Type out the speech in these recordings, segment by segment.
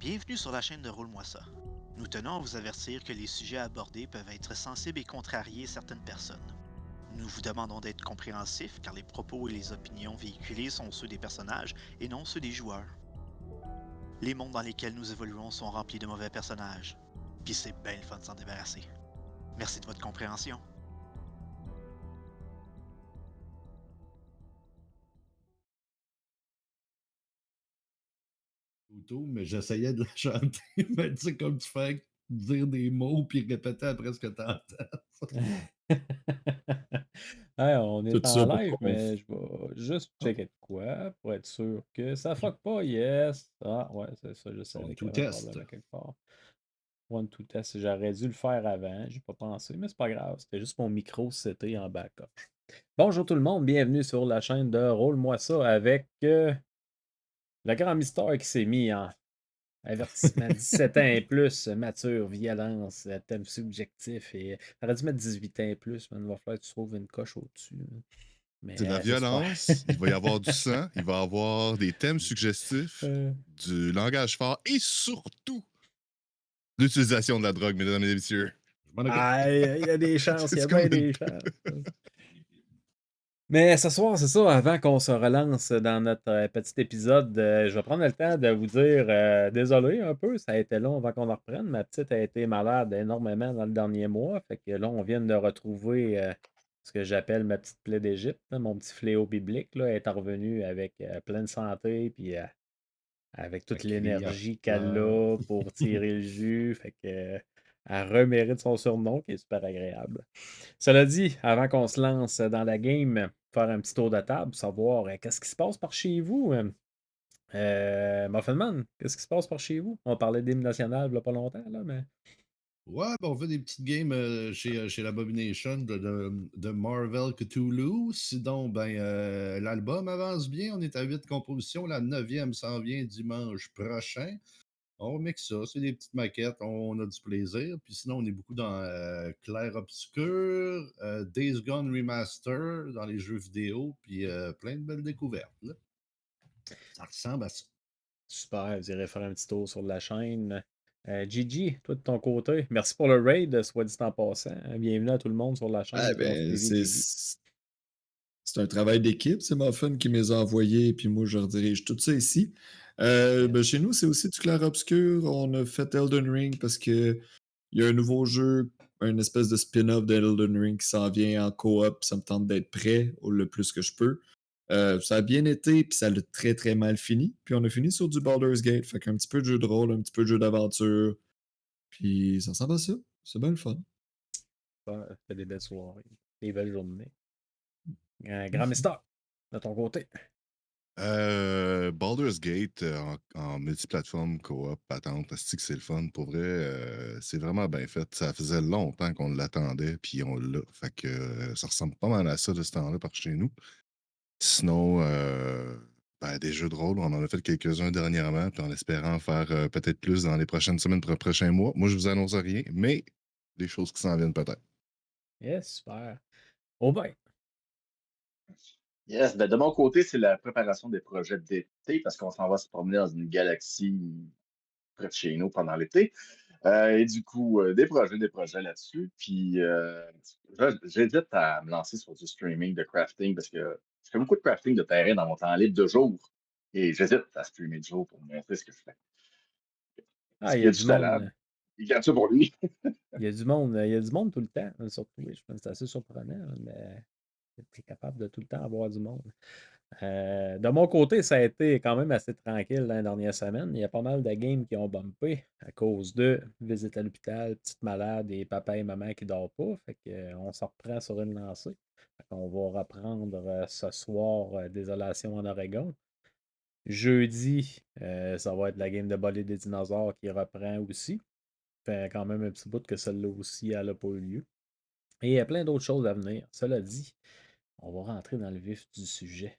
Bienvenue sur la chaîne de Roule-moi ça. Nous tenons à vous avertir que les sujets abordés peuvent être sensibles et contrarier certaines personnes. Nous vous demandons d'être compréhensifs car les propos et les opinions véhiculées sont ceux des personnages et non ceux des joueurs. Les mondes dans lesquels nous évoluons sont remplis de mauvais personnages. Puis c'est bien le fun de s'en débarrasser. Merci de votre compréhension. Mais j'essayais de la chanter. Mais tu sais, comme tu fais dire des mots puis répéter après ce que tu entends. Hey, on Tout est en ça pour live, qu'on. mais je vais juste Ah, checker de quoi pour être sûr que ça fuck pas. Yes. Ah, ouais, c'est ça. Je on savais qu'il tout y avait un test. problème à quelque part. One to test. J'aurais dû le faire avant. J'ai pas pensé, mais c'est pas grave. C'était juste mon micro c'était en backup. Bonjour tout le monde. Bienvenue sur la chaîne de Roule-moi ça avec le grand mystère qui s'est mis en avertissement 17 ans et plus, mature, violence, thème subjectif et. T'aurais dû mettre 18 ans et plus, mais il va falloir que tu trouves une coche au-dessus. Mais C'est de la c'est super. violence, il va y avoir du sang, il va y avoir des thèmes suggestifs, Euh, du langage fort et surtout l'utilisation de la drogue, mesdames et messieurs. Je m'en occupe. Ah, il y a des chances, il y a C'est comme bien une... des chances. Mais ce soir, c'est ça, avant qu'on se relance dans notre petit épisode, je vais prendre le temps de vous dire désolé un peu, ça a été long avant qu'on en reprenne. Ma petite a été malade énormément dans le dernier mois. Fait que là, on vient de retrouver ce que j'appelle ma petite plaie d'Égypte, là, mon petit fléau biblique. Là, elle est revenue avec pleine santé, puis avec Ça toute crie, elle l'énergie qu'elle pleure. a pour tirer le jus. Fait que, elle remérite son surnom qui est super agréable. Cela dit, avant qu'on se lance dans la game, faire un petit tour de table, savoir qu'est-ce qui se passe par chez vous. Muffin Man, qu'est-ce qui se passe par chez vous? On parlait d'hymne national il n'y a pas longtemps, là, mais. Ouais, ben on fait des petites games chez l'Abomination de Marvel Cthulhu. Sinon, l'album avance bien. On est à 8 compositions. La neuvième s'en vient dimanche prochain. On mixe ça, c'est des petites maquettes, on a du plaisir. Puis sinon, on est beaucoup dans Clair Obscur, Days Gone Remaster dans les jeux vidéo, puis plein de belles découvertes, là. Ça ressemble à ça. Super, vous irez faire un petit tour sur la chaîne. Gigi, toi de ton côté, merci pour le raid, soit dit en passant. Bienvenue à tout le monde sur la chaîne Ah qui ont ben, suivi Gigi. c'est un travail d'équipe, c'est Muffin qui me les a envoyés, puis moi je redirige tout ça ici. Yes. Chez nous, c'est aussi du clair-obscur. On a fait Elden Ring parce que il y a un nouveau jeu, une espèce de spin-off d'Elden Ring qui s'en vient en coop, ça me tente d'être prêt le plus que je peux. Ça a bien été, puis ça l'a très très mal fini. Puis on a fini sur du Baldur's Gate, fait qu'un petit peu de jeu de rôle, un petit peu de jeu d'aventure, puis ça ressemble à ça. C'est bien le fun. Ça fait des belles soirées, des belles journées. Grand mystère, de ton côté. Baldur's Gate en multiplateforme, coop, patente, c'est le fun. Pour vrai, c'est vraiment bien fait. Ça faisait longtemps qu'on l'attendait, puis on l'a. Fait que ça ressemble pas mal à ça de ce temps-là par chez nous. Sinon, des jeux de rôle, on en a fait quelques-uns dernièrement, puis en espérant en faire peut-être plus dans les prochaines semaines, prochains mois. Moi, je vous annonce rien, mais des choses qui s'en viennent peut-être. Yes, super. Oh ben, Yes, ben de mon côté, c'est la préparation des projets d'été parce qu'on s'en va se promener dans une galaxie près de chez nous pendant l'été. Et du coup, des projets là-dessus. Puis, j'hésite à me lancer sur du streaming de crafting parce que je fais beaucoup de crafting de terrain dans mon temps libre de jour. Et j'hésite à streamer de jour pour montrer ce que je fais. ah, Est-ce il qu'il y y a a du du talent? monde. Il garde ça pour lui. Il y a du monde, il y a du monde tout le temps, surtout. Je pense que c'est assez surprenant, mais tu es capable de tout le temps avoir du monde. De mon côté, ça a été quand même assez tranquille dans les dernières semaines. Il y a pas mal de games qui ont bumpé à cause de visite à l'hôpital, petite malade et papa et maman qui ne dorment pas. Fait que, on se reprend sur une lancée. On va reprendre ce soir Désolation en Oregon. Jeudi, ça va être la game de volley des dinosaures qui reprend aussi. Fait quand même un petit bout que celle-là aussi, elle n'a pas eu lieu. Et il y a plein d'autres choses à venir. Cela dit, on va rentrer dans le vif du sujet.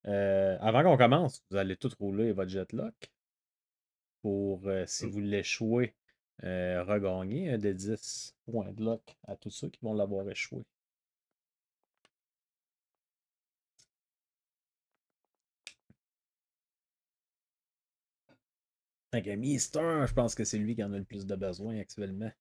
Avant qu'on commence, vous allez tout rouler votre jetlock pour, si vous l'échouez, regagner un des 10 points de lock à tous ceux qui vont l'avoir échoué. Fait que Mister, je pense que c'est lui qui en a le plus de besoin actuellement.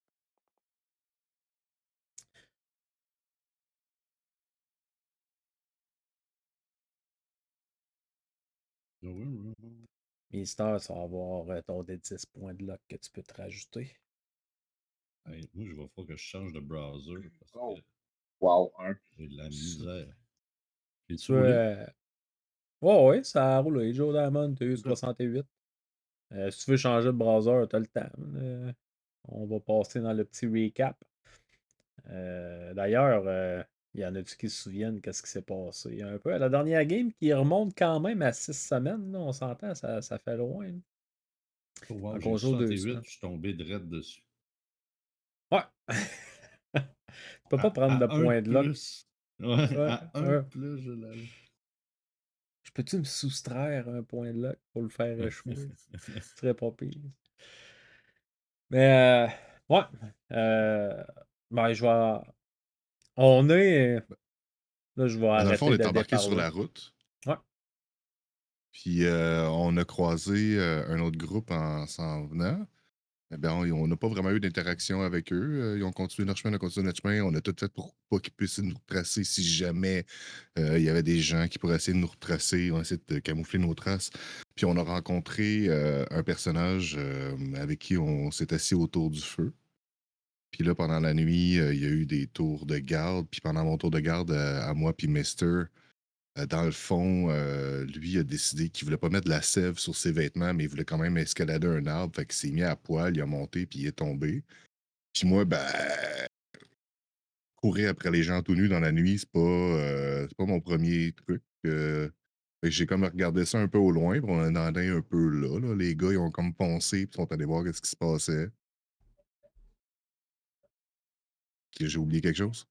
Mister, ça va avoir ton des 10 points de luck que tu peux te rajouter. Hey, moi, je vais falloir que je change de browser parce Oh, que wow, un. j'ai de la misère. Tu Es-tu peux, roulé? ouais, ça a roulé. Joe Diamond, t'as eu 68. Si tu veux changer de browser, t'as le temps. On va passer dans le petit recap. D'ailleurs, il y en a-tu qui se souviennent qu'est-ce qui s'est passé un peu? La dernière game qui remonte quand même à 6 semaines, là, on s'entend, ça fait loin. Là. Oh, wow, Donc j'ai on joue 2 68, semaines. je suis tombé direct dessus. Ouais! Tu peux pas prendre de À 1 de points de luck. plus. Ouais, Ouais, à 1 de ouais. plus, je l'avais. Je peux-tu me soustraire un point de luck pour le faire échouer? Ce serait pas pire. Mais, ouais. Ben, je vais. On est. Là, je vais Ben, dans le fond, on arrêter est de embarqué sur déparler. la route. Ouais. Puis on a croisé un autre groupe en s'en venant. Eh ben, on n'a pas vraiment eu d'interaction avec eux. Ils ont continué leur chemin, on a continué notre chemin. On a tout fait pour pas qu'ils puissent nous retracer si jamais il y avait des gens qui pourraient essayer de nous retracer. On a essayé de camoufler nos traces. Puis on a rencontré un personnage avec qui on s'est assis autour du feu. Puis là, pendant la nuit, il y a eu des tours de garde. Puis pendant mon tour de garde à moi puis Mister, dans le fond, lui a décidé qu'il voulait pas mettre de la sève sur ses vêtements, mais il voulait quand même escalader un arbre. Fait qu'il s'est mis à poil, il a monté, puis il est tombé. Puis moi, ben, courir après les gens tout nus dans la nuit, c'est pas mon premier truc. Fait que j'ai comme regardé ça un peu au loin, puis on en est un peu là, là. Les gars, ils ont comme poncé, puis sont allés voir ce qui se passait. Que j'ai oublié quelque chose?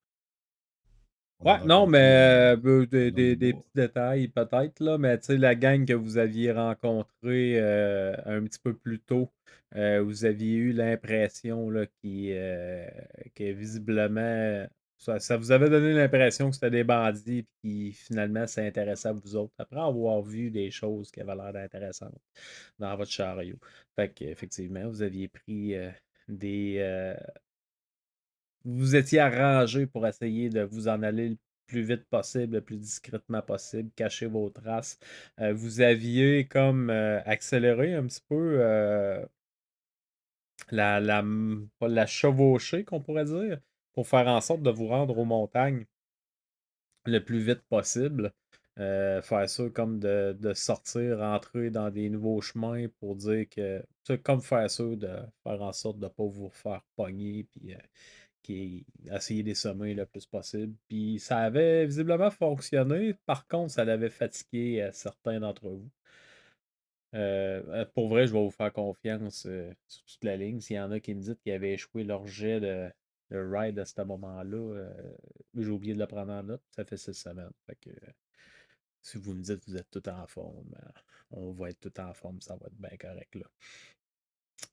On a Ouais, non, mais rencontré des, un homme des bois. petits détails peut-être, là, mais tu sais, la gang que vous aviez rencontrée un petit peu plus tôt, vous aviez eu l'impression là, que visiblement, ça vous avait donné l'impression que c'était des bandits, puis qui finalement s'intéressaient à vous autres, après avoir vu des choses qui avaient l'air intéressantes dans votre chariot. Fait qu'effectivement, vous aviez pris des, vous vous étiez arrangé pour essayer de vous en aller le plus vite possible, le plus discrètement possible, cacher vos traces. Vous aviez comme accéléré un petit peu pas la chevauchée, qu'on pourrait dire, pour faire en sorte de vous rendre aux montagnes le plus vite possible. Faire ça comme de sortir, rentrer dans des nouveaux chemins pour dire que. Tu sais, comme faire ça, de faire en sorte de ne pas vous faire pogner, puis essayer des sommets le plus possible. Puis ça avait visiblement fonctionné. Par contre, ça l'avait fatigué certains d'entre vous. Pour vrai, je vais vous faire confiance sur toute la ligne. S'il y en a qui me disent qu'ils avaient échoué leur jet de ride à ce moment-là, j'ai oublié de le prendre en note. Ça fait 6 semaines. Fait que, si vous me dites que vous êtes tout en forme, on va être tout en forme. Ça va être bien correct là.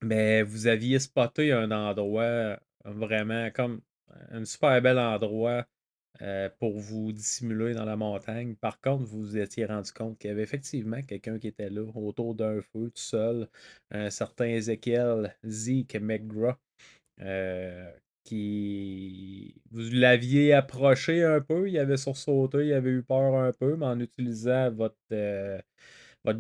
Mais vous aviez spoté un endroit vraiment comme un super bel endroit pour vous dissimuler dans la montagne. Par contre, vous vous étiez rendu compte qu'il y avait effectivement quelqu'un qui était là, autour d'un feu, tout seul, un certain Ezekiel Zeke McGraw, euh, qui vous l'aviez approché un peu, il avait sursauté, il avait eu peur un peu, mais en utilisant votre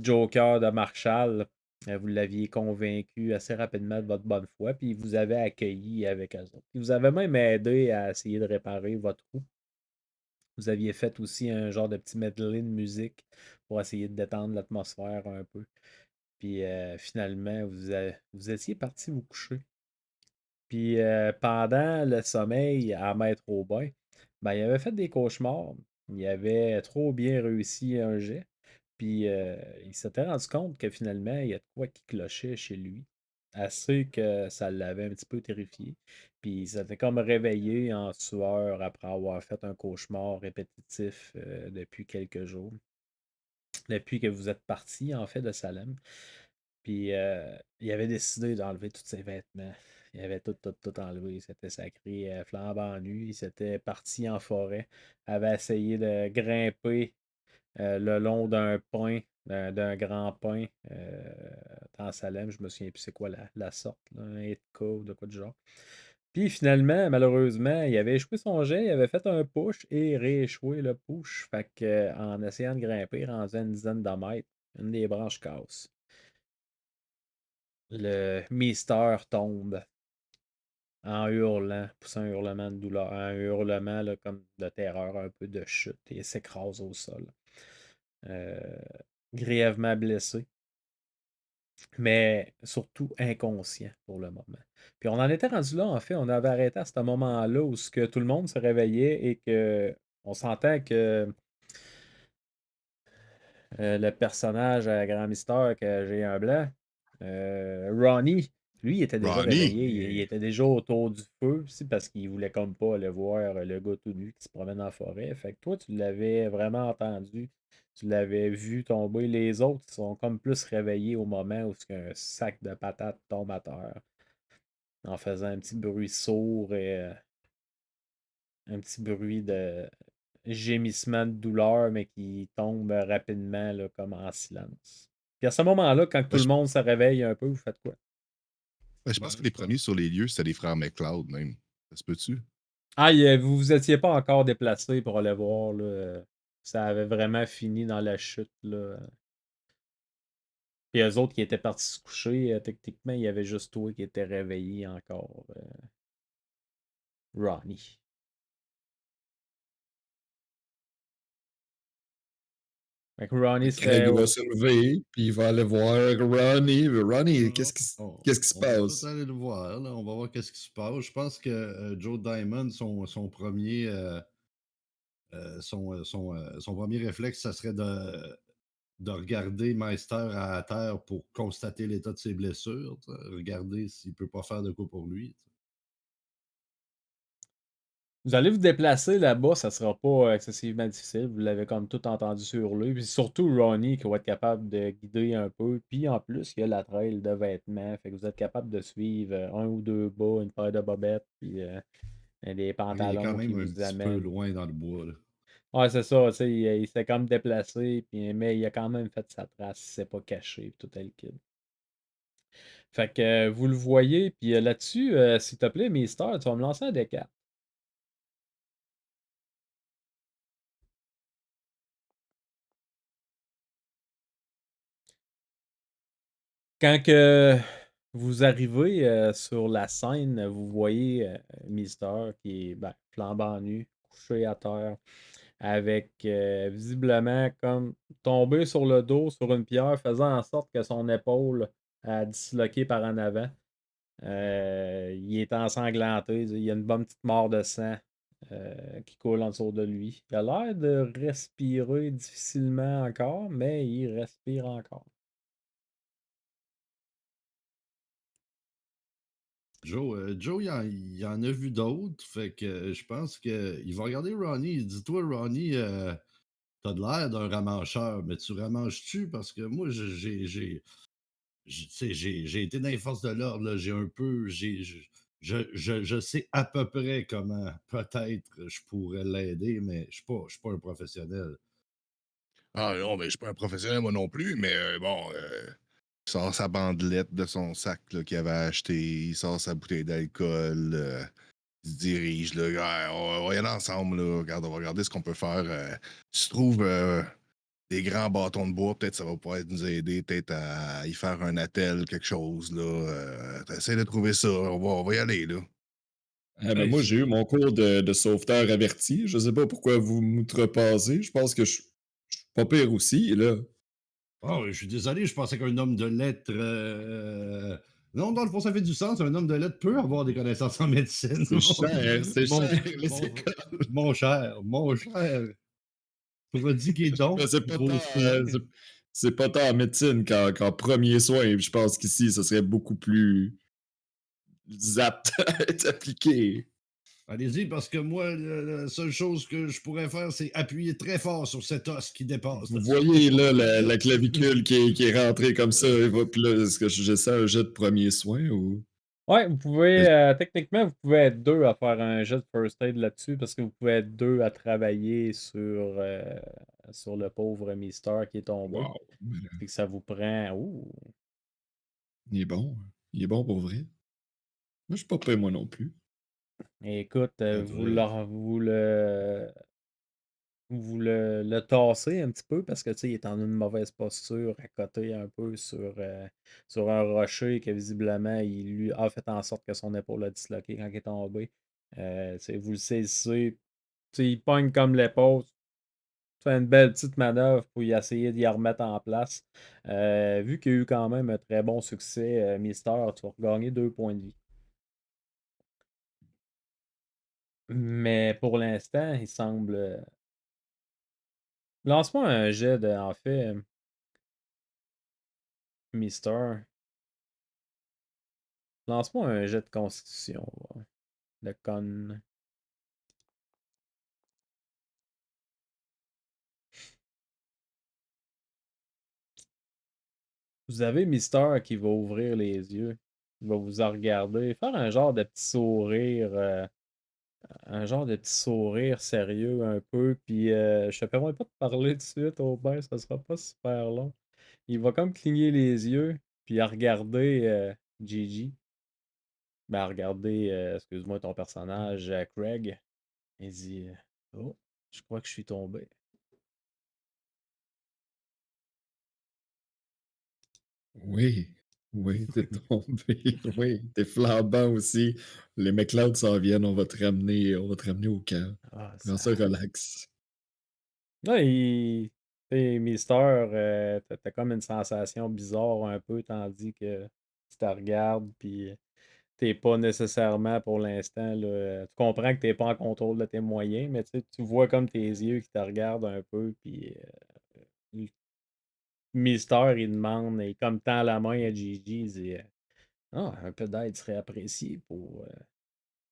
Joker de Marshall, vous l'aviez convaincu assez rapidement de votre bonne foi, puis il vous avait accueilli avec eux autres. Il vous avait même aidé à essayer de réparer votre roue. Vous aviez fait aussi un genre de petit medley de musique pour essayer de détendre l'atmosphère un peu. Puis finalement, vous étiez parti vous coucher. Puis pendant le sommeil à mettre au bain, ben, il avait fait des cauchemars. Il avait trop bien réussi un jet. Puis il s'était rendu compte que finalement, il y a de quoi qui clochait chez lui. Assez que ça l'avait un petit peu terrifié. Puis il s'était comme réveillé en sueur après avoir fait un cauchemar répétitif depuis quelques jours. Depuis que vous êtes parti, en fait, de Salem. Puis il avait décidé d'enlever tous ses vêtements. Il avait tout enlevé. Il s'était sacré flambant nu. Il s'était parti en forêt. Avait essayé de grimper le long d'un pin d'un grand pain dans Salem. Je me souviens plus c'est quoi la sorte, là, un Itka ou de quoi de genre. Puis finalement, malheureusement, il avait échoué son jet, il avait fait un push et rééchoué le push. Fait que, en essayant de grimper, rendu à une dizaine de mètres, une des branches casse. Le Mister tombe en hurlant, poussant un hurlement de douleur, un hurlement là, comme de terreur, un peu de chute, et s'écrase au sol. Euh, Grièvement blessé, mais surtout inconscient pour le moment. Puis on en était rendu là, en fait, on avait arrêté à ce moment-là où ce que tout le monde se réveillait et que on sentait que le personnage à Grand Mystère que j'ai un blanc, Ronnie, lui, il était déjà Ronnie! réveillé, il était déjà autour du feu, c'est parce qu'il voulait comme pas aller voir le gars tout nu qui se promène dans la forêt. Fait que toi, tu l'avais vraiment entendu, tu l'avais vu tomber. Les autres, ils sont comme plus réveillés au moment où un sac de patates tombe à terre, en faisant un petit bruit sourd et un petit bruit de gémissement de douleur, mais qui tombe rapidement, là, comme en silence. Puis à ce moment-là, quand tout Ben, le je, monde se réveille un peu, vous faites quoi? je pense que les premiers sur les lieux, c'était les frères McCloud même. Ça se peut-tu? Ah, vous vous étiez pas encore déplacé pour aller voir, là. Ça avait vraiment fini dans la chute, là. Puis eux autres qui étaient partis se coucher, techniquement, il y avait juste toi qui étais réveillé encore, Ronnie. Fait que Ronnie Craig serait. va se lever, puis il va aller voir Ronnie. Ronnie, On, qu'est-ce qui se on va passe? tout aller le voir, là. On va voir qu'est-ce qui se passe. Je pense que Joe Diamond, son premier, son premier réflexe, ça serait de regarder Meister à terre pour constater l'état de ses blessures. Regarder s'il ne peut pas faire de quoi pour lui. Vous allez vous déplacer là-bas, ça sera pas excessivement difficile. Vous l'avez comme tout entendu sur lui. Puis surtout Ronnie qui va être capable de guider un peu. Puis en plus, il y a la trail de vêtements. Fait que vous êtes capable de suivre un ou deux bas, une paire de bobettes, puis des Il est quand pantalons qui même un vous petit peu amènent. loin dans le bois. Là. Ouais, c'est ça. Tu sais, il s'est comme déplacé, puis, mais il a quand même fait sa trace. Il s'est pas caché, puis tout est le kid. Fait que vous le voyez, puis là-dessus, s'il te plaît, Mister, tu vas me lancer un D4. Quand que vous arrivez sur la scène, vous voyez Mister qui est flambant nu, couché à terre, avec visiblement comme tombé sur le dos sur une pierre, faisant en sorte que son épaule a disloqué par en avant. Il est ensanglanté, il y a une bonne petite mort de sang qui coule en dessous de lui. Il a l'air de respirer difficilement encore, mais il respire encore. Joe il en a vu d'autres. Fait que je pense qu'il va regarder Ronnie. Il dit toi, Ronnie, t'as de l'air d'un ramancheur, mais tu ramanches-tu? Parce que moi, tu sais, j'ai été dans les forces de l'ordre. Là. J'ai un peu. Je sais à peu près comment peut-être je pourrais l'aider, mais je suis pas un professionnel. Ah non, mais je suis pas un professionnel moi non plus, mais il sort sa bandelette de son sac là, qu'il avait acheté, il sort sa bouteille d'alcool, il se dirige, là, ah, on va y aller ensemble, là. Regarde, on va regarder ce qu'on peut faire. Si tu trouves des grands bâtons de bois, peut-être ça va pouvoir nous aider, peut-être à y faire un attel, quelque chose, là. Essaie de trouver ça, on va y aller, là. Ah, ben Hey, moi, j'ai eu mon cours de sauveteur averti. Je sais pas pourquoi vous m'outrepassez. Je pense que je suis pas pire aussi, là. oh, je suis désolé, je pensais qu'un homme de lettres. Non, dans le fond, ça fait du sens. Un homme de lettres peut avoir des connaissances en médecine. C'est cher, c'est Mon, cher, les mon, écoles. mon cher. Prodiguez donc Mais c'est pas vos tant, soins. c'est pas tant en médecine qu'en premier soin. Je pense qu'ici, ce serait beaucoup plus apte à être appliqué. Allez-y, parce que moi, la seule chose que je pourrais faire, c'est appuyer très fort sur cet os qui dépasse. Vous voyez là la clavicule qui est rentrée comme ça. Puis là, est-ce que j'essaie un jet de premier soin ou. Ouais, vous pouvez, techniquement, vous pouvez être deux à faire un jet de first aid là-dessus parce que vous pouvez être deux à travailler sur le pauvre Mister qui est tombé. Wow. Fait que ça vous prend. Ouh. Il est bon. Il est bon pour vrai. Moi, je suis pas prêt, moi non plus. Écoute, Ça devrait. vous le tassez un petit peu parce que tu sais, il est en une mauvaise posture, à côté un peu sur un rocher que visiblement il lui a fait en sorte que son épaule a disloqué quand il est tombé. Tu sais, vous le saisissez, tu sais, il pogne comme l'épaule, fait une belle petite manœuvre pour y essayer d'y remettre en place. Vu qu'il y a eu quand même un très bon succès, Mister, tu vas regagner 2 points de vie. Mais pour l'instant, il semble. Lance-moi un jet de, en fait, Mister. Lance-moi un jet de constitution. Va. De con. Vous avez Mister qui va ouvrir les yeux. Il va vous en regarder. Faire un genre de petit sourire. Un genre de petit sourire sérieux un peu. Puis je te permets pas de parler tout de suite, Aubin. Ça sera pas super long. Il va comme cligner les yeux. Puis à regarder Gigi. Ben, à regarder, excuse-moi, ton personnage, Craig. Il dit Oh, je crois que je suis tombé. Oui. Oui, t'es tombé. Oui, t'es flambant aussi. Les McLeod s'en viennent. On va te ramener au camp. Ah, Prends ça. ça relax. Là, t'sais, Mister, t'as comme une sensation bizarre un peu, tandis que tu te regardes, puis t'es pas nécessairement pour l'instant, là, tu comprends que t'es pas en contrôle de tes moyens, mais tu sais, tu vois comme tes yeux qui te regardent un peu, puis Mister, il demande, il comme tend la main à Gigi, il dit Ah, un peu d'aide serait apprécié pour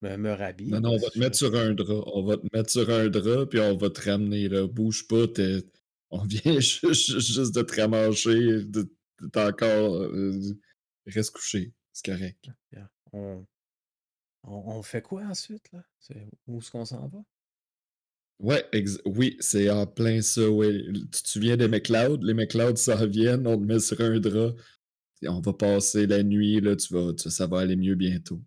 me rhabiller, Non, non, on va parce te que mettre sur un drap. On va te mettre sur un drap, puis on va te ramener, là. Bouge pas, on vient juste de te ramancher. T'es encore. Reste couché. C'est correct. on, on fait quoi ensuite, là? Où est-ce qu'on s'en va? Ouais, oui, c'est en plein ça, ouais. Tu te souviens des McLeod? Les McLeod s'en viennent, on te met sur un drap, et on va passer la nuit, là, ça va aller mieux bientôt.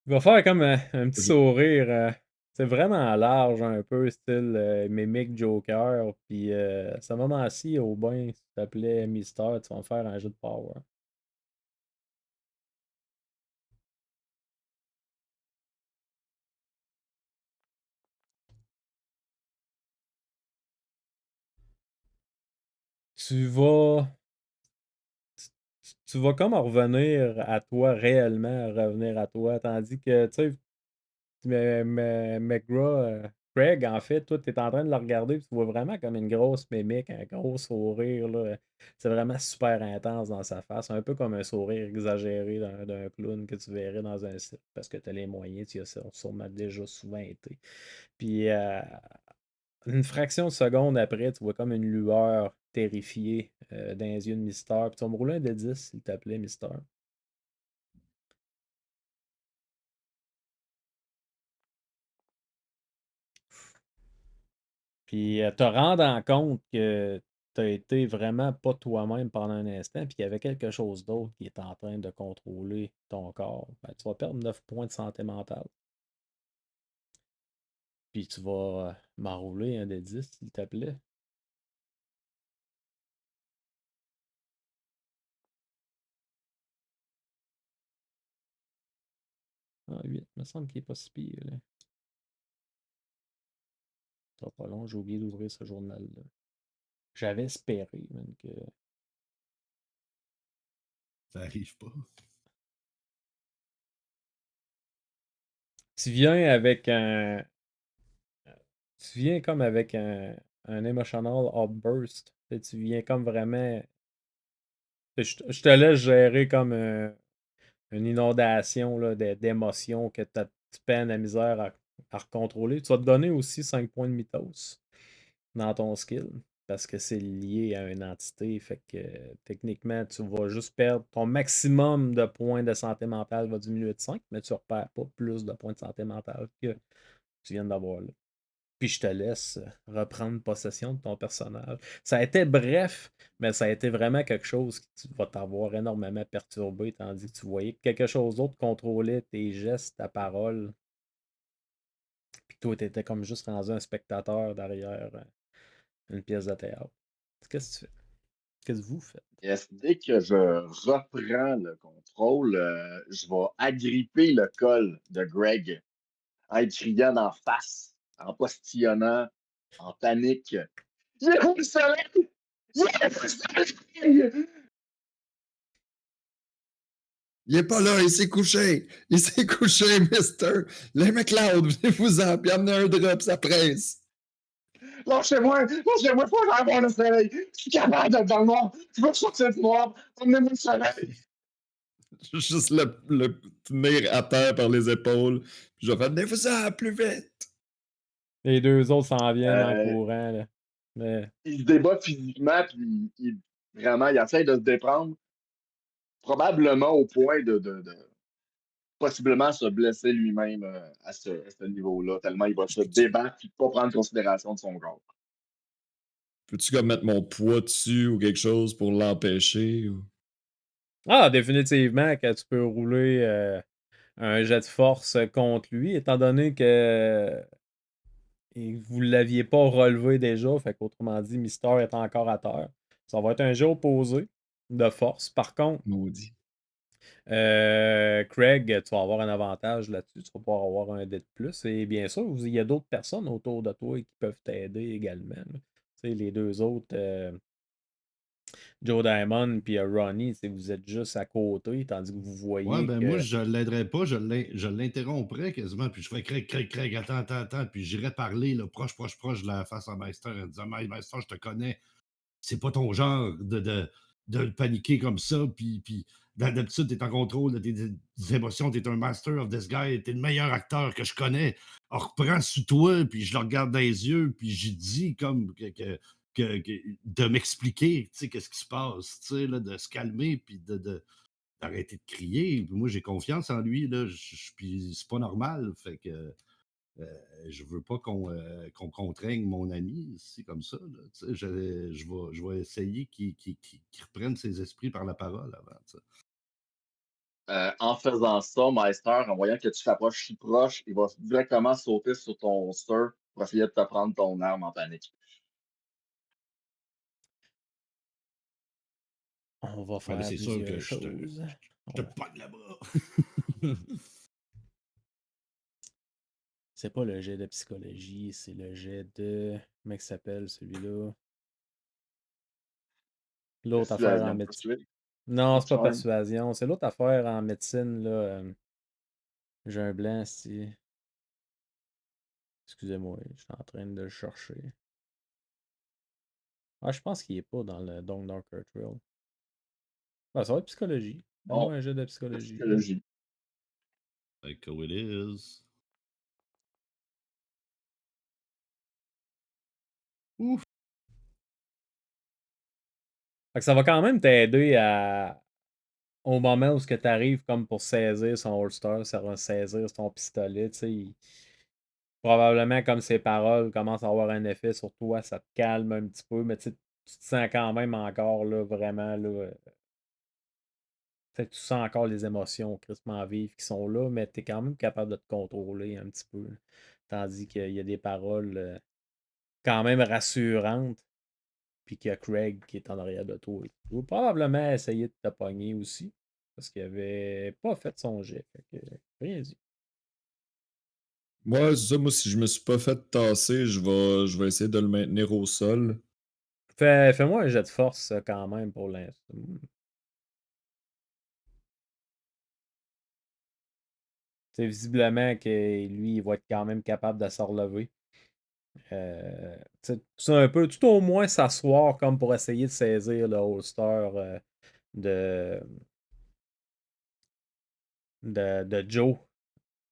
Il va faire comme un petit sourire. C'est vraiment large, un peu, style mimique Joker. Puis, à ce moment-ci, au bain, s'il t'appelait Mister, tu vas me faire un jeu de power. Tu vas. Tu vas comme revenir à toi, réellement revenir à toi. Tandis que, tu sais, McGraw, Craig, en fait, toi, tu es en train de le regarder, puis tu vois vraiment comme une grosse mimique, un gros sourire, là. C'est vraiment super intense dans sa face, un peu comme un sourire exagéré d'un clown que tu verrais dans un site, parce que tu as les moyens, tu y as sûrement déjà souvent été. Puis, une fraction de seconde après, tu vois comme une lueur terrifiée dans les yeux de Mister. Puis tu vas me rouler un de 10, s'il te plaît, Mister. Puis te rendre compte que tu as été vraiment pas toi-même pendant un instant, puis qu'il y avait quelque chose d'autre qui est en train de contrôler ton corps, ben, tu vas perdre 9 points de santé mentale. Puis tu vas m'enrouler un des 10, s'il te plaît. Ah, 8, il me semble qu'il est pas si pire, là. Ça va pas long, j'ai oublié d'ouvrir ce journal-là. J'avais espéré, même, que. Ça arrive pas. Tu viens avec un. Tu viens comme avec un emotional outburst. Tu viens comme vraiment. Je te laisse gérer comme une inondation là, d'émotions que tu peines la misère à recontrôler. Tu vas te donner aussi 5 points de mythos dans ton skill. parce que c'est lié à une entité. Fait que techniquement, tu vas juste perdre ton maximum de points de santé mentale va diminuer de 5, mais tu ne repères pas plus de points de santé mentale que tu viens d'avoir là. Puis je te laisse reprendre possession de ton personnage. Ça a été bref, mais ça a été vraiment quelque chose qui va t'avoir énormément perturbé, tandis que tu voyais que quelque chose d'autre contrôlait tes gestes, ta parole. Puis toi, tu étais comme juste rendu un spectateur derrière une pièce de théâtre. Qu'est-ce que tu fais? Qu'est-ce que vous faites? Yes, dès que je reprends le contrôle, je vais agripper le col de Greg en lui criant en face, en postillonnant, en panique. Il est où le soleil? Il est où le soleil? Il est pas là, il s'est couché. Il s'est couché, mister. Le McLeod, venez-vous-en, puis amenez un drop, ça presse. Lâchez-moi, lâchez-moi, faut que j'aille voir le soleil. Je suis capable d'être dans le noir. Je veux sortir du noir. Emmenez-moi le soleil. Juste le tenir à terre par les épaules. Puis je vais faire, venez-vous-en, plus vite. Les deux autres s'en viennent en Euh, courant. Là. Mais il se débat physiquement, puis vraiment, il essaie de se déprendre, probablement au point de possiblement se blesser lui-même à ce niveau-là, tellement il va se débattre et pas prendre considération de son corps. Peux-tu comme mettre mon poids dessus ou quelque chose pour l'empêcher? Ah, définitivement que tu peux rouler un jet de force contre lui, étant donné que vous ne l'aviez pas relevé déjà. Fait qu'autrement dit, Mister est encore à terre. Ça va être un jet opposé de force. Par contre, Maudit. Craig, tu vas avoir un avantage là-dessus. Tu vas pouvoir avoir un dé de plus. Et bien sûr, il y a d'autres personnes autour de toi qui peuvent t'aider également. Là. Tu sais, les deux autres, Joe Diamond et Ronnie, tu sais, vous êtes juste à côté, tandis que vous Ouais, voyez ben moi, que. je l'aiderais pas, je l'interromprais quasiment, puis je ferais Craig, attends, puis j'irais parler là, proche de la face à Meister en disant Meister, je te connais, c'est pas ton genre de paniquer comme ça, puis d'habitude, t'es en contrôle de tes émotions, t'es un master of this guy, t'es le meilleur acteur que je connais. Alors, reprends sur toi, puis je le regarde dans les yeux, puis j'ai dit comme de m'expliquer, tu sais, qu'est-ce qui se passe, tu sais, là, de se calmer, puis d'arrêter de crier. Puis moi, j'ai confiance en lui, là, puis c'est pas normal, fait que je veux pas qu'on contraigne mon ami, c'est comme ça. Là, tu sais, je vais essayer qu'il reprenne ses esprits par la parole avant. Tu sais. En faisant ça, Meister, en voyant que tu t'approches si proche, il va directement sauter sur ton holster pour essayer de te prendre ton arme en panique. On va Ouais, mais faire c'est sûr que plusieurs choses. je te pogne là-bas. C'est pas le jet de psychologie, c'est le jet de. Comment il s'appelle celui-là? L'autre affaire en Persuasion, médecine. persuade, Non, c'est pas charm. persuasion. C'est l'autre affaire en médecine, là. J'ai un blanc, si. Excusez-moi, je suis en train de le chercher. Ah, je pense qu'il est pas dans le Don't Darker Trail. Ah, ça va être psychologie. Bon, Fais-moi un jet de psychologie. psychologie. Like how it is. Ouf. Fait que ça va quand même t'aider à. Au moment où tu arrives comme pour saisir son holster, ça va saisir son pistolet, tu sais. Probablement comme ses paroles commencent à avoir un effet sur toi, ça te calme un petit peu, mais tu sais, tu te sens quand même encore là, vraiment là. Tu sens encore les émotions crispement vives qui sont là, mais tu es quand même capable de te contrôler un petit peu. Tandis qu'il y a des paroles quand même rassurantes, puis qu'il y a Craig qui est en arrière de toi. Il va probablement essayer de te pogner aussi, parce qu'il avait pas fait son jet. Fait que, rien dit. Moi, c'est ça, moi, si je me suis pas fait tasser, je vais essayer de le maintenir au sol. Fais-moi un jet de force quand même pour l'instant. C'est visiblement que lui, il va être quand même capable de se relever. C'est un peu, tout au moins s'asseoir comme pour essayer de saisir le holster de, de Joe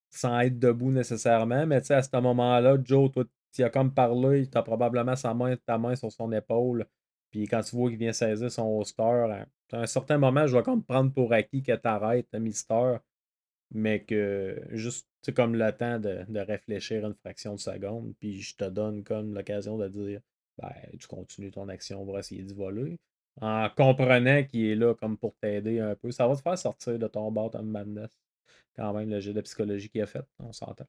sans être debout nécessairement. Mais tu sais, à ce moment-là, Joe, toi, s'il a comme parlé, tu as probablement ta main sur son épaule. Puis quand tu vois qu'il vient saisir son holster, à un certain moment, je vais comme prendre pour acquis que t'arrêtes, Mister, mais que juste, c'est comme le temps de réfléchir une fraction de seconde, puis je te donne comme l'occasion de dire, ben, tu continues ton action, on va essayer d'y voler, en comprenant qu'il est là comme pour t'aider un peu. Ça va te faire sortir de ton bottom madness, quand même, le jeu de psychologie qu'il a fait, on s'entend.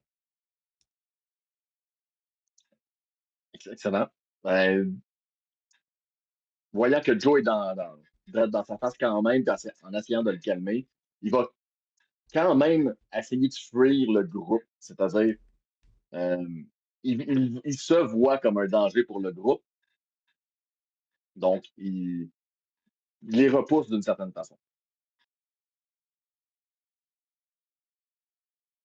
Excellent. Ben, voyant que Joe est dans sa face quand même, en essayant de le calmer, il va quand même essayer de fuir le groupe. C'est-à-dire, euh, il se voit comme un danger pour le groupe. Donc, il les repousse d'une certaine façon.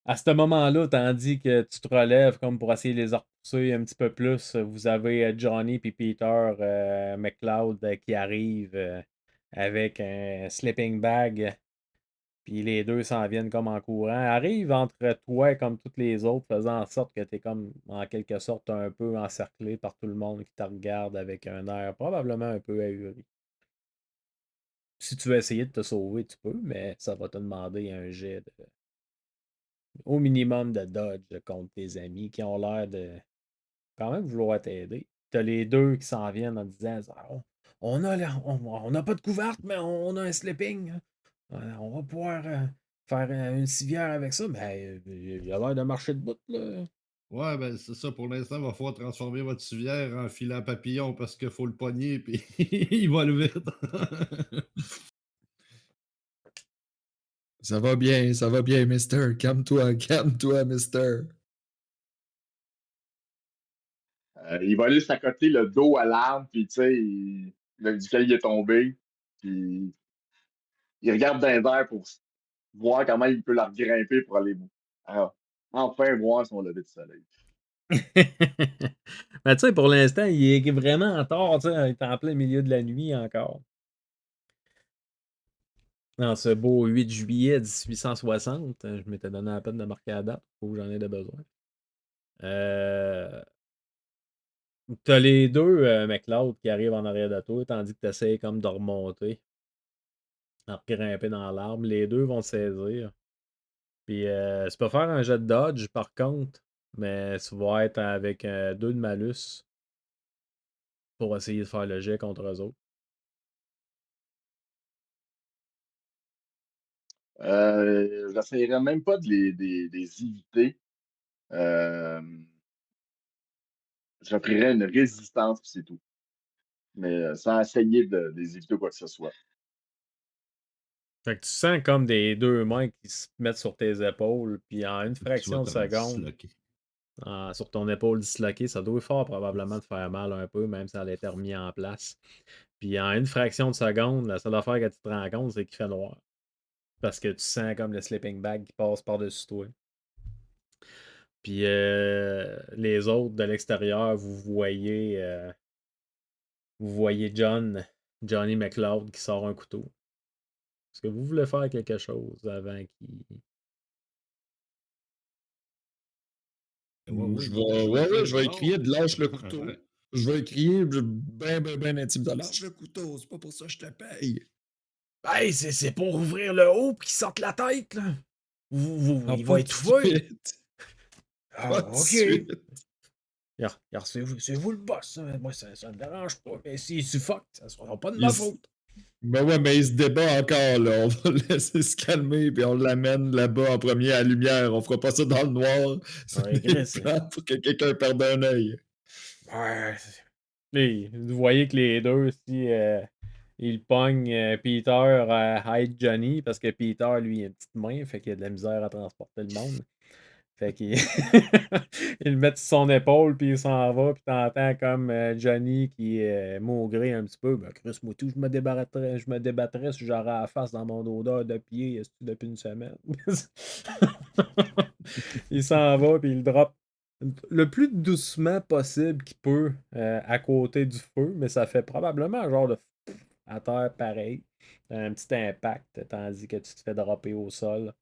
À ce moment-là, tandis que tu te relèves comme pour essayer de les repousser un petit peu plus, vous avez Johnny et Peter McLeod qui arrivent avec un sleeping bag. Puis les deux s'en viennent comme en courant. Arrivent entre toi comme toutes les autres, faisant en sorte que tu es comme en quelque sorte un peu encerclé par tout le monde qui te regarde avec un air probablement un peu ahuri. Si tu veux essayer de te sauver, tu peux, mais ça va te demander un jet au minimum de dodge contre tes amis qui ont l'air de quand même vouloir t'aider. T'as les deux qui s'en viennent en disant on n'a pas de couverte, mais on a un sleeping. Hein. On va pouvoir faire une civière avec ça. Mais il a l'air de marcher de bout, là. Ouais, ben c'est ça. Pour l'instant, il va falloir transformer votre civière en filet papillon parce qu'il faut le pogner puis il va le vite. Ça va bien, Mister. Calme-toi, Mister. Il va aller s'accoter le dos à l'arbre, puis tu sais, duquel il est tombé. Puis il regarde dans les airs pour voir comment il peut la regrimper pour aller enfin voir son lever de soleil. Mais tu sais, pour l'instant, il est vraiment en tort, tu sais, il est en plein milieu de la nuit encore. Dans ce beau 8 juillet 1860, je m'étais donné la peine de marquer la date, faut que j'en ai de besoin. T'as les deux McLeod qui arrivent en arrière de toi, tandis que tu essaies comme de remonter, en grimper dans l'arbre. Les deux vont te saisir. Puis tu peux faire un jet de dodge par contre, mais tu vas être avec 2 de malus pour essayer de faire le jet contre eux autres. J'essayerais même pas de les éviter. J'offrirais une résistance, puis c'est tout. Mais sans essayer de les éviter ou quoi que ce soit. Fait que tu sens comme des deux mains qui se mettent sur tes épaules, puis en une Tu vas fraction de te seconde, disloquer. sur ton épaule disloquée, ça doit fort probablement te faire mal un peu, même si elle a été remise en place. Puis en une fraction de seconde, la seule affaire que tu te rends compte, c'est qu'il fait noir. Parce que tu sens comme le sleeping bag qui passe par-dessus toi. Puis les autres de l'extérieur, vous voyez Johnny McLeod qui sort un couteau. Est-ce que vous voulez faire quelque chose avant qu'il... Ouais, Je vais crier de lâche le Ouais. couteau. Je vais crier ben intimidant. Lâche le couteau, c'est pas pour ça que je te paye. Hey, c'est pour ouvrir le haut et qu'il sorte la tête, là. Non, Il pas va tout de étouffer. suite. Ah, Pas tout de ok. suite. C'est vous le boss, hein. Moi, ça me dérange pas. Mais s'il suffoque, ça sera pas de Il ma se- faute. Ben ouais, mais il se débat encore, là. On va le laisser se calmer, puis on l'amène là-bas en premier à la lumière. On fera pas ça dans le noir. C'est Ouais, des Chris. plans pour que quelqu'un perde un œil. Ouais. Vous voyez que les deux, si ils pognent Peter hide Johnny, parce que Peter, lui, il a une petite main, fait qu'il a de la misère à transporter le monde. Fait qu'il il le met sur son épaule, puis il s'en va, puis t'entends comme Johnny qui est maugré un petit peu. Ben, Chris, moi tout, je me débattrais si j'aurais la face dans mon odeur de pied depuis une semaine. Il s'en va, puis il drop le plus doucement possible qu'il peut à côté du feu, mais ça fait probablement un genre de à terre pareil. Un petit impact, tandis que tu te fais dropper au sol.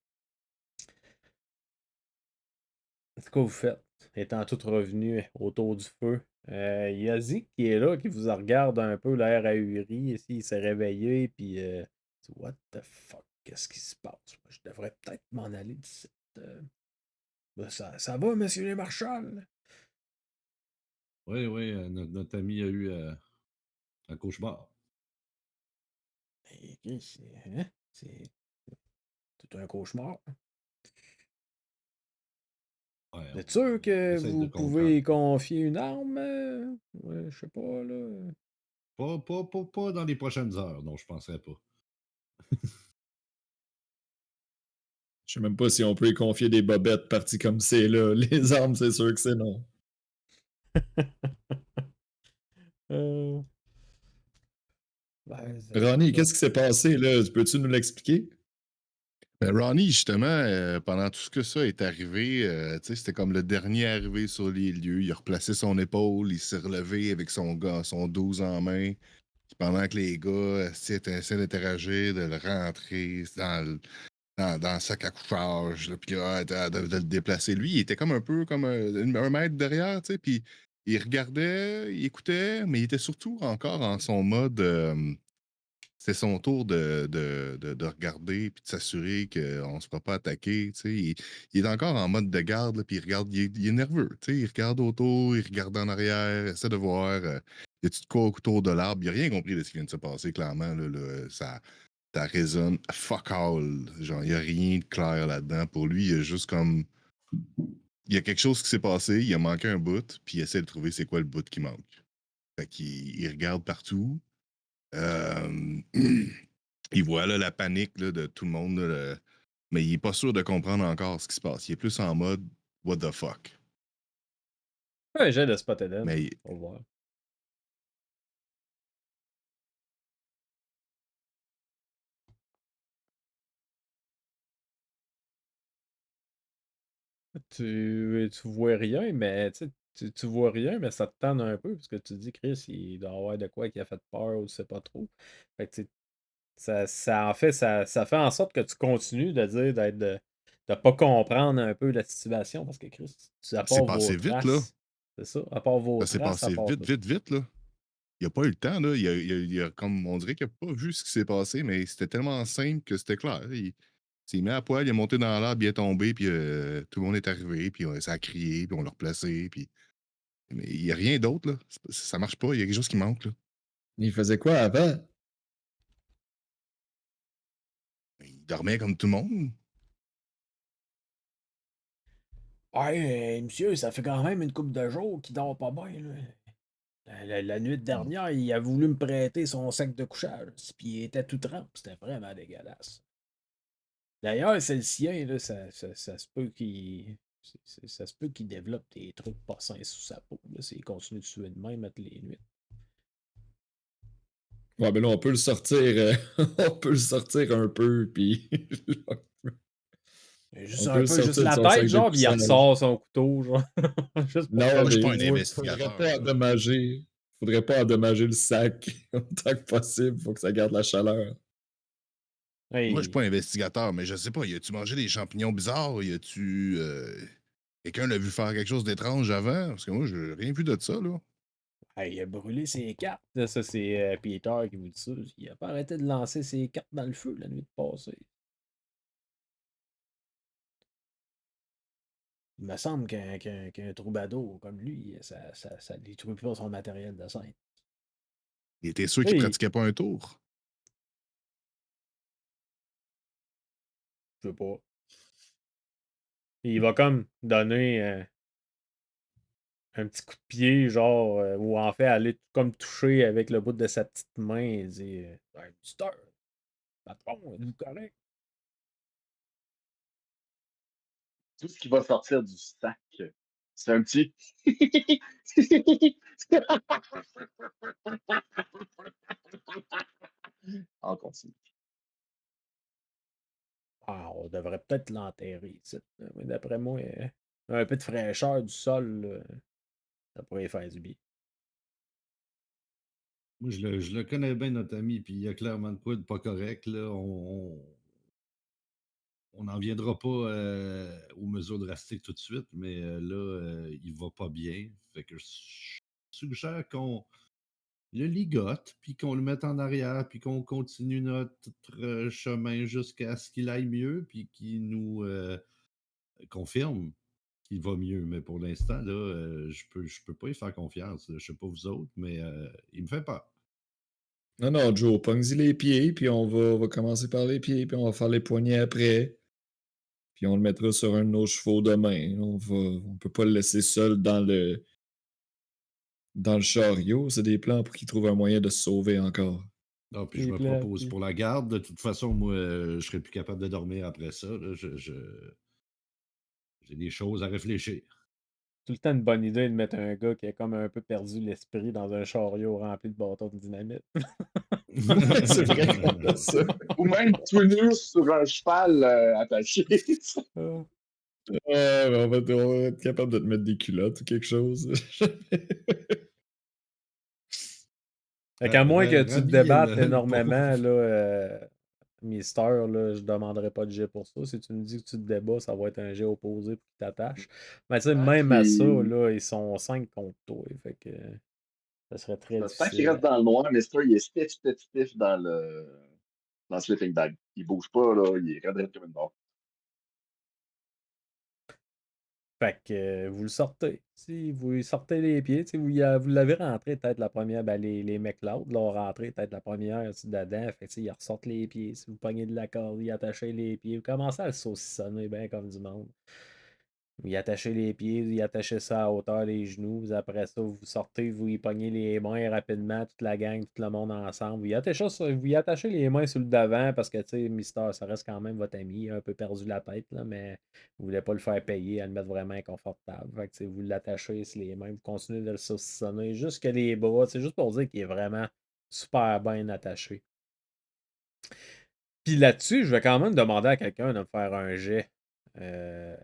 C'est quoi vous faites? étant tous revenus autour du feu. Il y a Zik qui est là, qui vous regarde un peu, l'air ahuri. Ici, il s'est réveillé, puis what the fuck, qu'est-ce qui se passe? Moi, je devrais peut-être m'en aller d'ici. Ben, ça va, monsieur les marshals? Oui, oui, notre ami a eu un cauchemar. Hein? C'est tout un cauchemar. Ouais, Vous êtes sûr on que essaie de vous comprendre. pouvez confier une arme? Ouais, je sais pas, là. Pas dans les prochaines heures, non, je penserais pas. Je sais même pas si on peut y confier des bobettes parties comme c'est là. Les armes, c'est sûr que c'est non. Euh, ben, Ronnie, ça. qu'est-ce qui s'est passé là? Peux-tu nous l'expliquer? Ben, Ronnie, justement, pendant tout ce que ça est arrivé, tu sais, c'était comme le dernier arrivé sur les lieux. Il a replacé son épaule, il s'est relevé avec son 12 en main. Puis pendant que les gars essaient d'interagir, de le rentrer dans le sac à couchage, là, puis de le déplacer. Lui, il était comme un peu comme un mètre derrière, tu sais, puis il regardait, il écoutait, mais il était surtout encore en son mode. C'est son tour de regarder puis de s'assurer qu'on ne se fera pas attaquer. Tu sais. Il est encore en mode de garde, là, puis il regarde, il est nerveux. Tu sais. Il regarde autour, il regarde en arrière, essaie de voir. Y a-tu de quoi autour de l'arbre? Il n'a rien compris de ce qui vient de se passer, clairement. Là, ça résonne fuck all. Genre, il n'y a rien de clair là-dedans. Pour lui, il y a juste comme. Il y a quelque chose qui s'est passé, il a manqué un bout, puis il essaie de trouver c'est quoi le bout qui manque. Fait qu'il il regarde partout. Euh, il voit là, la panique là, de tout le monde, là, mais il est pas sûr de comprendre encore ce qui se passe. Il est plus en mode What the fuck? Fais un jet de spot hidden. Mais On va voir. Tu vois rien, mais tu vois rien, mais ça te tente un peu, parce que tu dis, Chris, il doit avoir de quoi qui a fait peur ou tu sais pas trop. Fait que, tu sais, en fait, ça fait en sorte que tu continues de dire de pas comprendre un peu la situation, parce que Chris, à c'est part vos passé vite, là. traces, c'est ça, à part vos Ça s'est traces, à passé part vite, tout. vite, vite, là. Il a pas eu le temps, là. Comme on dirait qu'il a pas vu ce qui s'est passé, mais c'était tellement simple que c'était clair. Il s'est mis à poil, il est monté dans l'arbre, il est tombé, puis tout le monde est arrivé, puis ça a crié, puis on l'a replacé, puis. Mais il n'y a rien d'autre, là. Ça marche pas, il y a quelque chose qui manque, là. Il faisait quoi avant? Il dormait comme tout le monde. Ouais, monsieur, ça fait quand même une couple de jours qu'il dort pas bien, là. La nuit Hmm. dernière, il a voulu me prêter son sac de couchage, puis il était tout trempe, c'était vraiment dégueulasse. D'ailleurs, c'est le sien, là, ça se peut qu'il. Ça se peut qu'il développe des trucs pas sains sous sa peau, là, s'il continue de suer de même toutes les nuits. Ouais, mais là, on peut le sortir, on peut le sortir un peu, puis Juste on peut un le peu, juste sortir de la son tête, sac de genre, puis il couchage. ressort son couteau, genre. Juste pour Non, faire Moi, je suis des pas un mais doigts. faudrait investigateur, pas là. endommager. Faudrait pas endommager le sac autant que possible. Faut que ça garde la chaleur. Moi, je suis pas Hey, investigateur, mais je sais pas, y a-tu mangé des champignons bizarres? Y a-tu. Quelqu'un l'a vu faire quelque chose d'étrange avant? Parce que moi, j'ai rien vu de ça, là. hey, il a brûlé ses cartes. Là, ça, c'est Peter qui vous dit ça. Il a pas arrêté de lancer ses cartes dans le feu la nuit passée. Il me semble qu'un troubadour comme lui, ça détruit pas son matériel de scène. Il était sûr qu'il Hey, pratiquait pas un tour. je sais pas. Il va comme donner un petit coup de pied, genre, ou en fait aller comme toucher avec le bout de sa petite main et dire hey, Mister, patron, êtes-vous correct? Tout ce qui va sortir du sac, c'est un petit. En continu. Ah, on devrait peut-être l'enterrer ici. Mais d'après moi, un peu de fraîcheur du sol, là, ça pourrait y faire du bien. Moi, je le connais bien, notre ami, puis il y a clairement de quoi de pas correct. Là. on n'en viendra pas aux mesures drastiques tout de suite, mais là, il va pas bien. Fait que je suggère qu'on le ligote, puis qu'on le mette en arrière, puis qu'on continue notre chemin jusqu'à ce qu'il aille mieux, puis qu'il nous confirme qu'il va mieux. Mais pour l'instant, là, je peux pas y faire confiance. Là. Je sais pas vous autres, mais il me fait peur. Non, non, Joe, pogne-y les pieds, puis on va commencer par les pieds, puis on va faire les poignets après. Puis on le mettra sur un de nos chevaux demain. On peut pas le laisser seul dans le chariot. C'est des plans pour qu'il trouve un moyen de se sauver encore. Ah, puis je Les me plans, propose puis pour la garde. De toute façon, moi, je serais plus capable de dormir après ça. Là. J'ai des choses à réfléchir. tout le temps une bonne idée de mettre un gars qui a comme un peu perdu l'esprit dans un chariot rempli de bâtons de dynamite. Ouais, c'est vrai qu'on a ça. Ou même tout nu sur un cheval attaché. Ah. Ouais, mais on va être capable de te mettre des culottes ou quelque chose. Fait qu'à moins que tu te débattes le énormément, pauvre. là, Mister, là, je demanderai pas de jet pour ça. Si tu me dis que tu te débats, ça va être un jet opposé pour qu'il t'attache. Mais tu sais, Tant même à ça, qu'il là, ils sont 5 contre toi. Fait que ça serait très tant qu'il difficile. reste dans le noir, Mister, il est stiff dans le sleeping bag. Il bouge pas, là, il est raide comme une barre. Fait que vous le sortez. Si vous lui sortez les pieds, tu sais, vous l'avez rentré peut-être la première, ben les McLeod l'ont rentré peut-être la première dedans. Fait que, tu sais, ils ressortent les pieds. Si vous pognez de la corde, ils attachez les pieds. Vous commencez à le saucissonner bien comme du monde. Vous y attachez les pieds, vous y attachez ça à hauteur des genoux. Après ça, vous sortez, vous y pognez les mains rapidement, toute la gang, tout le monde ensemble. Vous y attachez les mains sur le devant parce que, tu sais, Mister, ça reste quand même votre ami. Il a un peu perdu la tête, là, mais vous voulez pas le faire payer, à le mettre vraiment inconfortable. Fait que, tu sais, vous l'attachez sur les mains, vous continuez de le saucissonner jusque les bras. C'est juste pour dire qu'il est vraiment super bien attaché. Puis là-dessus, je vais quand même demander à quelqu'un de me faire un jet. Euh,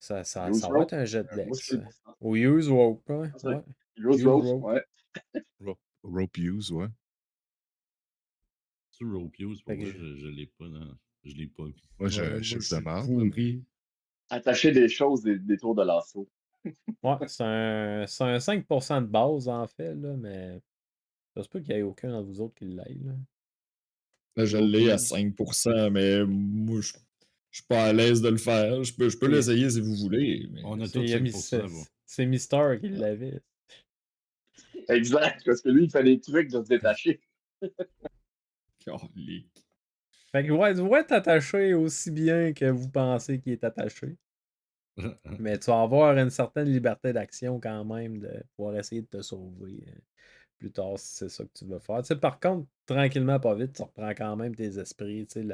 Use ça va rope. être un jet de Moi, Dex. c'est le distance. Ou use rope, ouais. Ah, Ouais. Use Use rope, rope. ouais. Rope use, ouais. Sur Rope Use, pour Fait moi, que, je l'ai pas. Non. Je l'ai pas. Moi, Ouais, je moi, le je suis demande. pourri. Attacher des choses, des tours de lasso. ouais, c'est un 5% de base, en fait, là, mais ça se peut qu'il n'y ait aucun d'entre vous autres qui l'aille, là. Là, je Rope l'ai à use. 5%, mais moi, je suis pas à l'aise de le faire. Je peux C'est l'essayer si vous voulez, mais On a c'est- tous il y a 5%. Bon. c'est Mister qui l'avait. Exact, parce que lui, il fait des trucs de se détacher. calique. Fait que, ouais, vous êtes attaché aussi bien que vous pensez qu'il est attaché. Mais tu vas avoir une certaine liberté d'action quand même de pouvoir essayer de te sauver plus tard si c'est ça que tu veux faire. Tu sais, par contre, tranquillement, pas vite, tu reprends quand même tes esprits. Tu sais,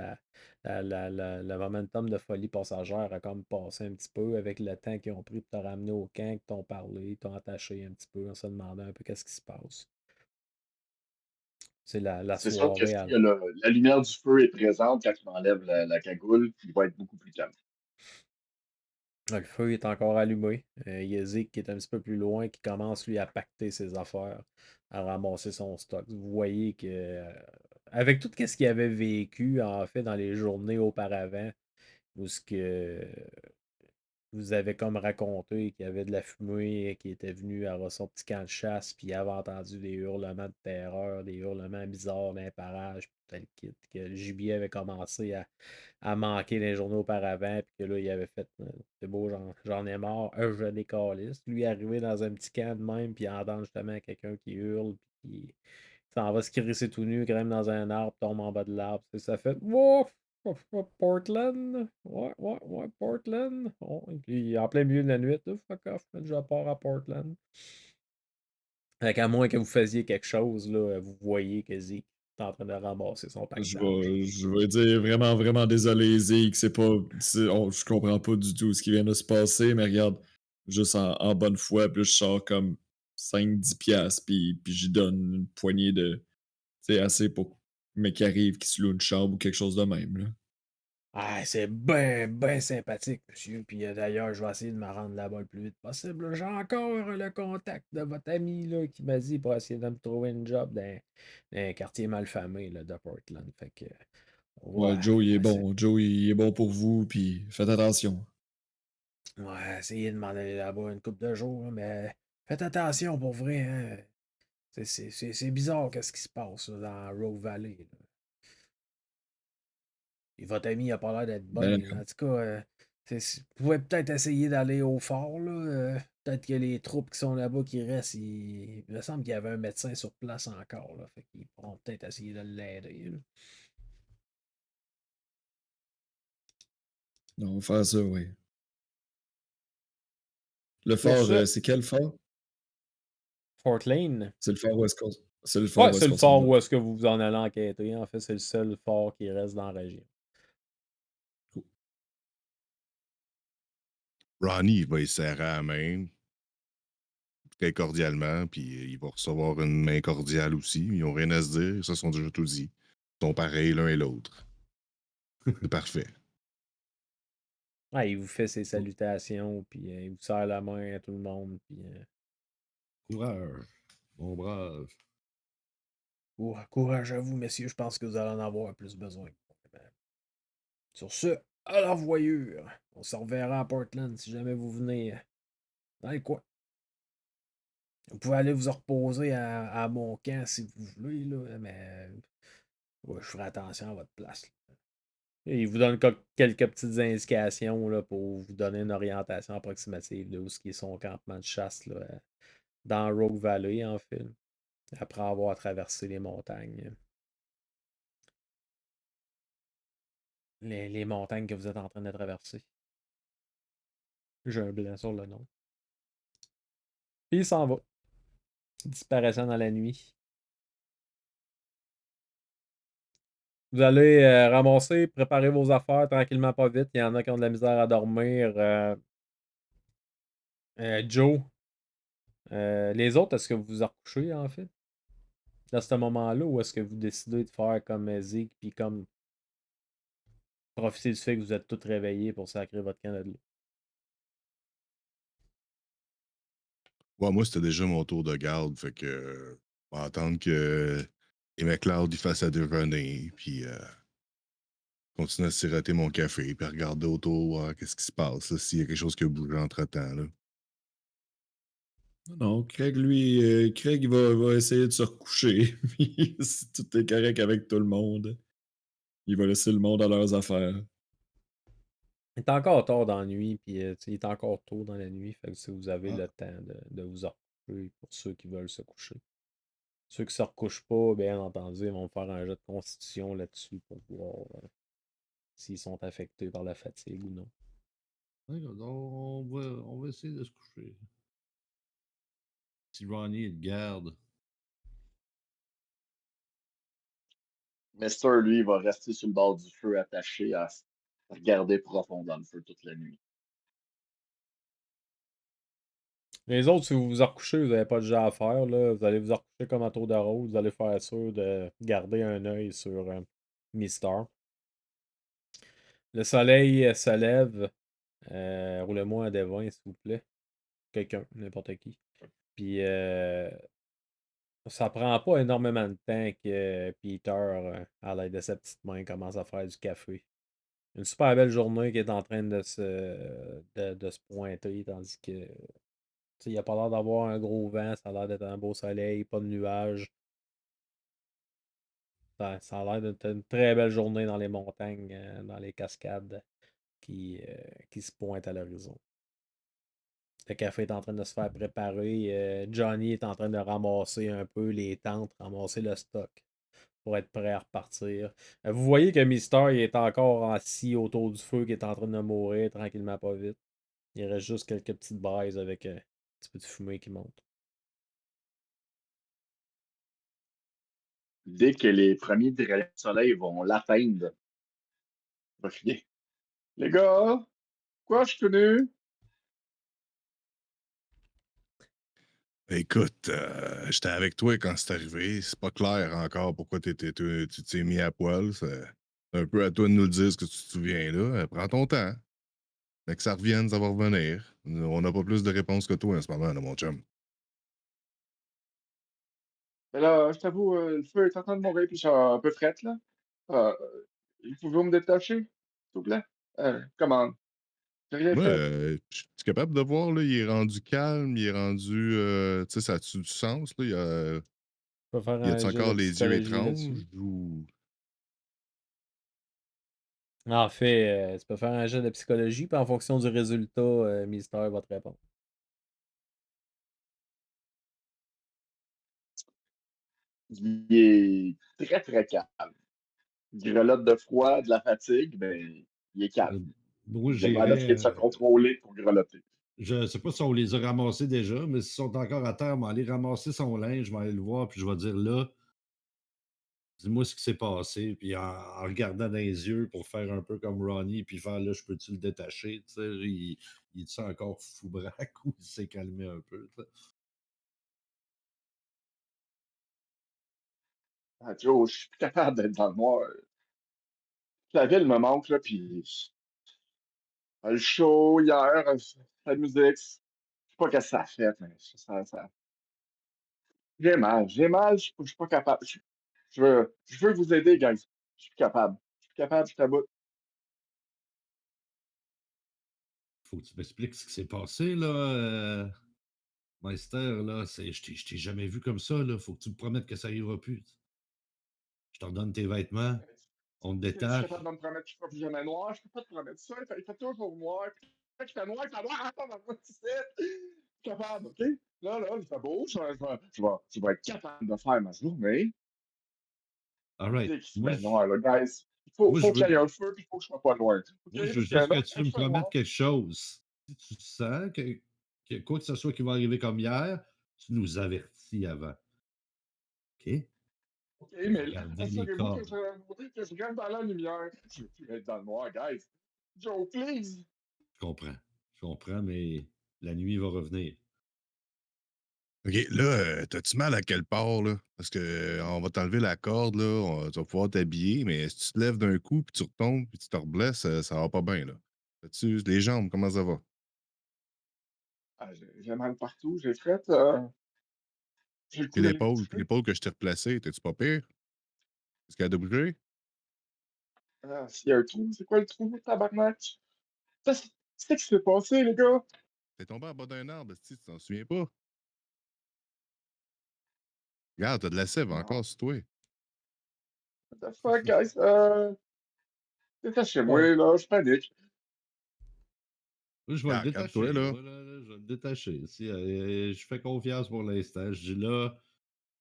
le momentum de folie passagère a comme passé un petit peu avec le temps qu'ils ont pris pour te ramener au camp, qu'ils t'ont parlé, ils t'ont attaché un petit peu en se demandant un peu qu'est-ce qui se passe. C'est la C'est sûr que soirée. si la lumière du feu est présente quand il enlève la cagoule, il va être beaucoup plus calme. Le feu est encore allumé. Il y a Zeke qui est un petit peu plus loin, qui commence lui à pacter ses affaires, à ramasser son stock. Vous voyez que avec tout ce qu'il avait vécu, en fait, dans les journées auparavant, où ce que vous avez comme raconté qu'il y avait de la fumée qui était venue à son petit camp de chasse, puis il avait entendu des hurlements de terreur, des hurlements bizarres d'un parage, puis tel kit, que le gibier avait commencé à manquer les journaux auparavant, puis que là, il avait fait c'est beau, j'en ai marre, je décalisse. Lui, arrivé dans un petit camp de même, puis entendre justement quelqu'un qui hurle, puis qui s'en va se crisser tout nu, grimpe dans un arbre, tombe en bas de l'arbre. Ça fait Wouf! Portland? Ouais, Portland. Oh, et puis en plein milieu de la nuit, fuck off, je pars à Portland. Fait qu'à moins que vous faisiez quelque chose, là, vous voyez que Zeke est en train de ramasser son Je pactage. vais dire vraiment, vraiment désolé, Zeke. Je comprends pas du tout ce qui vient de se passer, mais regarde, juste en bonne foi, puis je sors comme 5-10 piastres, puis j'y donne une poignée de. C'est assez pour mais qui arrive, qui se loue une chambre ou quelque chose de même, là. Ah, c'est bien, bien sympathique, monsieur. Puis d'ailleurs, je vais essayer de me rendre là-bas le plus vite possible. J'ai encore le contact de votre ami là, qui m'a dit pour essayer de me trouver une job dans un quartier malfamé là, de Portland. Fait que Ouais, Ouais, Joe, il est c'est- bon. Joe, il est bon pour vous, puis faites attention. ouais, essayez de m'en aller là-bas une couple de jours, là, mais faites attention pour vrai, hein. C'est bizarre qu'est-ce qui se passe là, dans Rogue Valley, là. Et votre ami a pas l'air d'être Ben, bien, là. En tout cas, vous pouvez peut-être essayer d'aller au fort, là. Peut-être que les troupes qui sont là-bas qui restent, il me semble qu'il y avait un médecin sur place encore, là. Fait qu'ils pourront peut-être essayer de l'aider, là. on va faire ça, oui. Le Sur fort, ce, c'est quel fort? Fort Lane. C'est le fort West Coast. C'est le fort Ouais, West c'est le Coast s'en fort va. où est-ce que vous vous en allez enquêter. En fait, c'est le seul fort qui reste dans la région. Ronnie, il va y serrer la main très cordialement, puis il va recevoir une main cordiale aussi. Ils n'ont rien à se dire, ils se sont déjà tout dit. Ils sont pareils l'un et l'autre. C'est parfait. Ouais, il vous fait ses salutations, puis il vous serre la main à tout le monde, puis Coureur, mon brave. courage à vous, messieurs, je pense que vous allez en avoir plus besoin. Sur ce, à la revoyure. On se reverra à Portland si jamais vous venez dans le coin. Vous pouvez aller vous reposer à mon camp si vous voulez, là, mais ouais, je ferai attention à votre place, là. Et il vous donne quelques petites indications là, pour vous donner une orientation approximative de où ce qui est son campement de chasse là, dans Rogue Valley, en fait, après avoir traversé les montagnes. Les montagnes que vous êtes en train de traverser. J'ai un blanc sur le nom. Puis il s'en va, disparaissant dans la nuit. Vous allez ramasser, préparer vos affaires tranquillement, pas vite. Il y en a qui ont de la misère à dormir. Joe, les autres, est-ce que vous vous recouchez en fait? À ce moment-là, ou est-ce que vous décidez de faire comme Zeke, puis comme profiter du fait que vous êtes tous réveillés pour sacrer votre camp de l'eau? Ouais, moi, c'était déjà mon tour de garde, fait que on va attendre que les McLeod ils fassent à déjeuner, puis continuer à siroter mon café, puis regarder autour, voir qu'est-ce qui se passe, là, s'il y a quelque chose qui a bougé entre-temps. Là. Non, Craig, lui, Craig, va essayer de se recoucher. Puis si tout est correct avec tout le monde, il va laisser le monde à leurs affaires. Il est encore tard dans la nuit, puis il est encore tôt dans la nuit, fait que si vous avez Ah, le temps de vous recoucher pour ceux qui veulent se coucher. Ceux qui se recouchent pas, bien entendu, ils vont faire un jeu de constitution là-dessus pour voir s'ils sont affectés par la fatigue ou non. d'accord, donc on va essayer de se coucher. Si Ronnie le garde. Mister, lui, il va rester sur le bord du feu, attaché à regarder profond dans le feu toute la nuit. Les autres, si vous vous recouchez, vous n'avez pas de jeu à faire, là. Vous allez vous recoucher comme à tour de rôle. Vous allez faire sûr de garder un œil sur Mister. Le soleil se lève. Roulez-moi un des 20, s'il vous plaît. Quelqu'un, n'importe qui. Puis, ça prend pas énormément de temps que Peter, à l'aide de sa petite main, commence à faire du café. Une super belle journée qui est en train de se pointer, tandis que il a pas l'air d'avoir un gros vent, ça a l'air d'être un beau soleil, pas de nuages. Ça a l'air d'être une très belle journée dans les montagnes, dans les cascades qui se pointent à l'horizon. Le café est en train de se faire préparer. Johnny est en train de ramasser un peu les tentes, ramasser le stock pour être prêt à repartir. Vous voyez que Mister il est encore assis autour du feu, qui est en train de mourir tranquillement, pas vite. Il reste juste quelques petites braises avec un petit peu de fumée qui monte. Dès que les premiers rayons de soleil vont l'atteindre, il va crier: les gars, quoi, je suis connu? Écoute, j'étais avec toi quand c'est arrivé. C'est pas clair encore pourquoi tu t'es mis à poil. C'est un peu à toi de nous le dire ce que tu te souviens là. Prends ton temps. Mais que ça revienne, ça va revenir. On n'a pas plus de réponses que toi en ce moment, là, mon chum. Mais là, je t'avoue, le feu est en train de mourir, puis je suis un peu frette, là. Euh, Pouvez-vous me détacher, s'il vous plaît? Commande. J'ai rien Moi, fait. je suis capable de voir, là, il est rendu calme, il est rendu, tu sais, ça a-tu du sens, là? Tu peux faire Y un a-tu jet de encore les yeux psychologie là-dessus. étranges ou... En fait, tu peux faire un jet de psychologie, puis en fonction du résultat, Mystère va te répondre. Il est très, très calme. Grelotte de froid, de la fatigue, mais il est calme. Moi, Il a l'air d'essayer de se contrôler pour grelotter. je ne sais pas si on les a ramassés déjà, mais s'ils sont encore à terre, on va aller ramasser son linge, je vais aller le voir, puis je vais dire là, dis-moi ce qui s'est passé, puis en regardant dans les yeux pour faire un peu comme Ronnie, puis faire là, je peux-tu le détacher, tu sais, il est encore fou braque ou il s'est calmé un peu, tu sais. Ah, Joe, je suis plus capable d'être dans le noir. La ville me manque, là, puis le show hier, la musique, je sais pas qu'est-ce que ça a fait, mais j'ai mal, je suis pas capable. Je veux vous aider, guys. Je suis plus capable. Je suis plus capable, je t'aboute. Faut que tu m'expliques ce qui s'est passé, là, Meister, là, je t'ai jamais vu comme ça, là, faut que tu me promettes que ça ira plus. Je te redonne tes vêtements, on te Tu es capable détache. de me promettre que je ne serai plus jamais noir? Je peux pas te promettre ça. Il fait toujours noir. Quand il fait noir, il fait noir. Attends, moi, tu sais. Je suis capable, OK? Là, il fait beau. Je vais être capable de faire ma journée. All right. Dès qu'il se met noir, là, guys. Faut je qu'il veux, y ait un feu, puis il faut que je sois pas loin. OK? moi, je veux Parce que juste que là, tu quand il me fait promettes noir, quelque chose. Si tu sens que quoi que ce soit qui va arriver comme hier, tu nous avertis avant. OK? OK, On va mais là, garder les assurez-vous que cordes. je reste dans la lumière. Je veux plus être dans le noir, guys. Joe, please. Je comprends. Je comprends, mais la nuit va revenir. OK, là, t'as-tu mal à quelle part, là? Parce que on va t'enlever la corde, là, tu vas pouvoir t'habiller, mais si tu te lèves d'un coup, puis tu retombes, puis tu te reblesses, ça va pas bien, là. As-tu les jambes, comment ça va? Ah, j'ai mal partout. J'ai le Puis cou dans les cheveux. l'épaule que je t'ai replacée, t'es-tu pas pire? Est-ce qu'elle a bougé? Ah, s'il y a un trou, c'est quoi le trou, tabarnak? C'est ce qui s'est passé, les gars? T'es tombé en bas d'un arbre, si tu t'en souviens pas? Regarde, t'as de la sève Non. encore sur toi. What the fuck, guys? Bon, Détachez-moi, là, je panique. là, je vais le Regarde, calme-toi, détacher. là. Moi, là, je vais le détacher. Si, je fais confiance pour l'instant. Je dis là,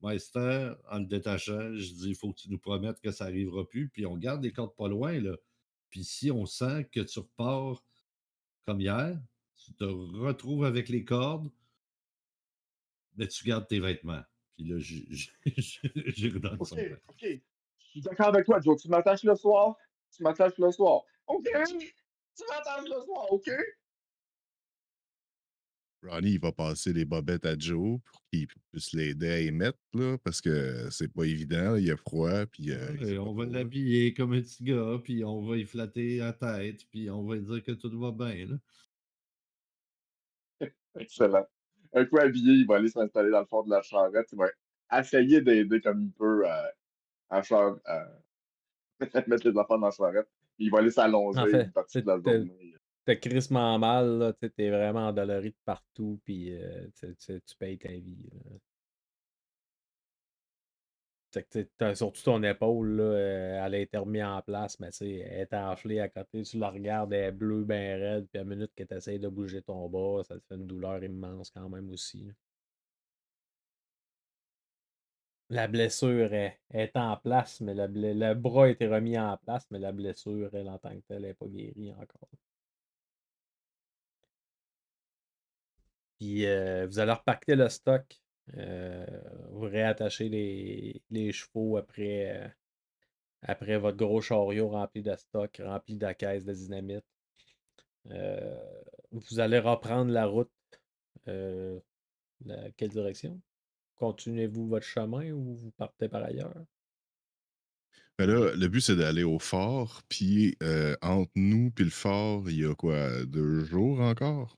Meister, en le détachant, je dis il faut que tu nous promettes que ça n'arrivera plus. Puis on garde les cordes pas loin, là. Puis si on sent que tu repars comme hier, tu te retrouves avec les cordes, mais tu gardes tes vêtements. Puis là, j'y redonne OK, son vêtement. OK. Je suis d'accord avec toi, Joe. Tu m'attaches le soir. Tu m'attaches le soir. OK. Tu m'attaches le soir, OK? Ronnie, il va passer les bobettes à Joe pour qu'il puisse l'aider à y mettre, là, parce que c'est pas évident, il a froid, puis il sait Ouais, pas on va trop, là. l'habiller comme un petit gars, puis on va y flatter la tête, puis on va lui dire que tout va bien, là. Excellent. Un coup habillé, il va aller s'installer dans le fond de la charrette. Il va essayer d'aider comme il peut à mettre les enfants dans la charrette. Il va aller En s'allonger fait, une partie de la journée. t'as crissement mal, là, t'es vraiment endolori de partout, puis tu payes ta vie, là. Fait que t'as surtout ton épaule, là, elle a été remise en place, mais tu sais, elle est enflée à côté, tu la regardes, elle est bleue, ben raide, puis à la minute que tu essaies de bouger ton bras, ça te fait une douleur immense quand même aussi, là. La blessure est en place, mais le bras a été remis en place, mais la blessure, elle, en tant que telle, n'est pas guérie encore. Puis vous allez repacter le stock. Vous réattachez les chevaux après votre gros chariot rempli de stock, rempli de caisses de dynamite. Vous allez reprendre la route. Euh, quelle direction? Continuez-vous votre chemin ou vous partez par ailleurs? Mais là, le but, c'est d'aller au fort, puis entre nous puis le fort, il y a quoi, 2 jours encore?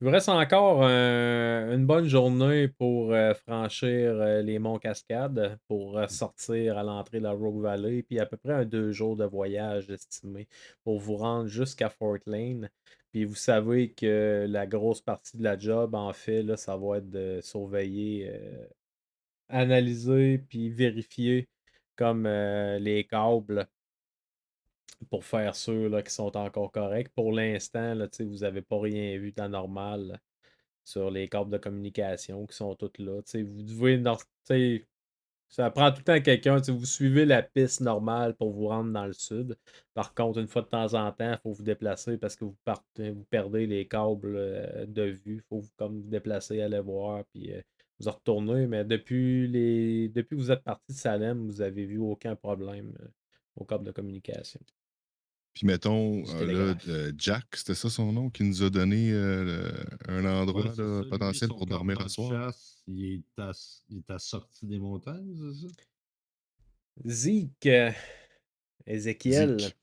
Il vous reste encore une bonne journée pour franchir les monts Cascades, pour sortir à l'entrée de la Rogue Valley, puis à peu près 2 jours de voyage estimé pour vous rendre jusqu'à Fort Lane. Puis vous savez que la grosse partie de la job, en fait, là, ça va être de surveiller, analyser, puis vérifier comme les câbles pour faire sûr là, qu'ils sont encore corrects. Pour l'instant, là, tu sais, vous n'avez pas rien vu d'anormal sur les câbles de communication qui sont toutes là. Tu sais, vous devez. Tu sais, ça prend tout le temps quelqu'un. Tu sais, vous suivez la piste normale pour vous rendre dans le sud. Par contre, une fois de temps en temps, il faut vous déplacer parce que vous perdez les câbles de vue. Il faut comme vous déplacer, aller voir, puis vous en retourner. Mais depuis que vous êtes parti de Salem, vous avez vu aucun problème aux câbles de communication, Puis mettons, du là, télégraphe. Jack, c'était ça son nom, qui nous a donné un Ouais, endroit c'est là, ça. Lui, potentiel son pour dormir campement à de soir. chasse, il est à sortie des montagnes, c'est ça? Zeke, Ézéchiel. Zeke.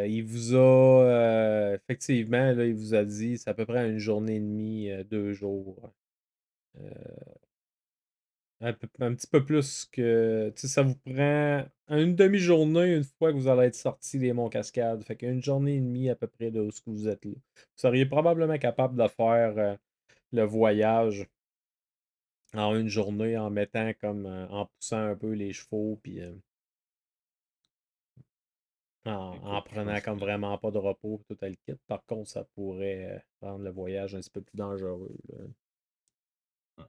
Il vous a effectivement, là, il vous a dit c'est à peu près une journée et demie, 2 jours. Euh, un petit peu plus que. Tu sais, ça vous prend une demi-journée une fois que vous allez être sorti des Monts Cascades. Fait qu'une journée et demie à peu près de où ce que vous êtes là. Vous seriez probablement capable de faire le voyage en une journée en mettant comme en poussant un peu les chevaux puis en Écoute, je prenant pense comme que vraiment pas de repos, tout le kit. Par contre, ça pourrait rendre le voyage un petit peu plus dangereux, là.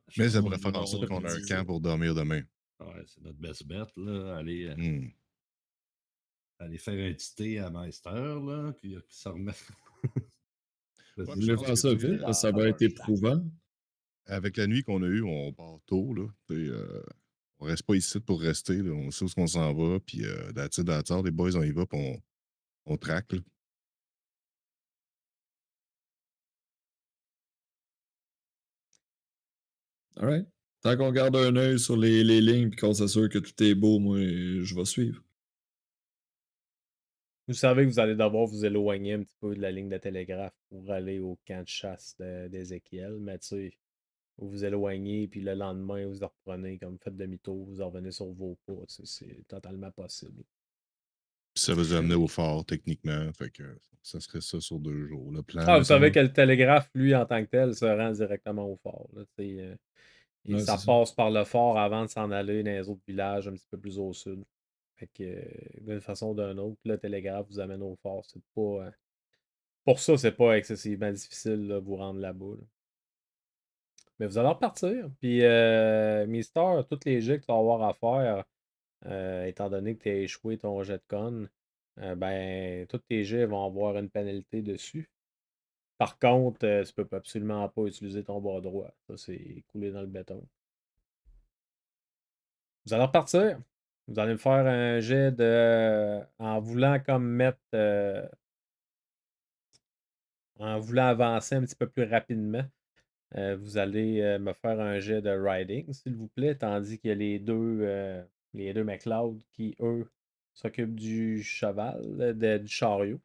je Mais pense ça que pourrait Un faire en petit sorte peu nous, plus qu'on a un difficile. camp pour dormir demain. ouais, c'est notre best bet, là. Hmm. Aller faire un petit thé à Meister, là, puis se remettre. Ouais, Vous je voulez pense faire que, ça tu vite, sais, parce que ça va être éprouvant. avec la nuit qu'on a eue, on part tôt, là. Tu sais, on reste pas ici pour rester, là. On sait où on s'en va, puis that's it, that's all. Les boys, on y va, puis on traque, là. Alright. Tant qu'on garde un œil sur les lignes et qu'on s'assure que tout est beau, moi, je vais suivre. Vous savez que vous allez devoir vous éloigner un petit peu de la ligne de télégraphe pour aller au camp de chasse d'Ézéchiel, mais tu sais, vous vous éloignez, puis le lendemain, vous en reprenez comme faites demi-tour, vous en revenez sur vos pas. Tu sais, c'est totalement possible. Puis ça va nous amener au fort, techniquement. Fait que ça serait ça sur 2 jours. Le plan, Ah, vous savez mettons. que le télégraphe, lui, en tant que tel, se rend directement au fort, là, tu sais, et Ouais, ça c'est ça. passe par le fort avant de s'en aller dans les autres villages un petit peu plus au sud. Fait que, d'une façon ou d'une autre, le télégraphe vous amène au fort. C'est pas, pour ça, c'est pas excessivement difficile de vous rendre là-bas, là. Mais vous allez repartir. Puis, Mister, tous les jets que tu vas avoir à faire, étant donné que tu as échoué ton jet de con, ben, tous tes jets vont avoir une pénalité dessus. Par contre, tu peux absolument pas utiliser ton bras droit. Ça, c'est coulé dans le béton. Vous allez repartir. Vous allez me faire un jet de. En voulant comme mettre. En voulant avancer un petit peu plus rapidement. Vous allez me faire un jet de riding, s'il vous plaît, tandis que les deux McLeod qui, eux, s'occupent du cheval, du chariot.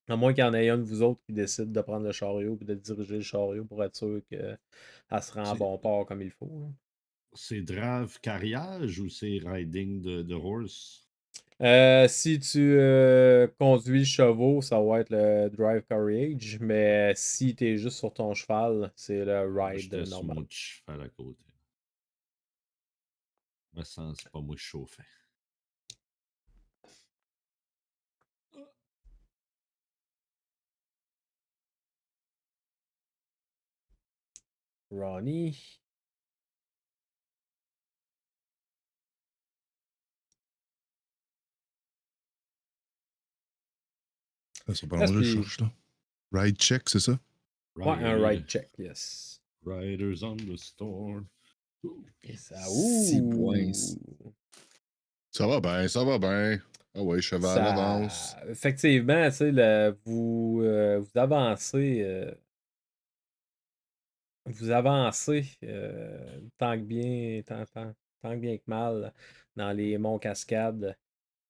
À moins qu'il y en ait un de vous autres qui décide de prendre le chariot et de diriger le chariot pour être sûr qu'elle se rend à C'est bon port comme il faut, là. c'est Drave carriage ou c'est riding de horse? Si tu conduis le chevaux, ça va être le drive carriage, mais si tu es juste sur ton cheval, c'est le Moi, ride j'étais sur normal. mon petit cheval à côté. Me sens, c'est pas moi qui chauffais. Ronnie. Ça sera pas long, Ah, je le puis, cherche, là. Ride check, c'est ça? ouais, un Ride, ride check, yes. Riders on the storm. Et ça, 6 points. Ça va bien, ça va bien. Ah ouais, cheval avance. effectivement, tu sais, vous avancez, tant que bien que mal dans les monts Cascades.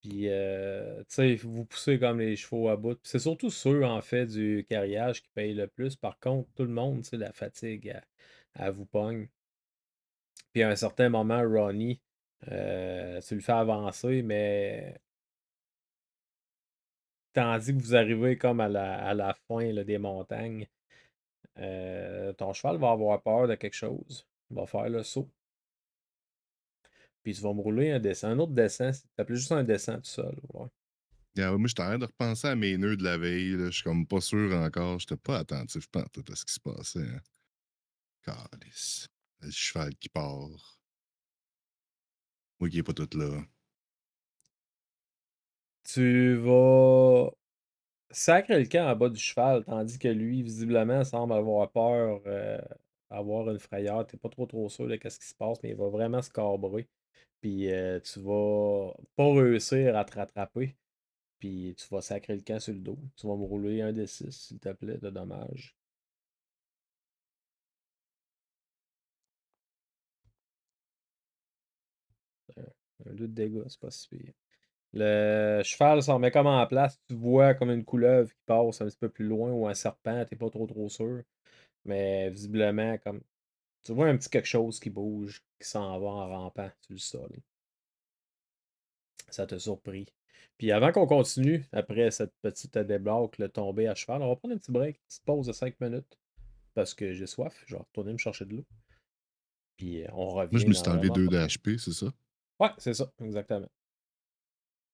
Puis, tu sais, vous poussez comme les chevaux à bout. Puis c'est surtout ceux, en fait, du carriage qui payent le plus. Par contre, tout le monde, tu sais, la fatigue, elle vous pogne. Puis à un certain moment, Ronnie, tu le fais avancer, mais tandis que vous arrivez comme à la fin là, des montagnes, ton cheval va avoir peur de quelque chose. Il va faire le saut. Puis tu vas me rouler un dessin. Un autre dessin. Ça s'appelait juste un dessin tout seul. Ouais. Moi, j'étais en train de repenser à mes nœuds de la veille. Là. Je suis comme pas sûr encore. J'étais pas attentif pas tout à ce qui se passait. Hein. Calice. Le cheval qui part. Moi qui est pas tout là. Tu vas sacrer le camp en bas du cheval, tandis que lui, visiblement, semble avoir peur, avoir une frayeur. T'es pas trop sûr de ce qui se passe, mais il va vraiment se cabrer. Puis tu vas pas réussir à te rattraper. Puis tu vas sacrer le camp sur le dos. Tu vas me rouler un des 6, s'il te plaît, de dommage. Un 2 de dégâts, c'est pas si pire. Le cheval s'en met comme en place. Tu vois comme une couleuvre qui passe un petit peu plus loin ou un serpent, t'es pas trop sûr. Mais visiblement, comme tu vois un petit quelque chose qui bouge, qui s'en va en rampant sur le sol. Ça t'a surpris. Puis avant qu'on continue, après cette petite débloque, le tombé à cheval, on va prendre un petit break, une petite pause de 5 minutes. Parce que j'ai soif, je vais retourner me chercher de l'eau. Puis on Moi, je revient me dans suis enlevé vraiment 2 pas de temps. d'HP, c'est ça? Ouais, c'est ça, exactement.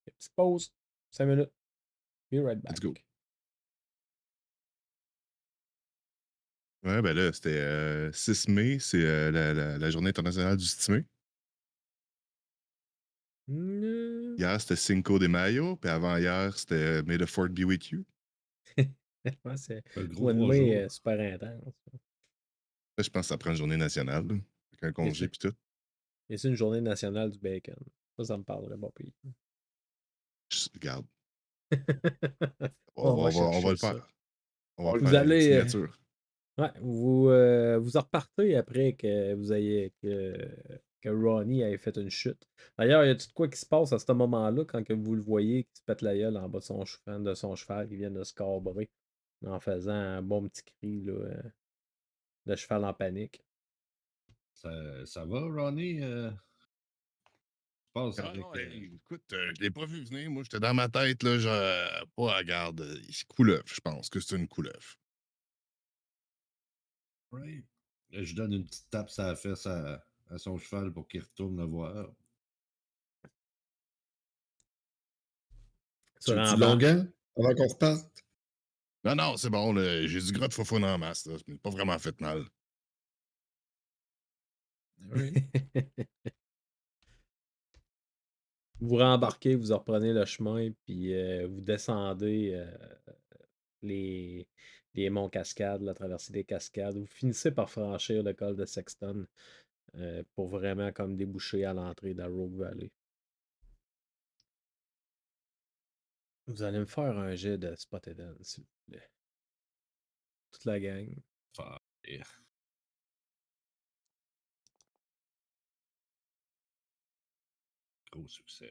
Petite pause, 5 minutes. Be right Let's go. back. Ouais, ben là, c'était 6 mai, c'est la journée internationale du stimé. Hier, c'était Cinco de Mayo, puis avant-hier, c'était May the Fourth be with you. Ouais, c'est Un gros mois de 3 mai jours. super intense. Là, je pense que ça prend une journée nationale, là, avec un congé puis tout. Et c'est une journée nationale du bacon. Ça me parlerait pas pire. Regarde, On va on va chercher le ça. faire. On va On le Vous faire une fait. allez. signature. Ouais, vous en repartez après que vous ayez que Ronnie ait fait une chute. D'ailleurs, y a-tu de quoi qui se passe à ce moment-là quand que vous le voyez qui se pète la gueule en bas de son cheval qui vient de se cabrer en faisant un bon petit cri là, de cheval en panique. Ça va, Ronnie? Je pense Ah avec. non, écoute, je l'ai pas vu venir. Moi, j'étais dans ma tête, là, pas à garde. Couleuvre, je pense que c'est une couleuvre. Ouais. Là, je donne une petite tape sur la fesse à son cheval pour qu'il retourne le voir. Tu Tu veux-tu rembarques. longuant avant qu'on reparte? Non, non, c'est bon, là, j'ai du gras de faux en masse. Là. C'est pas vraiment fait mal. Oui. Vous rembarquez, vous reprenez le chemin, puis vous descendez les, les monts Cascades, la traversée des Cascades. Vous finissez par franchir le col de Sexton pour vraiment comme déboucher à l'entrée de la Rogue Valley. Vous allez me faire un jet de Spot Hidden, s'il vous plaît. Toute la gang. Faire. Gros succès.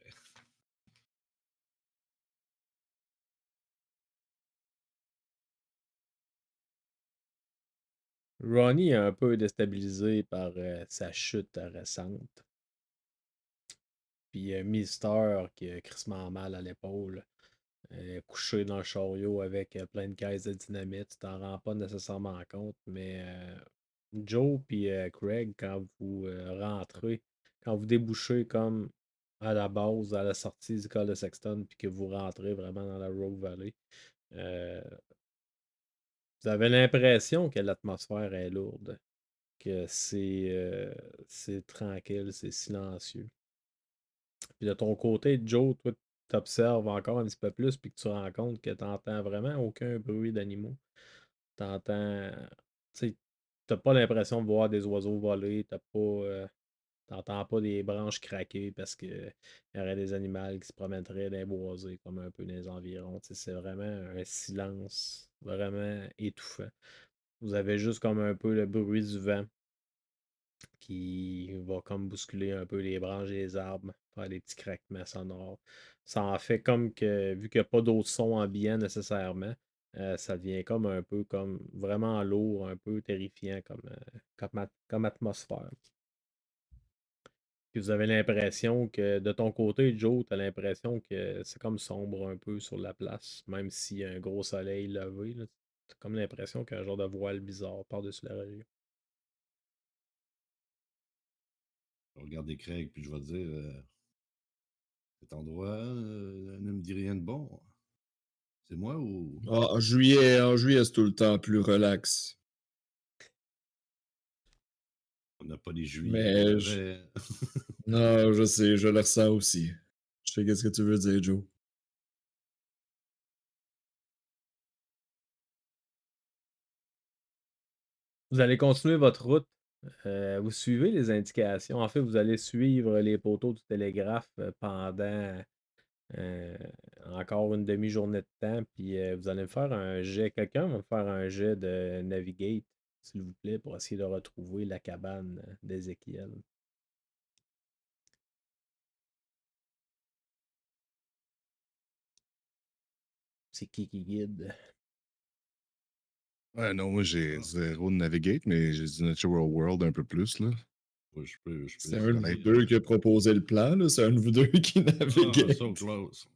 Ronnie est un peu déstabilisé par sa chute récente. Puis Mister qui a crissement mal à l'épaule, couché dans le chariot avec plein de caisses de dynamite. Tu t'en rends pas nécessairement compte, mais Joe puis Craig, quand vous rentrez, quand vous débouchez comme à la base, à la sortie du col de Sexton, puis que vous rentrez vraiment dans la Rogue Valley, euh, vous avez l'impression que l'atmosphère est lourde, que c'est tranquille, c'est silencieux. Puis de ton côté, Joe, toi, tu observes encore un petit peu plus, puis que tu te rends compte que tu n'entends vraiment aucun bruit d'animaux. Tu entends. Tu sais, t'as pas l'impression de voir des oiseaux voler, t'entends pas des branches craquer parce que y aurait des animaux qui se promèneraient dans les boisés, comme un peu dans les environs. Tu sais, c'est vraiment un silence vraiment étouffant. Vous avez juste comme un peu le bruit du vent qui va comme bousculer un peu les branches des arbres faire des petits craquements sonores. Ça en fait comme que, vu qu'il n'y a pas d'autres sons ambiants nécessairement, ça devient comme un peu comme vraiment lourd, un peu terrifiant comme atmosphère. Puis vous avez l'impression que de ton côté, Joe, tu as l'impression que c'est comme sombre un peu sur la place, même s'il y a un gros soleil levé. Tu as comme l'impression qu'il y a un genre de voile bizarre par-dessus la région. Je regarde les Craig, puis je vais dire cet endroit ne me dit rien de bon. C'est moi ou. En juillet, c'est tout le temps plus relax. On n'a pas les juillet qu'on Mais avait. non, je sais, je le ressens aussi. Je sais qu'est-ce que tu veux dire, Joe. Vous allez continuer votre route. Vous suivez les indications. En fait, vous allez suivre les poteaux du télégraphe pendant euh, encore une demi-journée de temps. Puis vous allez me faire un jet. Quelqu'un va me faire un jet de Navigate, s'il vous plaît, pour essayer de retrouver la cabane d'Ézéchiel. C'est qui guide? Ouais, non, moi j'ai 0 de Navigate, mais j'ai du Natural World un peu plus, là. Ouais, je peux C'est un de vous essayer. deux qui a proposé le plan, là. C'est un de vous deux qui Ah, navigue. so close.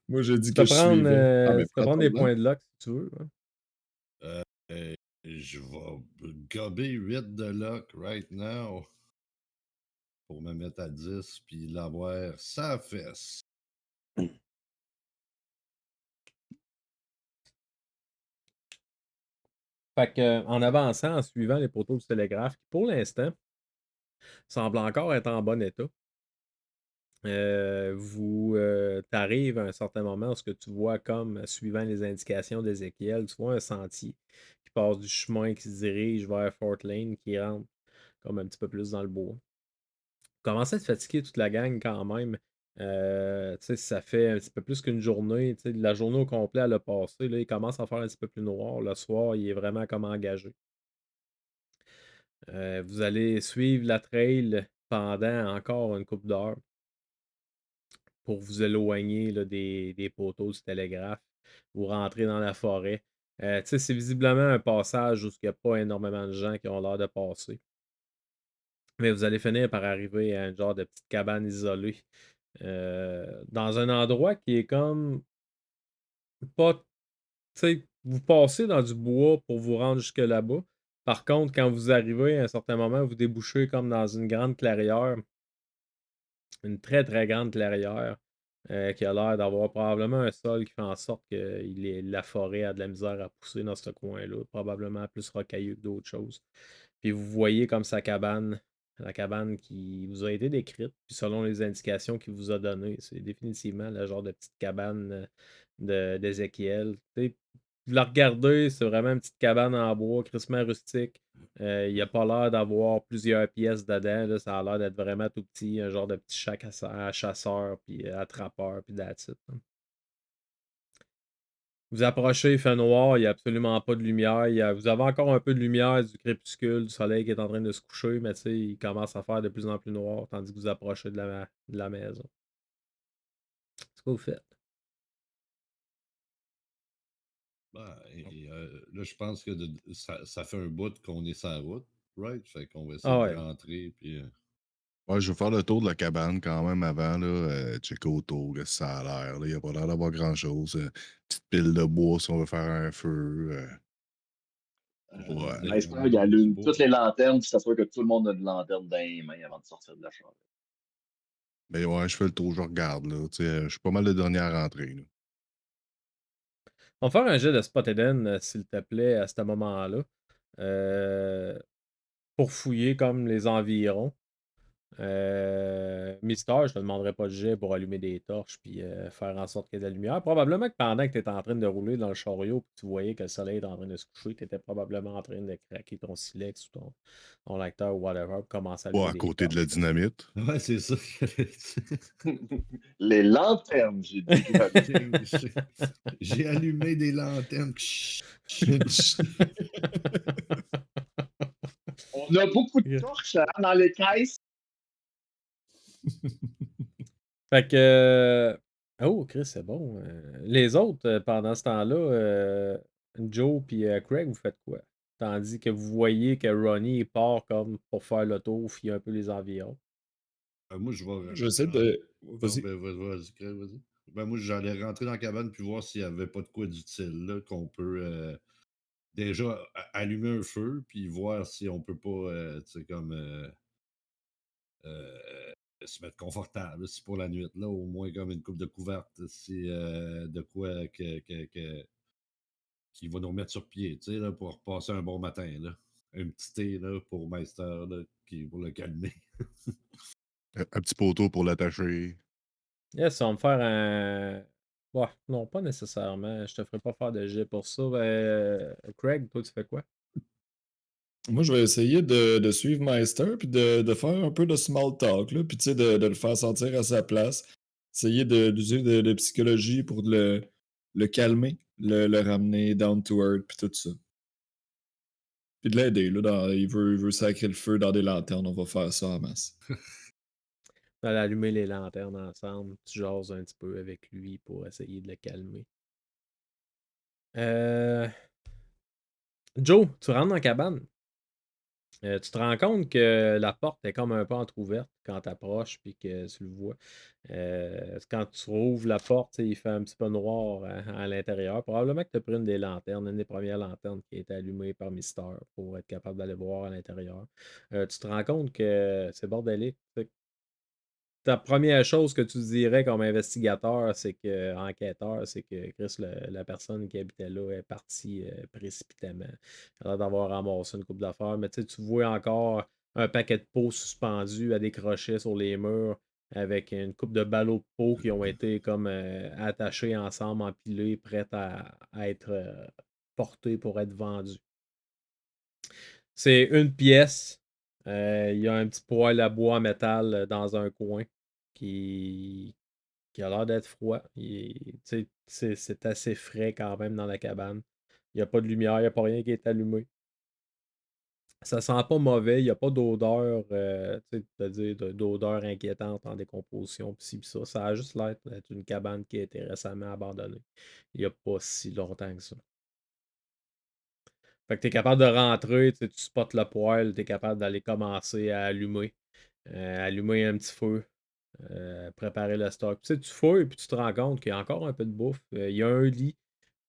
Moi, j'ai dit Tu que peux je prendre, suivais. Ah, mais tu peux prends prendre ton des blanc. points de luck si tu veux. Hein. Je vais gober 8 de luck right now pour me mettre à 10 puis l'avoir sa fesse. Fait que, en avançant, en suivant les poteaux du télégraphe, qui pour l'instant semblent encore être en bon état, t'arrives à un certain moment où ce que tu vois comme, suivant les indications d'Ézéchiel, tu vois un sentier qui passe du chemin qui se dirige vers Fort Lane, qui rentre comme un petit peu plus dans le bois. Vous commencez à te fatiguer toute la gang quand même. Tu sais, ça fait un petit peu plus qu'une journée. Tu sais, la journée au complet, elle a passé. Là, il commence à faire un petit peu plus noir. Le soir, il est vraiment comme engagé. Vous allez suivre la trail pendant encore une couple d'heures pour vous éloigner là, des poteaux du télégraphe. Vous rentrez dans la forêt. Tu sais, c'est visiblement un passage où il n'y a pas énormément de gens qui ont l'air de passer. Mais vous allez finir par arriver à un genre de petite cabane isolée. Dans un endroit qui est comme pas. Tu sais, vous passez dans du bois pour vous rendre jusque là-bas. Par contre, quand vous arrivez à un certain moment, vous débouchez comme dans une grande clairière, une très très grande clairière, qui a l'air d'avoir probablement un sol qui fait en sorte que la forêt a de la misère à pousser dans ce coin-là, probablement plus rocailleux que d'autres choses. Puis vous voyez comme sa cabane, la cabane qui vous a été décrite, puis selon les indications qu'il vous a données, c'est définitivement le genre de petite cabane d'Ézéchiel. Tu sais, vous la regardez, c'est vraiment une petite cabane en bois, crissement rustique. Il n'y a pas l'air d'avoir plusieurs pièces dedans. Là, ça a l'air d'être vraiment tout petit, un genre de petit shack à chasseur, puis attrapeur, puis that's it, là. Vous approchez, il fait noir, il n'y a absolument pas de lumière. Vous avez encore un peu de lumière du crépuscule, du soleil qui est en train de se coucher, mais tu sais, il commence à faire de plus en plus noir, tandis que vous approchez de la maison. C'est ce que vous faites. Ben, là, je pense que ça fait un bout qu'on est sur la route, right? Fait qu'on va essayer Ah de ouais. rentrer, puis. Ouais, je vais faire le tour de la cabane quand même avant, là, checker autour, que ça a l'air. Il n'y a pas l'air d'avoir grand-chose. Petite pile de bois si on veut faire un feu. Ouais. Lester, il allume toutes les lanternes, puis s'assure que tout le monde a une lanterne dans les mains avant de sortir de la chambre. Mais ouais, je fais le tour, je regarde, là. Tu sais, je suis pas mal le dernier à rentrer, là. On va faire un jet de Spotted End, s'il te plaît, à ce moment-là. Pour fouiller comme les environs. Mister, je te demanderai pas de jet pour allumer des torches puis faire en sorte qu'il y ait de la lumière. Probablement que pendant que tu étais en train de rouler dans le chariot et que tu voyais que le soleil était en train de se coucher, tu étais probablement en train de craquer ton silex ou ton lecteur ou whatever pour commencer à Pas allumer à des côté de la torches. dynamite. Ouais, c'est ça. Les lanternes, j'ai dit. J'ai allumé des lanternes. On a beaucoup de torches hein, dans les caisses. Fait que. Oh, Chris, c'est bon. Les autres, pendant ce temps-là, Joe puis Craig, vous faites quoi? Tandis que vous voyez que Ronnie il part comme pour faire le tour, fouiller un peu les environs. Moi, je vais. J'essaie de. Non, Vas-y. ben, vas-y, Craig, vas-y. Ben, moi, j'allais rentrer dans la cabane puis voir s'il n'y avait pas de quoi d'utile, là, qu'on peut déjà allumer un feu puis voir si on peut pas, tu sais, comme se mettre confortable, si pour la nuit, là, au moins comme une coupe de couverte, si de quoi qui va nous remettre sur pied, tu sais, là, pour passer un bon matin, là. Un petit thé, là, pour Meister, là, pour le calmer. Un petit poteau pour l'attacher. Yes, on va me faire un. Ouais, non, pas nécessairement. Je te ferai pas faire de jet pour ça. Craig, toi, tu fais quoi? Moi, je vais essayer de suivre Meister puis de faire un peu de small talk, là, puis tu sais, de le faire sentir à sa place. Essayer d'user de psychologie pour le calmer, le ramener down to earth, puis tout ça. Puis de l'aider, là, il veut sacrer le feu dans des lanternes, on va faire ça en masse. D'aller allumer les lanternes ensemble, tu jases un petit peu avec lui pour essayer de le calmer. Joe, tu rentres dans la cabane. Tu te rends compte que la porte est comme un peu entrouverte quand tu approches puis que tu le vois. Quand tu rouvres la porte, il fait un petit peu noir à l'intérieur. Probablement que tu as pris une des lanternes, une des premières lanternes qui a été allumée par Mister pour être capable d'aller voir à l'intérieur. Tu te rends compte que c'est bordélique. Ta première chose que tu dirais comme investigateur, c'est que enquêteur, c'est que Chris, la personne qui habitait là est partie précipitamment. Elle a l'air d'avoir ramassé une coupe d'affaires, mais tu vois encore un paquet de pots suspendus à des crochets sur les murs avec une coupe de ballots de peau qui ont été comme attachés ensemble, empilés, prêts à être portés pour être vendus. C'est une pièce. Il y a un petit poêle à bois en métal dans un coin qui, qui a l'air d'être froid. C'est assez frais quand même dans la cabane. Il n'y a pas de lumière, il n'y a pas rien qui est allumé. Ça sent pas mauvais, il n'y a pas d'odeur, c'est-à-dire d'odeur inquiétante en décomposition, pis ci, pis ça. Ça a juste l'air d'être une cabane qui a été récemment abandonnée. Il n'y a pas si longtemps que ça. Fait que tu es capable de rentrer, tu spots le poêle, tu es capable d'aller commencer à allumer. Allumer un petit feu, préparer le stock. Tu fouilles, puis tu te rends compte qu'il y a encore un peu de bouffe. Il y a un lit.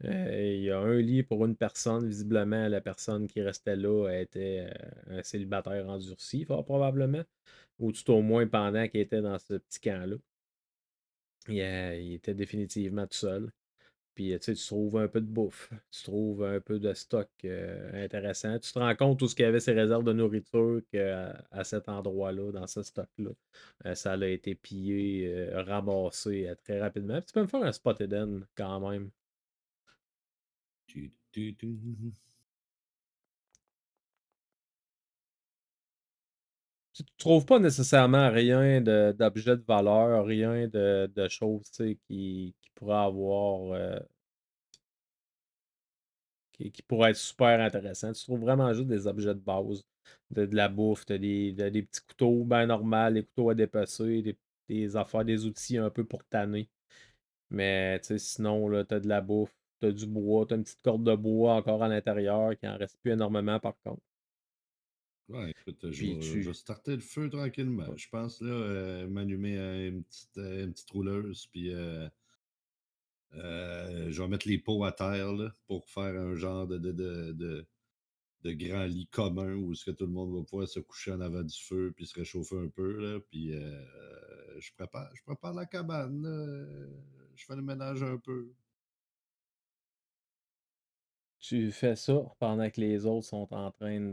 Il y a un lit pour une personne. Visiblement, la personne qui restait là était un célibataire endurci, fort probablement. Ou tout au moins pendant qu'il était dans ce petit camp-là. Il était définitivement tout seul. Puis, tu trouves un peu de bouffe, tu trouves un peu de stock intéressant. Tu te rends compte où ce qu'il y avait ces réserves de nourriture qu'à à cet endroit-là, dans ce stock-là, ça a été pillé, ramassé très rapidement. Puis tu peux me faire un spot hidden quand même. Tu, tu, tu. Tu trouves pas nécessairement rien d'objet de valeur, rien de choses qui pourraient avoir qui pourrait être super intéressant. Tu trouves vraiment juste des objets de base, de la bouffe, t'as des petits couteaux bien normaux, des couteaux à dépecer, des affaires, des outils un peu pour tanner. Mais sinon, là, t'as de la bouffe, t'as du bois, t'as une petite corde de bois encore à l'intérieur qui en reste plus énormément par contre. Ouais, écoute, Puis je vais starter le feu tranquillement. ouais. Je pense, là, m'allumer une petite rouleuse, puis je vais mettre les pots à terre, là, pour faire un genre de grand lit commun où est-ce que tout le monde va pouvoir se coucher en avant du feu puis se réchauffer un peu, là, puis je prépare la cabane, là, je fais le ménage un peu. Tu fais ça pendant que les autres sont en train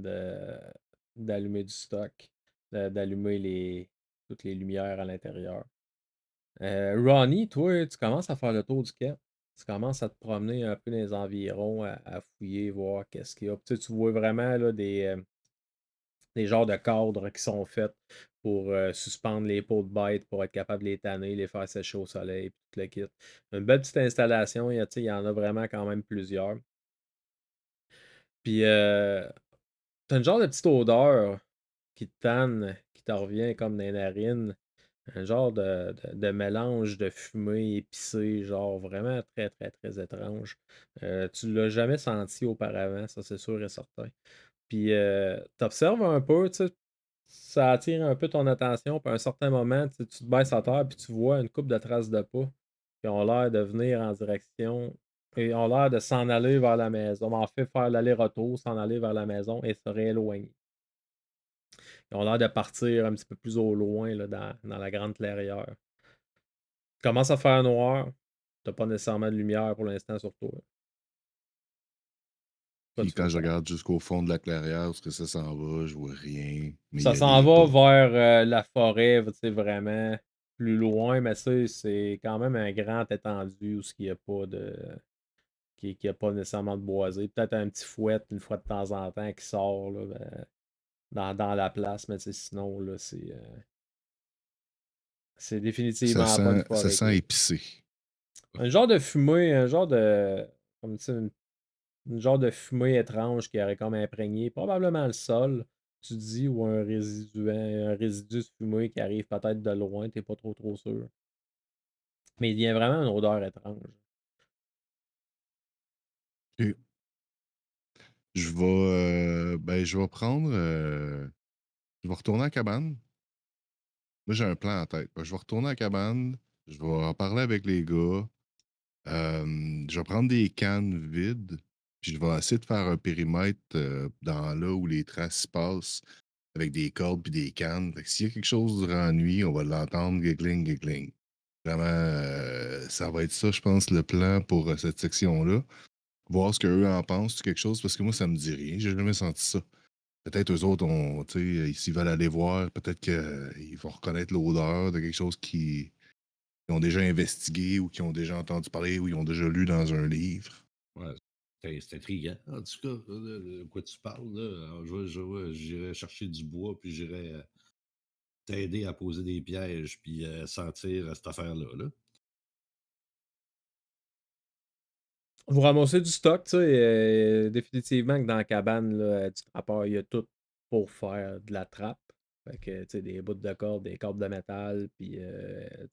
d'allumer du stock, d'allumer toutes les lumières à l'intérieur. Ronnie, toi, tu commences à faire le tour du camp. Tu commences à te promener un peu dans les environs, à fouiller, voir qu'est-ce qu'il y a. Puis, tu vois vraiment là, des genres de cadres qui sont faits pour suspendre les peaux de bêtes, pour être capable de les tanner, les faire sécher au soleil, puis tout le kit. Une belle petite installation, il y en a vraiment quand même plusieurs. Puis, t'as une genre de petite odeur qui te tanne, qui te revient comme dans les narines. Un genre de mélange de fumée épicée, genre vraiment très, très, très étrange. Tu l'as jamais senti auparavant, ça c'est sûr et certain. Puis t'observes un peu, tu sais, ça attire un peu ton attention, puis à un certain moment, tu te baisses à terre, puis tu vois une coupe de traces de pas qui ont l'air de venir en direction, et ont l'air de s'en aller vers la maison. En fait, faire l'aller-retour, s'en aller vers la maison et se rééloigner. Ils ont l'air de partir un petit peu plus au loin là, dans la grande clairière. Commence à faire noir. T'as pas nécessairement de lumière pour l'instant sur toi. Quoi Puis tu veux quand je faire? regarde jusqu'au fond de la clairière, où est-ce que ça s'en va, je vois rien. Mais il Ça y a s'en des va pas. vers la forêt, tu sais, vraiment plus loin, mais ça, c'est quand même un grand étendu où il n'y a pas de. Qui a pas nécessairement de boisé. Peut-être un petit fouet une fois de temps en temps qui sort là, dans la place, mais tu sais, sinon, là, c'est définitivement pas une Ça forêt. sent épicé. Un genre de fumée, un genre de. Comme tu sais, une genre de fumée étrange qui aurait comme imprégné probablement le sol, tu dis, ou un résidu de fumée qui arrive peut-être de loin, t'es pas trop sûr. Mais il y a vraiment une odeur étrange. Ok. Je vais prendre. Je vais retourner à la cabane. Moi, j'ai un plan en tête. Je vais retourner à la cabane. Je vais en parler avec les gars. Je vais prendre des cannes vides. Puis je vais essayer de faire un périmètre dans là où les traces se passent avec des cordes puis des cannes. Fait que s'il y a quelque chose durant la nuit, on va l'entendre giggling, giggling. Vraiment, ça va être ça, je pense, le plan pour cette section-là. Voir ce qu'eux en pensent, quelque chose, parce que moi, ça me dit rien. J'ai jamais senti ça. Peut-être eux autres, s'ils veulent aller voir, peut-être qu'ils vont reconnaître l'odeur de quelque chose qu'ils ont déjà investigué ou qui ont déjà entendu parler ou ils ont déjà lu dans un livre. Ouais, c'est intriguant. En tout cas, de quoi tu parles, là. Alors, j'irai chercher du bois, puis j'irai t'aider à poser des pièges, puis sentir cette affaire-là. Là. Vous ramassez du stock, tu sais, définitivement que dans la cabane, là, du trappeur, il y a tout pour faire de la trappe. Fait que, tu sais, des bouts de corde, des cordes de métal, puis, tu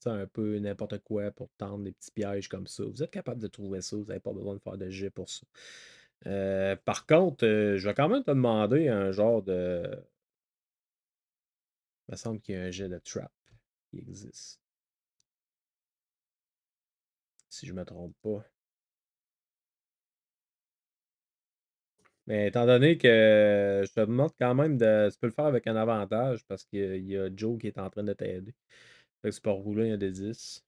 sais, un peu n'importe quoi pour tendre des petits pièges comme ça. Vous êtes capable de trouver ça, vous n'avez pas besoin de faire de jet pour ça. Par contre, je vais quand même te demander un genre de. Il me semble qu'il y a un jet de trap qui existe, si je me trompe pas. Mais étant donné que je te demande quand même de. Tu peux le faire avec un avantage parce qu'il y a Joe qui est en train de t'aider. Fait que tu peux rouler un des 10.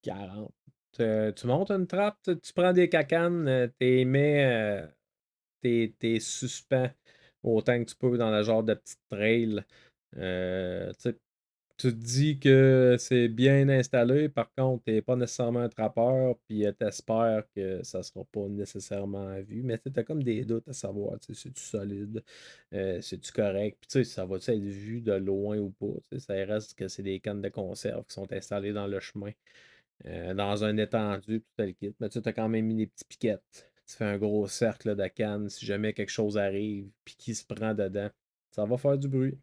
40. Tu montes une trappe, tu prends des cacanes, t'es mets, t'es suspens autant que tu peux dans le genre de petite trail. Tu sais, tu te dis que c'est bien installé, par contre, tu n'es pas nécessairement un trappeur, puis tu espères que ça ne sera pas nécessairement vu. Mais tu as comme des doutes à savoir, tu sais, c'est-tu solide, c'est-tu correct, puis tu sais, ça va-tu être vu de loin ou pas. Tu sais, ça reste que c'est des cannes de conserve qui sont installées dans le chemin, dans un étendu, puis tout le kit. Mais tu as quand même mis des petits piquettes. Tu fais un gros cercle de cannes si jamais quelque chose arrive, puis qui se prend dedans. Ça va faire du bruit,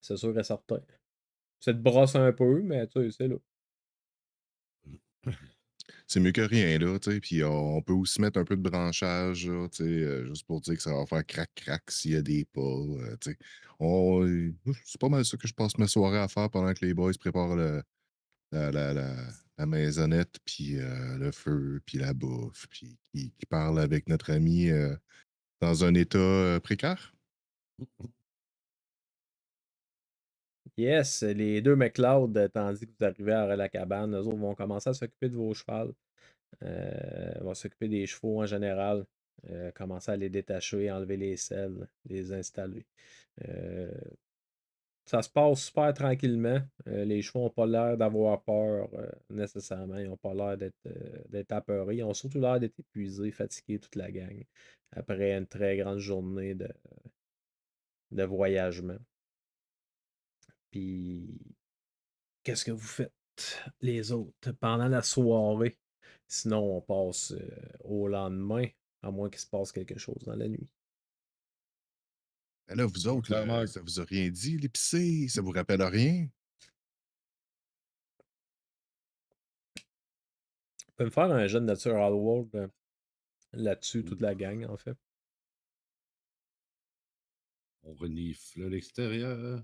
c'est sûr et certain. Ça te brosse un peu, mais tu sais, c'est là. C'est mieux que rien, là, tu sais. Puis on peut aussi mettre un peu de branchage, là, tu sais, juste pour dire que ça va faire crac-crac s'il y a des pas, tu sais. C'est pas mal ça que je passe mes soirées à faire pendant que les boys préparent la maisonnette, puis le feu, puis la bouffe, puis qui parle avec notre ami dans un état précaire. Yes, les deux McLeod, tandis que vous arrivez à la cabane, eux autres vont commencer à s'occuper de vos chevaux. Vont s'occuper des chevaux en général. Commencer à les détacher, enlever les selles, les installer. Euh, Ça se passe super tranquillement. Les chevaux n'ont pas l'air d'avoir peur nécessairement. Ils n'ont pas l'air d'être apeurés. Ils ont surtout l'air d'être épuisés, fatigués, toute la gang, après une très grande journée de voyagement. Puis qu'est-ce que vous faites, les autres, pendant la soirée? Sinon, on passe au lendemain, à moins qu'il se passe quelque chose dans la nuit. Ben là, vous autres, Clairement, ça vous a rien dit, l'épicé? Ça vous rappelle rien? On peut me faire un jeu de Natural World là-dessus, toute la gang, en fait. On renifle l'extérieur.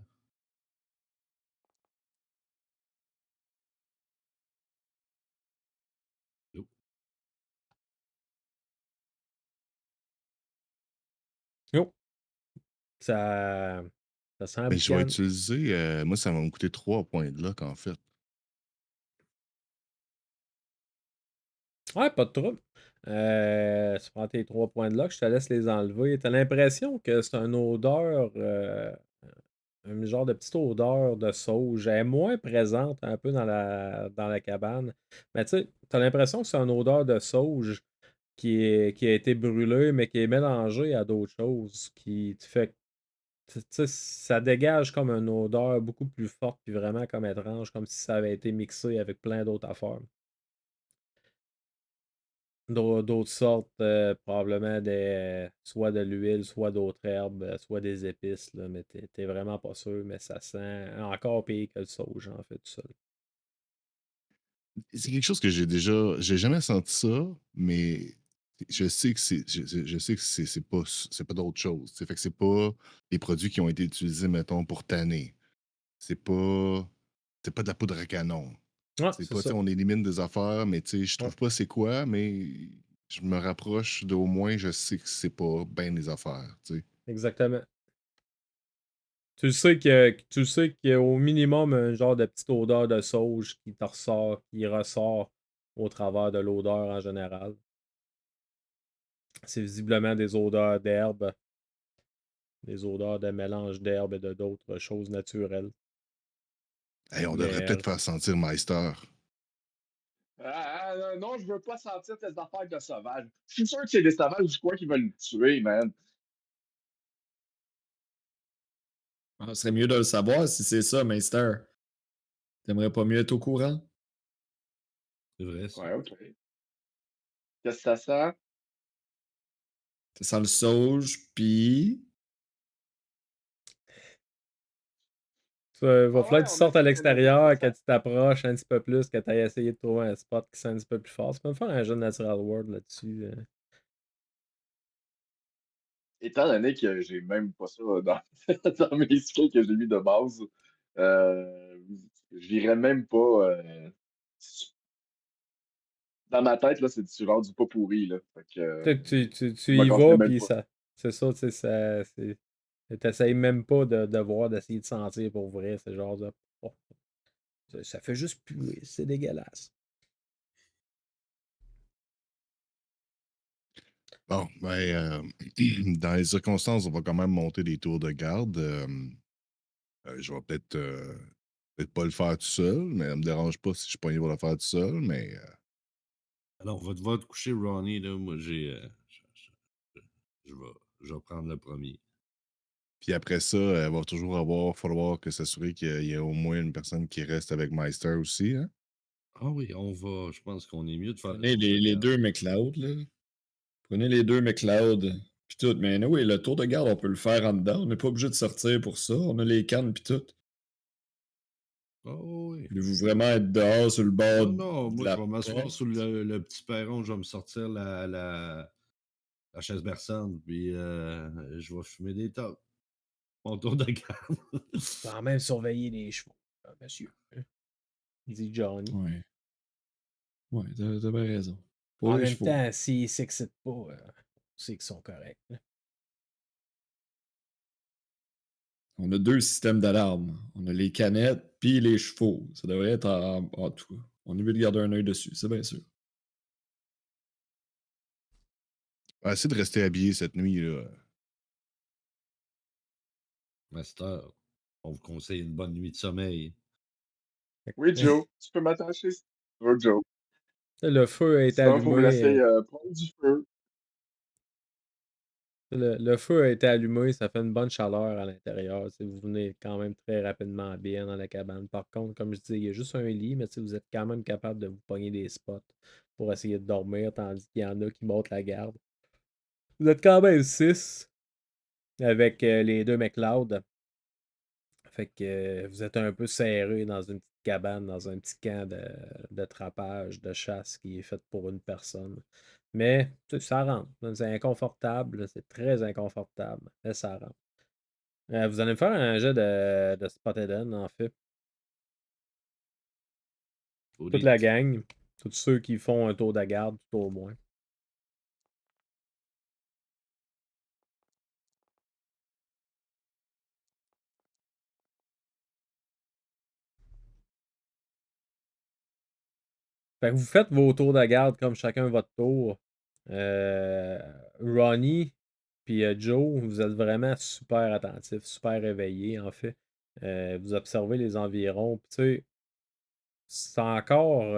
Oh, Oh! Ça sent Ben, je vais boucan. utiliser. Moi, ça va me coûter 3 points de luck, en fait. Ouais, pas de trouble. Tu prends tes 3 points de luck, je te laisse les enlever. T'as l'impression que c'est une odeur, un genre de petite odeur de sauge. Elle est moins présente un peu dans la cabane. Mais tu sais, t'as l'impression que c'est une odeur de sauge qui a été brûlée, mais qui est mélangée à d'autres choses. Qui te fait. Tu sais, ça dégage comme une odeur beaucoup plus forte, puis vraiment comme étrange, comme si ça avait été mixé avec plein d'autres affaires. D'autres sortes, probablement soit de l'huile, soit d'autres herbes, soit des épices, là, mais t'es vraiment pas sûr, mais ça sent encore pire que le sauge, en fait, tout seul. C'est quelque chose que j'ai jamais senti ça, mais je sais que je sais que c'est pas d'autre chose. Tu sais. Fait que c'est pas des produits qui ont été utilisés, mettons, pour tanner. C'est pas, c'est pas de la poudre à canon. Ah, C'est c'est pas, tu ça. sais, on élimine des affaires, mais tu sais, je Ouais, trouve pas c'est quoi, mais je me rapproche d'au moins, je sais que c'est pas bien des affaires, tu sais. exactement. Tu sais qu'il y a au minimum un genre de petite odeur de sauge qui ressort au travers de l'odeur en général. C'est visiblement des odeurs d'herbe, des odeurs de mélange d'herbe et de d'autres choses naturelles. Hey, on devrait Mais peut-être faire sentir Meister. Non, je veux pas sentir tes affaires de sauvage. Je suis sûr que c'est des sauvages du coin qui veulent me tuer, man. ce serait mieux de le savoir si c'est ça, Meister. T'aimerais pas mieux être au courant? c'est vrai, ça. Ouais, ok. Qu'est-ce que ça sent? Ça sent le sauge, puis... va Ah ouais, falloir que tu on a sortes à fait, on a fait. l'extérieur, que tu t'approches un petit peu plus, que tu ailles essayer de trouver un spot qui sent un petit peu plus fort. Tu peux me faire un jeu de Natural World là-dessus. Étant donné que j'ai même pas ça dans, dans mes skills que j'ai mis de base, euh, je dirais même pas. Dans ma tête, là, c'est du genre du pas pourri, là. Fait que, Tu je me y casserai vas, même puis pas. ça. C'est ça, tu sais, t'essayes même pas de voir, d'essayer de sentir pour vrai. C'est genre de. Oh, ça fait juste puer, c'est dégueulasse. Bon, ben, dans les circonstances, on va quand même monter des tours de garde. Je vais peut-être pas le faire tout seul, mais ça me dérange pas si je suis pogné pour le faire tout seul, mais Alors, va te coucher, Ronnie, là. Moi, je vais, je vais prendre le premier. puis après ça, il va toujours falloir que s'assurer qu'il y ait au moins une personne qui reste avec Meister aussi, hein? Ah oui, je pense qu'on est mieux de faire le Prenez tour de les garde. deux McLeod, là. Prenez les deux McLeod, puis tout. Mais oui, le tour de garde, on peut le faire en dedans. On n'est pas obligé de sortir pour ça. On a les cannes, puis tout. Ah oui. Voulez-vous vraiment être dehors sur le bord Non, de moi, la je vais m'asseoir porte? sur le petit perron, je vais me sortir la chaise berçante, puis je vais fumer des tops. Mon tour de garde. Quand même surveiller les chevaux, monsieur, dit Johnny. Ouais. Ouais, t'as bien raison. Pour En les même chevaux. temps, s'ils s'excitent pas, on sait qu'ils sont corrects, là. On a deux systèmes d'alarme. On a les canettes puis les chevaux. Ça devrait être en tout. On est mieux de garder un œil dessus, c'est bien sûr. Essayer de rester habillé cette nuit, là. Master, on vous conseille une bonne nuit de sommeil. Oui, Joe, tu peux m'attacher si tu veux, Joe. Le feu est Sinon, il faut me allumé. laisser prendre du feu. Le feu a été allumé, ça fait une bonne chaleur à l'intérieur. Vous venez quand même très rapidement bien dans la cabane. Par contre, comme je dis, il y a juste un lit, mais vous êtes quand même capable de vous pogner des spots pour essayer de dormir, tandis qu'il y en a qui montent la garde. Vous êtes quand même 6 avec les deux McLeod. Fait que vous êtes un peu serré dans une petite cabane, dans un petit camp de trapage, de chasse qui est fait pour une personne. Mais ça rentre. C'est inconfortable, c'est très inconfortable, mais ça rentre. Vous allez me faire un jeu de Spotted On, en fait. Toute la gang, tous ceux qui font un tour de garde, tout au moins. Fait que vous faites vos tours de garde comme chacun votre tour. Ronnie puis Joe, vous êtes vraiment super attentifs, super réveillés, en fait. Vous observez les environs. Puis, tu sais, c'est encore.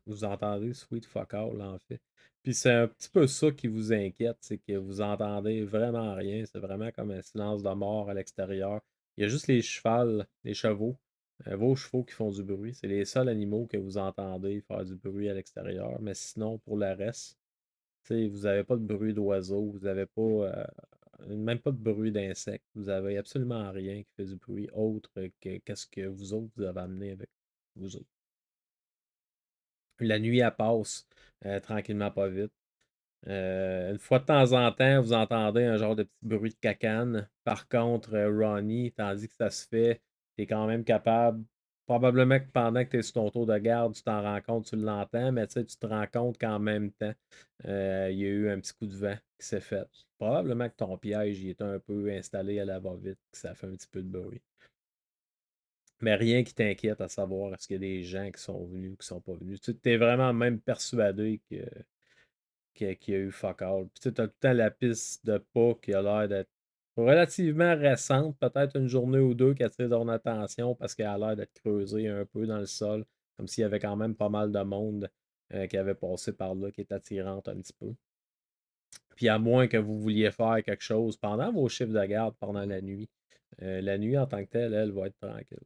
Vous entendez Sweet Fuck All, en fait. Puis c'est un petit peu ça qui vous inquiète, c'est que vous entendez vraiment rien. C'est vraiment comme un silence de mort à l'extérieur. Il y a juste les chevaux, vos chevaux qui font du bruit. C'est les seuls animaux que vous entendez faire du bruit à l'extérieur. Mais sinon, pour le reste, tu sais, vous n'avez pas de bruit d'oiseaux, vous n'avez pas, même pas de bruit d'insectes. Vous n'avez absolument rien qui fait du bruit autre que qu'est-ce que vous autres vous avez amené avec vous autres. La nuit, elle passe tranquillement, pas vite. Une fois de temps en temps, vous entendez un genre de petit bruit de cacane. Par contre, Ronnie, tandis que ça se fait, tu es quand même capable. Probablement que pendant que tu es sur ton tour de garde, tu t'en rends compte, tu l'entends, mais tu sais, tu te rends compte qu'en même temps, il y a eu un petit coup de vent qui s'est fait. Probablement que ton piège il est un peu installé à la va-vite, que ça fait un petit peu de bruit. Mais rien qui t'inquiète à savoir est-ce qu'il y a des gens qui sont venus ou qui sont pas venus. Tu es vraiment même persuadé qu'il y a eu fuck all. Puis tu as tout le temps la piste de pas qui a l'air d'être relativement récente, peut-être une journée ou deux qui attire ton attention parce qu'elle a l'air d'être creusée un peu dans le sol, comme s'il y avait quand même pas mal de monde qui avait passé par là, qui est attirante un petit peu. Puis à moins que vous vouliez faire quelque chose pendant vos chiffres de garde pendant la nuit en tant que telle, elle va être tranquille.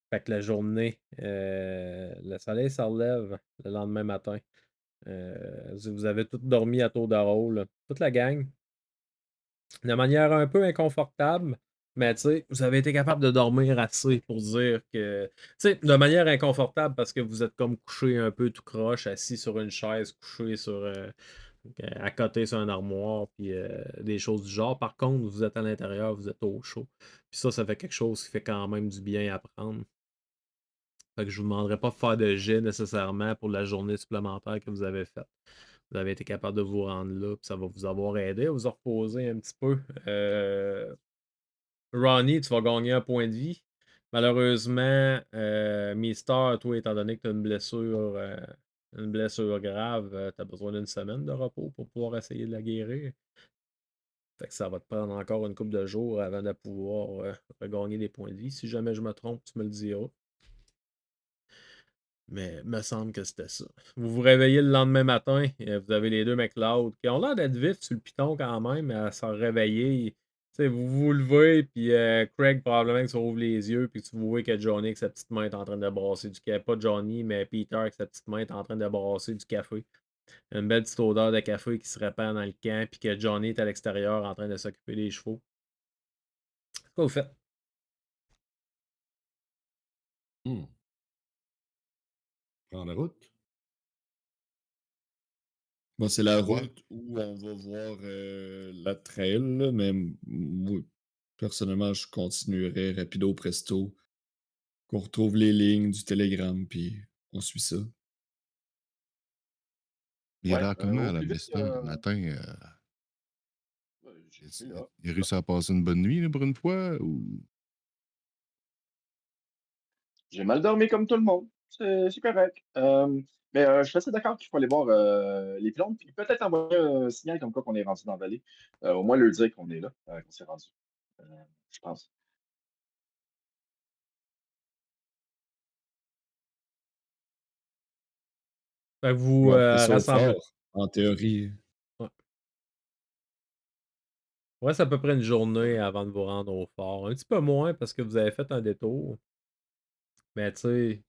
Fait que la journée, le soleil se relève le lendemain matin. Vous avez tous dormi à tour de rôle, toute la gang, de manière un peu inconfortable, mais tu sais, vous avez été capable de dormir assez pour dire que, tu sais, de manière inconfortable parce que vous êtes comme couché un peu tout croche, assis sur une chaise, couché à côté sur un armoire, puis des choses du genre. Par contre, vous êtes à l'intérieur, vous êtes au chaud. Puis ça fait quelque chose qui fait quand même du bien à prendre. Fait que je vous demanderai pas de faire de jet nécessairement pour la journée supplémentaire que vous avez faite. Vous avez été capable de vous rendre là, puis ça va vous avoir aidé à vous reposer un petit peu. Ronnie, tu vas gagner un point de vie. Malheureusement, Mister, toi, étant donné que tu as une blessure grave, tu as besoin d'une semaine de repos pour pouvoir essayer de la guérir. Fait que ça va te prendre encore une couple de jours avant de pouvoir regagner des points de vie. Si jamais je me trompe, tu me le diras. Mais il me semble que c'était ça. Vous vous réveillez le lendemain matin, et vous avez les deux McLeod qui ont l'air d'être vifs sur le piton quand même, à se réveiller. Tu sais, vous vous levez, puis Craig probablement qui ouvre les yeux, puis tu vois que Johnny avec sa petite main est en train de brasser du café. Pas Johnny, mais Peter avec sa petite main est en train de brasser du café. Une belle petite odeur de café qui se répand dans le camp, puis que Johnny est à l'extérieur en train de s'occuper des chevaux. Qu'est-ce que vous faites? Prendre la route. Bon, c'est la Ouais. route où on va voir la trail, là, mais moi, personnellement, je continuerais rapido presto, qu'on retrouve les lignes du télégramme, puis on suit ça. Il a Ouais, l'air comment, au la plus vite, Mister, le matin? je suis là. Il a réussi à passer une bonne nuit là, pour une fois? Ou... J'ai mal dormi comme tout le monde. C'est correct. Mais je suis assez d'accord qu'il faut aller voir les pylônes, puis peut-être envoyer un signal comme quoi qu'on est rendu dans la vallée. Au moins leur dire qu'on est là, qu'on s'est rendu. Euh, je pense. Fait que vous Ouais, c'est ça au rassemblez. fort, en théorie. Ouais. Ouais, c'est à peu près une journée avant de vous rendre au fort. Un petit peu moins parce que vous avez fait un détour. Mais tu sais,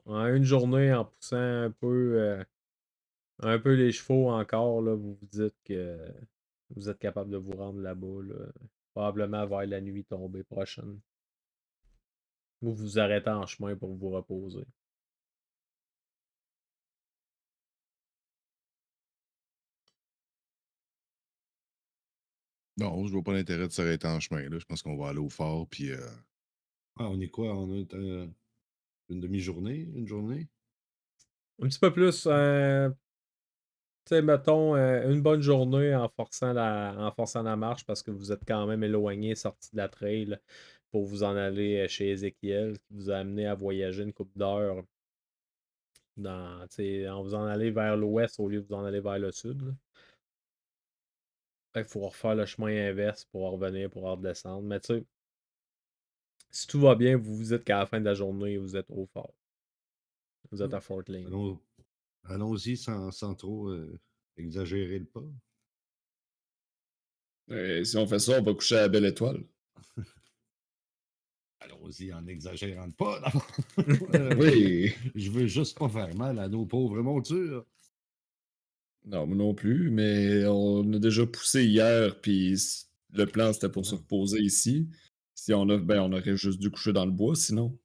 en une journée, en poussant un peu les chevaux encore, là, vous vous dites que vous êtes capable de vous rendre là-bas, là, probablement vers la nuit tombée prochaine. Vous vous arrêtez en chemin pour vous reposer. Non, je vois pas l'intérêt de s'arrêter en chemin. Là. Je pense qu'on va aller au fort. Puis, Ah, on est quoi? On a une demi-journée? Une journée? Un petit peu plus, tu sais, mettons, une bonne journée en forçant la marche parce que vous êtes quand même éloigné, sorti de la trail pour vous en aller chez Ézéchiel, qui vous a amené à voyager une couple d'heures tu sais, en vous en aller vers l'ouest au lieu de vous en aller vers le sud, là. Fait qu'il faut refaire le chemin inverse pour revenir, pour redescendre. Mais tu sais, si tout va bien, vous vous dites qu'à la fin de la journée, vous êtes au fort. Vous êtes Ah, à Fort Lane. allons-y sans trop exagérer le pas. Et si on fait ça, on va coucher à la Belle Étoile. Allons-y en exagérant pas. Oui. Je veux juste pas faire mal à nos pauvres montures. Non, moi non plus, mais on a déjà poussé hier, puis le plan c'était pour se Justement. reposer ici. Si on a, ben, on aurait juste dû coucher dans le bois, sinon.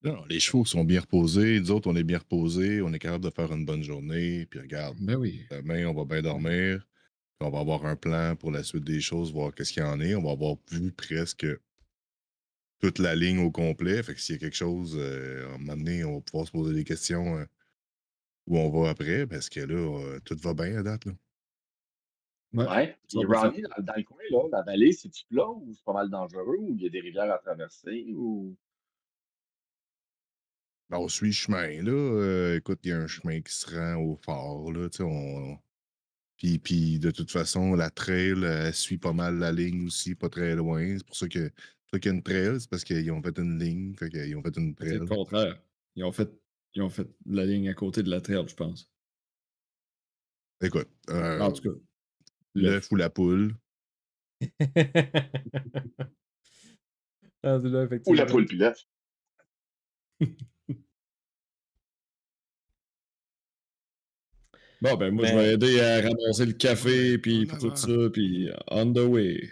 non, les chevaux sont bien reposés. Nous autres, on est bien reposés. On est capable de faire une bonne journée. Puis regarde, Ben oui. demain, on va bien dormir. Puis on va avoir un plan pour la suite des choses, voir qu'est-ce qu'il y en est. On va avoir vu presque toute la ligne au complet. Fait que s'il y a quelque chose, à un moment donné, on va pouvoir se poser des questions où on va après. Parce que là, tout va bien à date. Là. Ouais, Ouais. Puis 100%. Ronnie, dans le coin, là, la vallée, c'est-tu plat ou c'est pas mal dangereux ou il y a des rivières à traverser ou. Ben, on suit le chemin. Là. Écoute, il y a un chemin qui se rend au fort. Là, tu sais, puis de toute façon, la trail, elle suit pas mal la ligne aussi, pas très loin. C'est pour ça qu'il y a une trail, c'est parce qu'ils ont fait une ligne, fait qu'ils ont fait une C'est le trail. contraire. Ils ont fait, ils ont fait la ligne à côté de la trail, je pense. Écoute, En tout cas, l'œuf l'œuf. ou la poule. Rendu là, Ou la effectivement. poule pilote. Bon, ben moi, je vais Mais aider à ramasser le Ah ben, café, puis en tout avant. ça, puis on the way.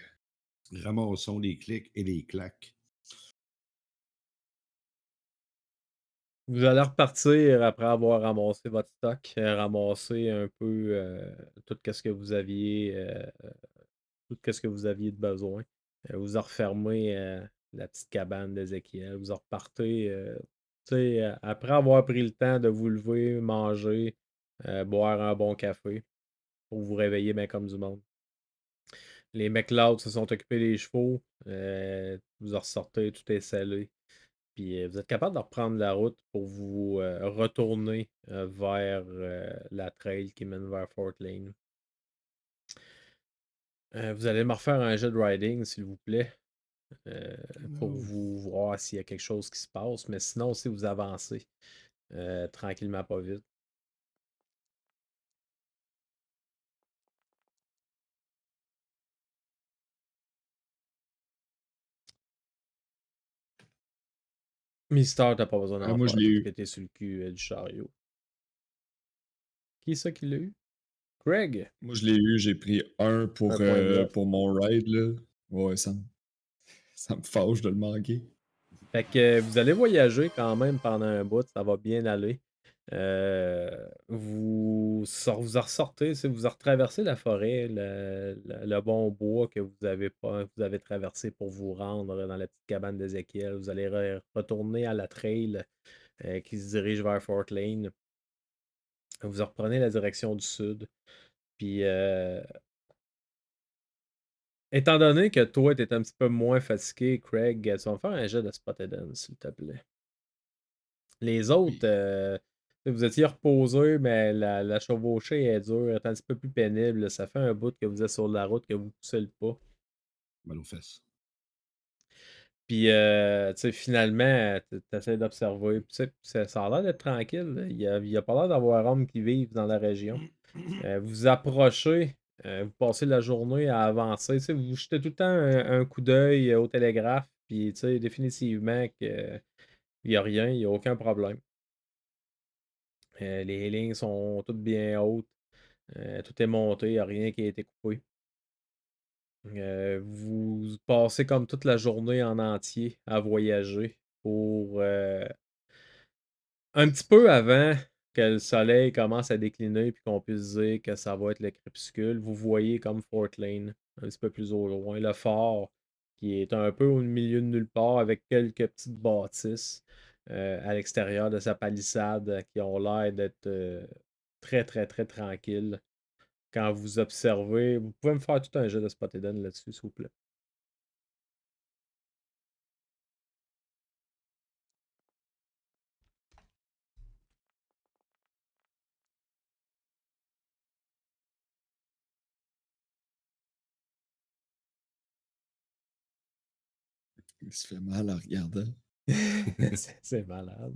Ramassons les clics et les claques. vous allez repartir après avoir ramassé votre stock, ramasser un peu tout ce que vous aviez, tout ce que vous aviez de besoin. Vous en refermez la petite cabane d'Ézéchiel. Vous en repartez, tu sais, après avoir pris le temps de vous lever, manger, boire un bon café pour vous réveiller bien comme du monde. Les McLeod se sont occupés des chevaux. Vous en ressortez, tout est scellé. Puis vous êtes capable de reprendre la route pour vous retourner vers la trail qui mène vers Fort Lane. Vous allez me refaire un jet de riding, s'il vous plaît, pour Oh. vous voir s'il y a quelque chose qui se passe. Mais sinon, si vous avancez tranquillement, pas vite. Mister, t'as pas besoin d'en Moi, je faire. l'ai T'as eu. pété sur le cul du chariot. Qui est ça qui l'a eu? Craig? Moi, je l'ai eu. J'ai pris un Un point de bluff. pour mon ride, là. Ouais, ça me fâche de le manquer. Fait que vous allez voyager quand même pendant un bout, ça va bien aller. Vous en ressortez, vous en retraversez la forêt, le bon bois que vous avez traversé pour vous rendre dans la petite cabane d'Ézéchiel. Vous allez retourner à la trail qui se dirige vers Fort Lane. Vous en reprenez la direction du sud. Puis, étant donné que toi, tu es un petit peu moins fatigué, Craig, tu vas me faire un jet de Spotted Dance, s'il te plaît. Les autres, Oui, vous étiez reposés, mais la chevauchée est dure, est un petit peu plus pénible. Ça fait un bout que vous êtes sur la route, que vous poussez le pas. mal aux fesses. Puis, tu sais, finalement, tu essaies d'observer. Puis, tu sais, ça a l'air d'être tranquille, là. Il y a pas l'air d'avoir hommes qui vivent dans la région. Vous approchez, vous passez la journée à avancer. Tu sais, vous jetez tout le temps un coup d'œil au télégraphe. Puis, tu sais, définitivement qu'il n'y a rien, il n'y a aucun problème. Les lignes sont toutes bien hautes. Tout est monté, il n'y a rien qui a été coupé. Vous passez comme toute la journée en entier à voyager pour un petit peu avant que le soleil commence à décliner puis qu'on puisse dire que ça va être le crépuscule. Vous voyez comme Fort Lane, un petit peu plus au loin, le fort qui est un peu au milieu de nulle part avec quelques petites bâtisses à l'extérieur de sa palissade qui ont l'air d'être très, très, très tranquilles. Quand vous observez, vous pouvez me faire tout un jeu de Spot Hidden là-dessus, s'il vous plaît. Il se fait mal en regardant. C'est malade.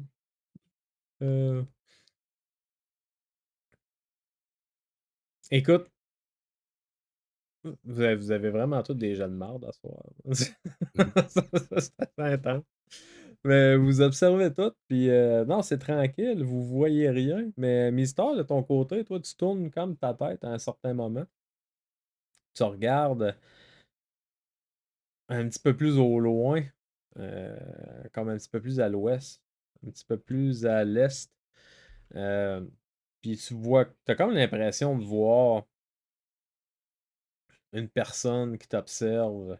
Euh, Écoute, vous avez vraiment tous des jeunes marde à soir. C'est assez intense. Mais vous observez tout, puis non, c'est tranquille, vous voyez rien. Mais Mister, de ton côté, toi, tu tournes comme ta tête à un certain moment. Tu regardes un petit peu plus au loin, comme un petit peu plus à l'ouest, un petit peu plus à l'est. Euh, Puis tu vois, tu as comme l'impression de voir une personne qui t'observe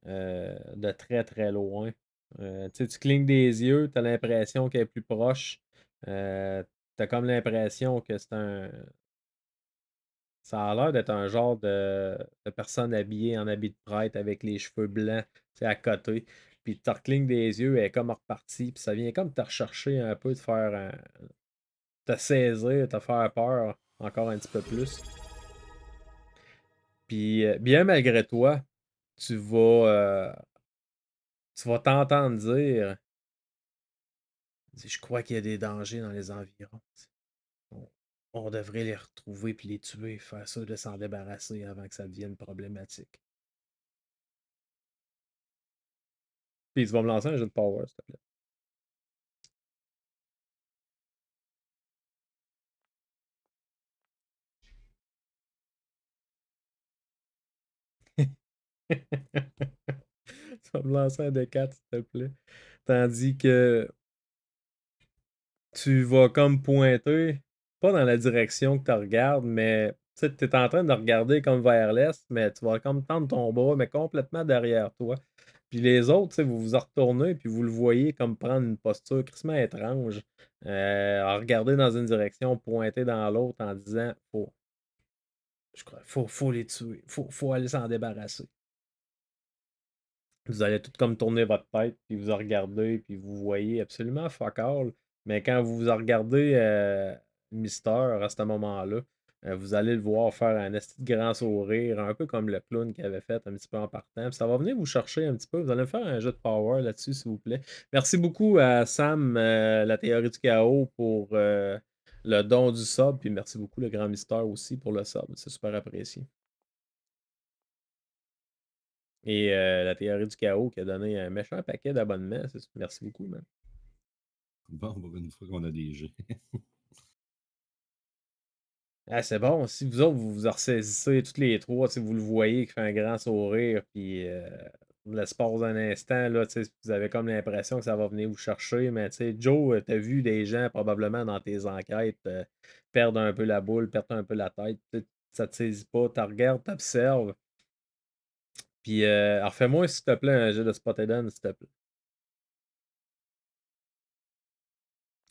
de très très loin. Tu sais, tu clignes des yeux, tu as l'impression qu'elle est plus proche. Tu as comme l'impression que c'est un. Ça a l'air d'être un genre de personne habillée en habit de prêtre avec les cheveux blancs, tu sais, à côté. Puis tu reclignes des yeux, elle est comme repartie. Puis ça vient comme te rechercher un peu, de faire te saisir, te faire peur encore un petit peu plus. Puis bien malgré toi, tu vas, euh, tu vas t'entendre dire, je crois qu'il y a des dangers dans les environs. On, on devrait les retrouver puis les tuer, faire ça de s'en débarrasser avant que ça devienne problématique. Puis tu vas me lancer un jeu de power, s'il te plaît. Tu vas me lancer un D4, s'il te plaît. Tandis que tu vas comme pointer, pas dans la direction que tu regardes, mais tu es en train de regarder comme vers l'est, mais tu vas comme tendre ton bras, mais complètement derrière toi. Puis les autres, tu sais, vous vous en retournez, puis vous le voyez comme prendre une posture crissement étrange, à regarder dans une direction, pointer dans l'autre en disant je crois, faut les tuer, faut aller s'en débarrasser. Vous allez tout comme tourner votre tête, puis vous en regardez, puis vous voyez absolument fuck all. Mais quand vous vous en regardez Mister à ce moment-là, vous allez le voir faire un esti de grand sourire, un peu comme le clown qu'il avait fait un petit peu en partant. Puis ça va venir vous chercher un petit peu. Vous allez me faire un jeu de power là-dessus, s'il vous plaît. Merci beaucoup à Sam, la théorie du chaos, pour le don du sub. Puis merci beaucoup, le grand Mister aussi, pour le sub. C'est super apprécié. Et la théorie du chaos qui a donné un méchant paquet d'abonnements. Merci beaucoup, man. Bon, pour une fois qu'on a des jeux. Ah, c'est bon. Si vous autres, vous vous ressaisissez toutes les trois, vous le voyez qui fait un grand sourire, puis l'espace d'un instant, là, vous avez comme l'impression que ça va venir vous chercher. Mais Joe, t'as vu des gens probablement dans tes enquêtes perdre un peu la boule, perdre un peu la tête. Ça te saisit pas. Tu regardes, t'observes. Puis, alors fais-moi, s'il te plaît, un jeu de Spot Hidden, s'il te plaît.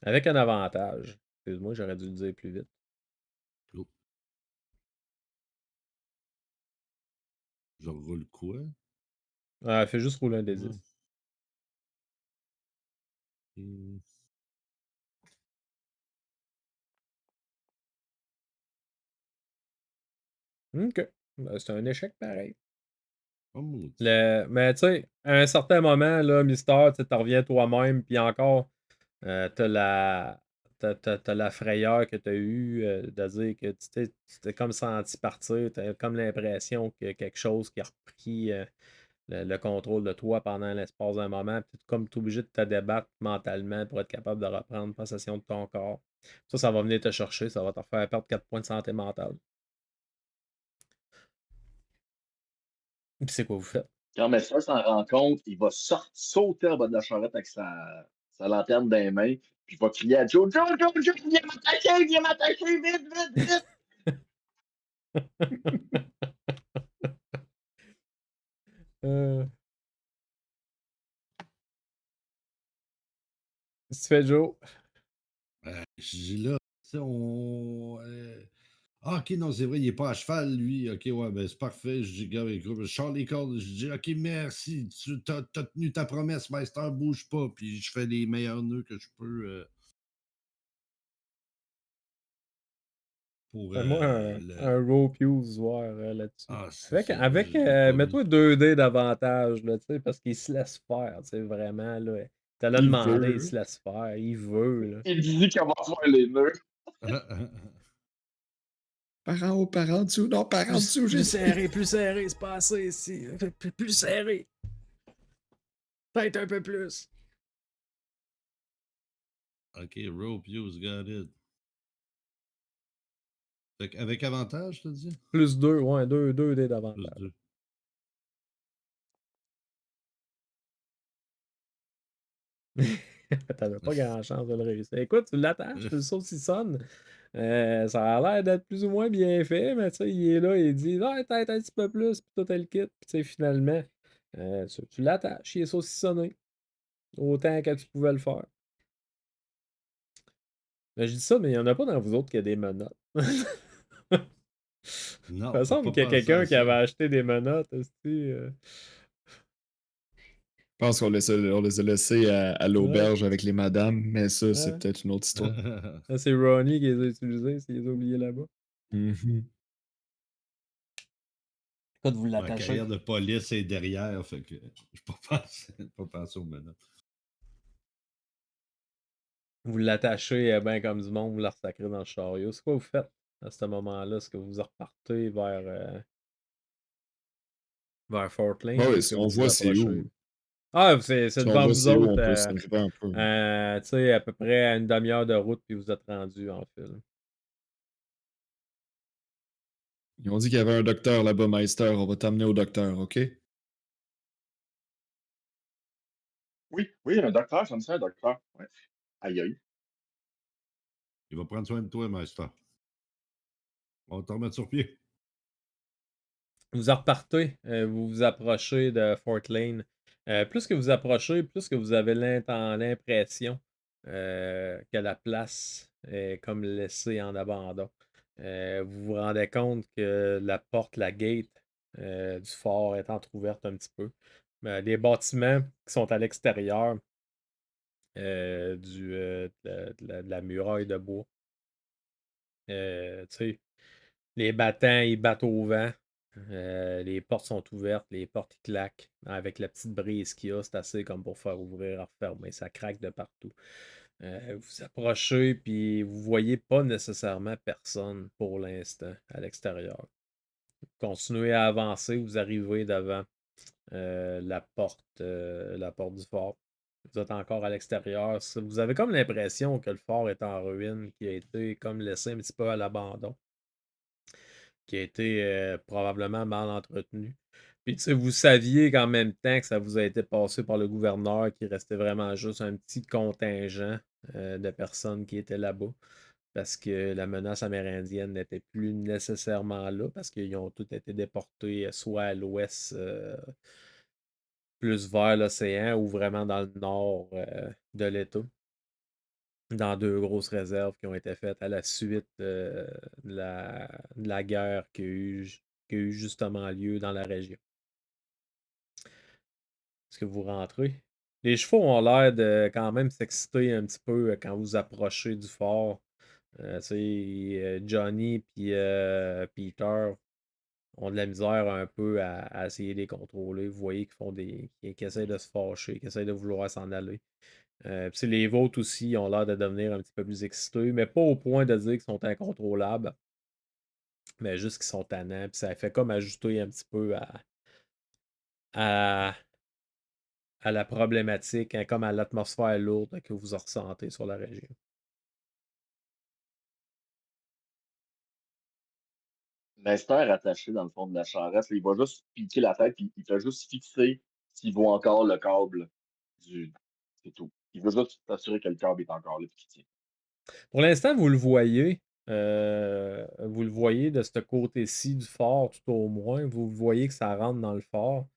Avec un avantage. Excuse-moi, j'aurais dû le dire plus vite. Oh, je roule quoi? Fais juste rouler un des Ah, 10. hmm. OK. Ben, c'est un échec pareil. Oh, maudit. Mais tu sais, à un certain moment, là, Mister, tu reviens toi-même, puis encore, t'as t'as la frayeur que tu as eue de dire que tu t'es comme senti partir, tu as comme l'impression que quelque chose qui a repris le contrôle de toi pendant l'espace d'un moment, puis comme tu es obligé de te débattre mentalement pour être capable de reprendre possession de ton corps. Ça va venir te chercher, ça va te faire perdre 4 points de santé mentale. Puis c'est quoi vous faites? Quand Messer s'en rend compte, il va sauter en bas de la charrette avec sa lanterne dans les mains, puis il va crier à Joe, Joe, Joe, Joe, viens m'attacher, vite, vite, vite! Euh, Qu'est-ce que tu fais, Joe? Je dis là, tu sais, ah, ok, non, c'est vrai, il est pas à cheval, lui. Ok, ouais, ben c'est parfait. Je dis, gars, écoute, je sors les cordes. Je dis, ok, merci. Tu t'as tenu ta promesse, Meister, bouge pas. Puis je fais les meilleurs nœuds que je peux pour Fais-moi le. un rope use voir là-dessus. Ah, c'est ça. Avec J'ai pas mis. mets-toi 2 dés d'avantage, là, tu sais, parce qu'il se laisse faire, tu sais, vraiment, là. T'as l'a Il demandé, il veut. se laisse faire, il veut, là. Il dit comment faire les nœuds. Par en haut, par en dessous. Non, par en dessous, j'ai dit. plus serré, c'est pas assez ici. Plus serré. Peut-être un peu plus. Ok, rope use, got it. Fait avec avantage, t'as dit? Plus 2, ouais, 2 dés Plus d'avantage. 2. T'avais pas grand chance de le réussir. Écoute, tu l'attaches, tu le saucissonnes. Ça a l'air d'être plus ou moins bien fait, mais tu sais, il est là, il dit ah, peut-être un petit peu plus, puis tout le kit. Puis tu sais, finalement, tu l'attaches, il est saucissonné. Autant que tu pouvais le faire. Mais je dis ça, mais il n'y en a pas dans vous autres qui a des menottes. Non, Il me faut semble pas qu'il y a penser quelqu'un à qui ça. avait acheté des menottes aussi. Je pense on les a laissés à Ouais, l'auberge avec les madames, mais ça, c'est ouais. peut-être une autre histoire. Ça, c'est Ronnie qui les a utilisés, s'il les a oubliés là-bas. Mhm. Quand vous Ma l'attachez. carrière de police est derrière, fait que je pas pensé aux menottes. Vous l'attachez bien comme du monde, vous la ressacrez dans le chariot. C'est quoi vous faites à ce moment-là? Est-ce que vous repartez vers Fort Lane Bon, ou ouais, est-ce que si vous on vous voit c'est approchez? où. Ah, c'est Si on devant voit vous c'est où, autres, on peut s'arriver un peu. tu sais, à peu près à une demi-heure de route, puis vous êtes rendu en fil. Ils ont dit qu'il y avait un docteur là-bas, Meister. On va t'amener au docteur, OK? Oui, oui, un docteur, ça me serait un docteur. Ouais. Aïe, aïe. Il va prendre soin de toi, Meister. On va te remettre sur pied. Vous en repartez, vous vous approchez de Fort Lane. Plus que vous approchez, plus que vous avez l'impression que la place est comme laissée en abandon. Vous vous rendez compte que la porte, la gate du fort est entrouverte un petit peu. Les bâtiments qui sont à l'extérieur de la muraille de bois. Tu sais, les battants, ils battent au vent. Les portes sont ouvertes, les portes claquent. Avec la petite brise qu'il y a, c'est assez comme pour faire ouvrir et refermer. Ça craque de partout. Vous approchez, puis vous voyez pas nécessairement personne pour l'instant à l'extérieur. Continuez à avancer, vous arrivez devant la porte du fort. Vous êtes encore à l'extérieur. Vous avez comme l'impression que le fort est en ruine, qui a été comme laissé un petit peu à l'abandon, qui a été probablement mal entretenu. Puis, tu sais, vous saviez qu'en même temps que ça vous a été passé par le gouverneur, qu'il restait vraiment juste un petit contingent de personnes qui étaient là-bas, parce que la menace amérindienne n'était plus nécessairement là, parce qu'ils ont tous été déportés soit à l'ouest, plus vers l'océan, ou vraiment dans le nord de l'État, dans 2 grosses réserves qui ont été faites à la suite de la guerre qui a eu justement lieu dans la région. Est-ce que vous rentrez? Les chevaux ont l'air de quand même s'exciter un petit peu quand vous approchez du fort. Tu sais, Johnny puis Peter, ont de la misère un peu à essayer de les contrôler. Vous voyez qu'ils font qu'ils essaient de se fâcher, qu'ils essaient de vouloir s'en aller. Puis les vôtres aussi ont l'air de devenir un petit peu plus excités, mais pas au point de dire qu'ils sont incontrôlables, mais juste qu'ils sont tannants. Puis ça fait comme ajouter un petit peu à, à la problématique, hein, comme à l'atmosphère lourde que vous ressentez sur la région. Mester attaché dans le fond de la charrette, il va juste piquer la tête, puis il fait juste fixer s'il voit encore le câble du. C'est tout. Il veut juste s'assurer que le câble est encore là, puis qu'il tient. Pour l'instant, vous le voyez de ce côté-ci du fort, tout au moins. Vous voyez que ça rentre dans le fort,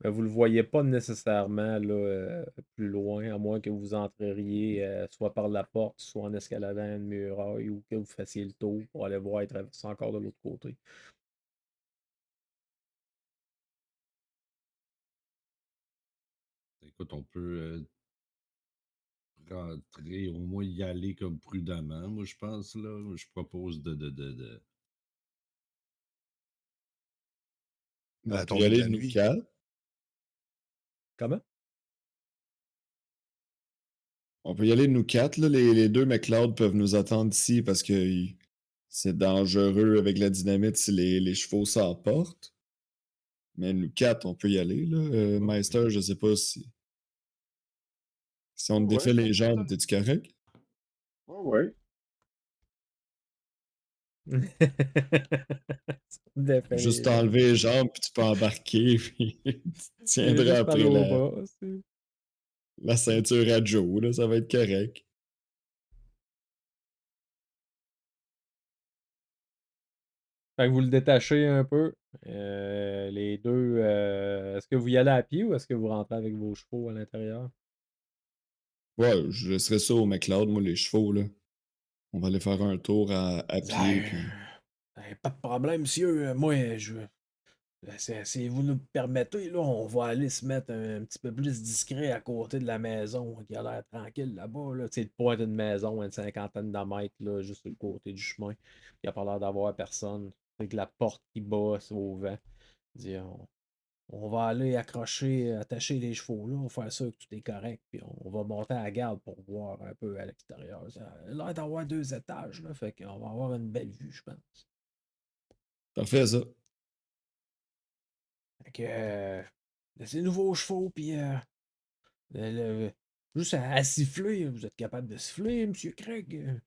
mais vous ne le voyez pas nécessairement là, plus loin, à moins que vous entreriez soit par la porte, soit en escaladant une muraille, ou que vous fassiez le tour pour aller voir et traverser encore de l'autre côté. Écoute, on peut rentrer, au moins y aller comme prudemment, moi, je pense, là. Je propose de... Mais À on la peut y tombée de aller la nous nuit. quatre. Comment? On peut y aller nous quatre, là. Les deux McLeod peuvent nous attendre ici parce que c'est dangereux avec la dynamite si les chevaux s'emportent. Mais nous quatre, on peut y aller, là. Meister, je sais pas si on te défait les jambes, t'es-tu correct? Ouais. Juste Défait, t'enlever les jambes, puis tu peux embarquer, puis tu j'ai tiendras juste mal après au la, bas. la ceinture à Joe, là, ça va être correct. Fait que vous le détachez un peu. Les deux. Est-ce que vous y allez à pied ou est-ce que vous rentrez avec vos chevaux à l'intérieur? Ouais, je laisserai ça au McLeod, moi, les chevaux, là. On va aller faire un tour à pied, puis... Pas de problème, monsieur. Moi, si vous nous permettez, là, on va aller se mettre un petit peu plus discret à côté de la maison qui a l'air tranquille là-bas. Là. Tu sais, le point d'une maison à une cinquantaine de mètres, là, juste sur le côté du chemin. Il n'y a pas l'air d'avoir personne. Avec la porte qui bosse au vent. Il dit, on va aller attacher les chevaux là, on va faire ça que tout est correct, puis on va monter à la garde pour voir un peu à l'extérieur. Ça a l'air d'avoir 2 étages, là, fait qu'on va avoir une belle vue, je pense. Parfait, ça. Fait que, ces nouveaux chevaux, puis juste à siffler, vous êtes capable de siffler, Monsieur Craig?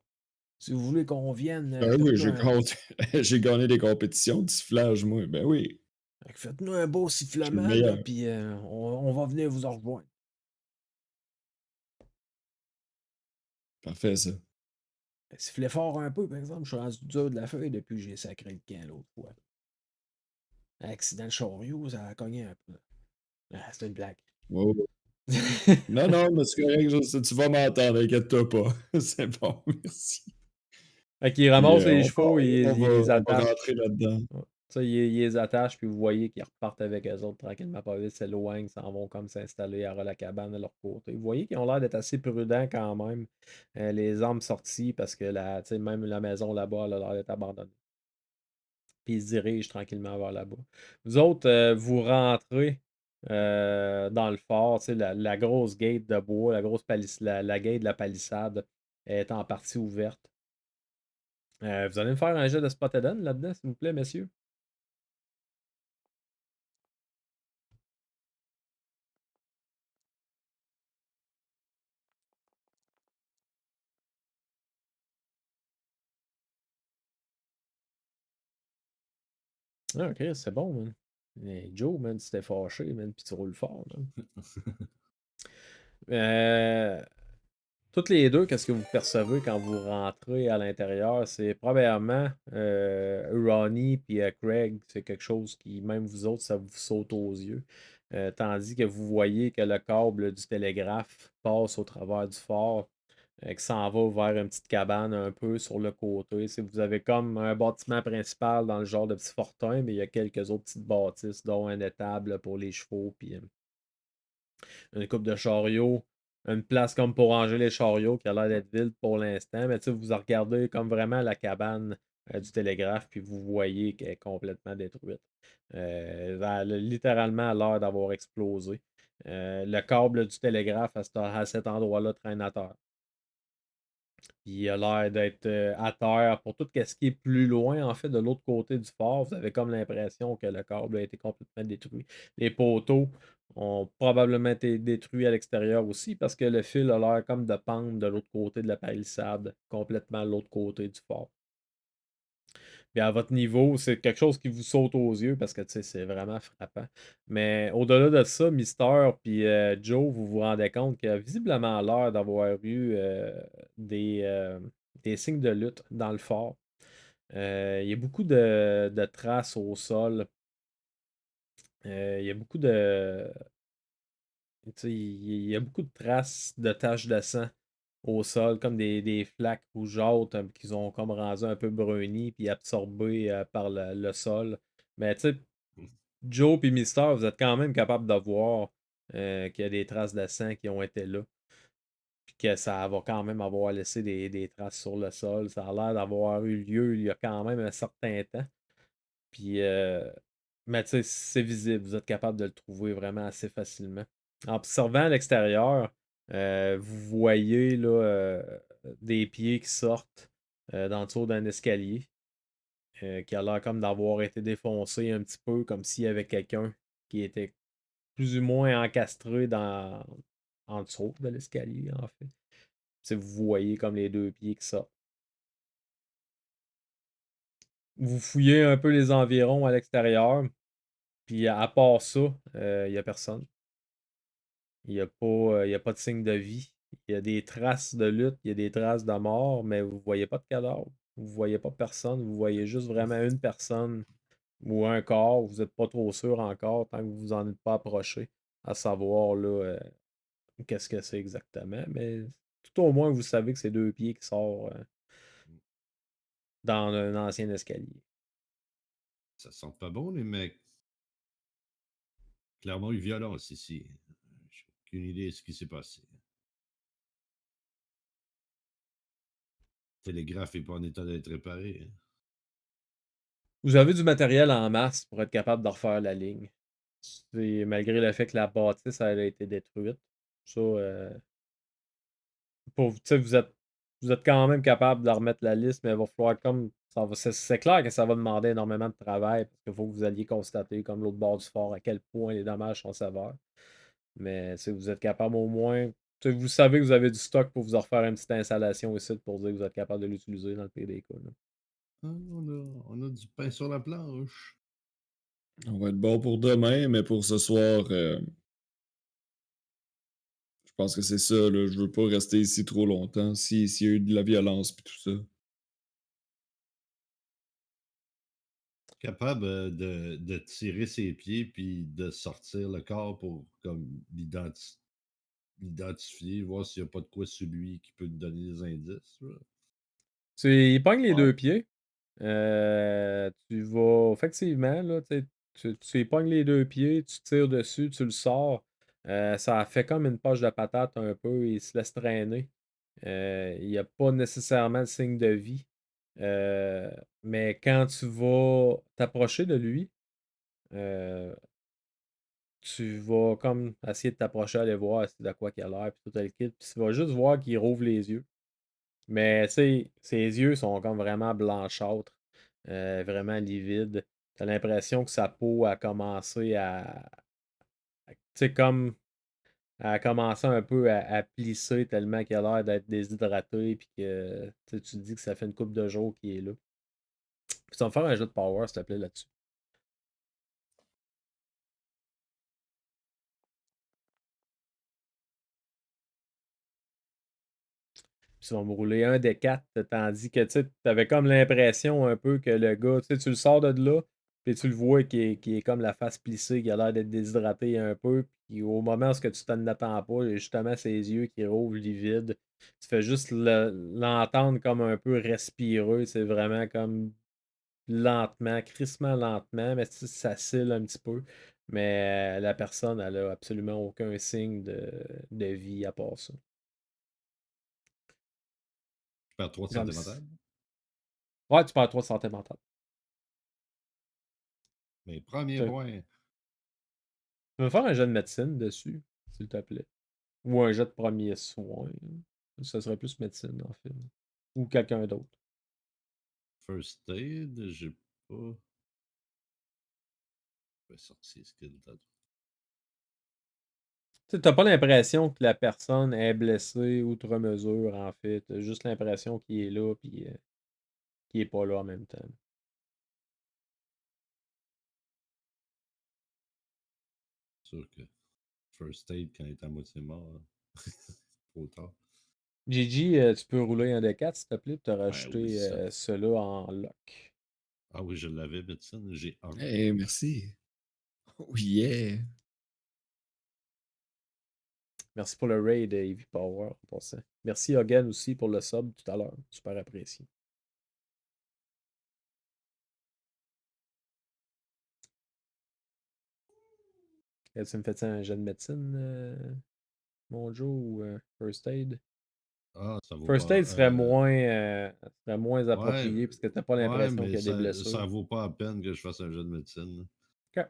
Si vous voulez qu'on vienne, Ben oui, faites-nous un, j'ai gagné des compétitions de sifflage, moi. Ben oui, faites-nous un beau je suis le sifflement, là, meilleur. puis on va venir vous en rejoindre. Parfait, ça. Sifflez fort un peu, par exemple. Je suis rendu dur de la feuille depuis que j'ai sacré le camp l'autre fois. Accident de chariot, ça a cogné un peu. Ah, c'est une blague. Ouais, ouais. Non, non, mais c'est correct, tu vas m'entendre, inquiète-toi pas. C'est bon, merci. Fait qu'il Puis, ramasse les chevaux, il les on va attache. rentrer là-dedans. Ouais. Ça, il les attache, puis vous voyez qu'ils repartent avec eux autres tranquillement. Pas vite, s'éloignent, s'en vont comme s'installer à la cabane de leur côté. Vous voyez qu'ils ont l'air d'être assez prudents quand même. Les armes sorties, parce que tu sais, même la maison là-bas, elle a l'air d'être abandonnée. Puis ils se dirigent tranquillement vers là-bas. Vous autres, vous rentrez dans le fort, tu sais, la grosse gate de bois, la gate de la palissade est en partie ouverte. Vous allez me faire un jet de spot hidden là-dedans, s'il vous plaît, messieurs. Ah, ok, c'est bon, man. Joe, man, tu t'es fâché, man, puis tu roules fort, man. Toutes les deux, qu'est-ce que vous percevez quand vous rentrez à l'intérieur? C'est premièrement Ronnie puis Craig, c'est quelque chose qui, même vous autres, ça vous saute aux yeux. Tandis que vous voyez que le câble du télégraphe passe au travers du fort, qui s'en va vers une petite cabane un peu sur le côté. Vous avez comme un bâtiment principal dans le genre de petit fortin, mais il y a quelques autres petites bâtisses, dont un étable pour les chevaux, puis une coupe de chariots, une place comme pour ranger les chariots qui a l'air d'être vide pour l'instant, mais vous regardez comme vraiment la cabane du télégraphe, puis vous voyez qu'elle est complètement détruite. Elle a littéralement l'air d'avoir explosé. Le câble du télégraphe à cet endroit-là traîne à terre. Il a l'air d'être à terre pour tout ce qui est plus loin, en fait, de l'autre côté du fort. Vous avez comme l'impression que le câble a été complètement détruit. Les poteaux ont probablement été détruits à l'extérieur aussi parce que le fil a l'air comme de pendre de l'autre côté de la palissade, complètement de l'autre côté du fort. Puis à votre niveau, c'est quelque chose qui vous saute aux yeux parce que tu sais, c'est vraiment frappant. Mais au-delà de ça, Mister puis Joe, vous vous rendez compte qu'il y a visiblement l'air d'avoir eu des, euh, des signes de lutte dans le fort. Il y a beaucoup de traces au sol. Il y a beaucoup de. Tu sais, il y a beaucoup de traces de taches de sang au sol, comme des flaques rougeâtres qui ont comme rendu un peu bruni puis absorbés par le sol. Mais tu sais, Joe et Mister, vous êtes quand même capable de voir qu'il y a des traces de sang qui ont été là. Puis que ça va quand même avoir laissé des traces sur le sol. Ça a l'air d'avoir eu lieu il y a quand même un certain temps. Puis, mais tu sais, c'est visible. Vous êtes capable de le trouver vraiment assez facilement. En observant à l'extérieur, vous voyez là, des pieds qui sortent dans le dessous d'un escalier qui a l'air comme d'avoir été défoncé un petit peu, comme s'il y avait quelqu'un qui était plus ou moins encastré en dessous de l'escalier, en fait. Tu sais, vous voyez comme les deux pieds qui sortent. Vous fouillez un peu les environs à l'extérieur, puis à part ça, il n'y a personne. Il y a pas de signe de vie. Il y a des traces de lutte, il y a des traces de mort, mais vous ne voyez pas de cadavre. Vous ne voyez pas personne. Vous voyez juste vraiment une personne ou un corps. Vous n'êtes pas trop sûr encore tant que vous vous en êtes pas approché à savoir là, qu'est-ce que c'est exactement. Mais tout au moins, vous savez que c'est deux pieds qui sortent dans un ancien escalier. Ça sent pas bon, les mecs. Clairement, eu violence ici. J'ai aucune idée de ce qui s'est passé. Le télégraphe n'est pas en état d'être réparé, hein. Vous avez du matériel en masse pour être capable de refaire la ligne. Malgré le fait que la bâtisse elle a été détruite. Ça, tu sais, vous êtes quand même capable de remettre la liste, mais il va falloir comme. C'est clair que ça va demander énormément de travail parce qu'il faut que vous alliez constater, comme l'autre bord du fort, à quel point les dommages sont sévères. Mais si vous êtes capable au moins. Tu sais, vous savez que vous avez du stock pour vous en refaire une petite installation ici pour dire que vous êtes capable de l'utiliser dans le pire des cas, là. Ah, on a du pain sur la planche. On va être bon pour demain, mais pour ce soir, je pense que c'est ça. Là. Je veux pas rester ici trop longtemps. S'il y a eu de la violence et tout ça. Capable de tirer ses pieds puis de sortir le corps pour comme l'identifier, voir s'il n'y a pas de quoi sur lui qui peut te donner des indices, là. Il pogne les Ouais. deux pieds. Tu vas effectivement, là, tu y pognes les deux pieds, tu tires dessus, tu le sors. Ça fait comme une poche de patate un peu, il se laisse traîner. Il n'y a pas nécessairement de signe de vie. Euh, mais quand tu vas t'approcher de lui, euh, tu vas comme essayer de t'approcher, aller voir c'est de quoi qu'il a l'air, puis tout le kit, puis tu vas juste voir qu'il rouvre les yeux. Mais tu sais, ses yeux sont comme vraiment blanchâtres, vraiment livides. T'as l'impression que sa peau a commencé tu sais, comme, a commencé un peu à plisser tellement qu'il a l'air d'être déshydraté, puis que tu sais, tu te dis que ça fait une couple de jours qu'il est là. Puis tu vas me faire un jeu de power, s'il te plaît, là-dessus. Puis ils vont me rouler un des quatre, tandis que tu avais comme l'impression un peu que le gars, tu le sors de là, puis tu le vois qui est comme la face plissée, qui a l'air d'être déshydraté un peu, puis au moment où ce que tu t'en attends pas, il y a justement ses yeux qui rouvrent livides. Tu fais juste l'entendre comme un peu respireux, c'est vraiment comme lentement, crissement lentement, mais ça cille un petit peu. Mais la personne, elle a absolument aucun signe de vie à part ça. Je perds 3 de Comme santé si- mentale. Ouais, tu perds 3 de santé mentale. Mais premier Tu point. tu peux faire un jet de médecine dessus, s'il te plaît. Ou un jet de premier soin. Ça serait plus médecine, en fait. Ou quelqu'un d'autre. First aid, j'ai pas. Je vais sortir skill tantôt. Tu sais, t'as pas l'impression que la personne est blessée outre mesure, en fait. T'as juste l'impression qu'il est là, puis qu'il est pas là en même temps. Sûr que first aid quand il est à moitié mort. Trop tard. Gigi, tu peux rouler un des 4, s'il te plaît, pour te Ben oui, rajouter ça. ceux-là en lock. Ah oui, je l'avais, médecine. J'ai un. Hey, merci. Oh yeah. Merci pour le raid, Heavy Power, en passant. Merci, Hogan, aussi, pour le sub tout à l'heure. Super apprécié. Tu me fais un jet de médecine, mon Joe, ou First Aid? Ah, ça vaut First pas. Aid serait moins Ouais, approprié parce que t'as pas ouais, l'impression mais qu'il y a des ça blessures. vaut pas la peine que je fasse un jeu de médecine. OK.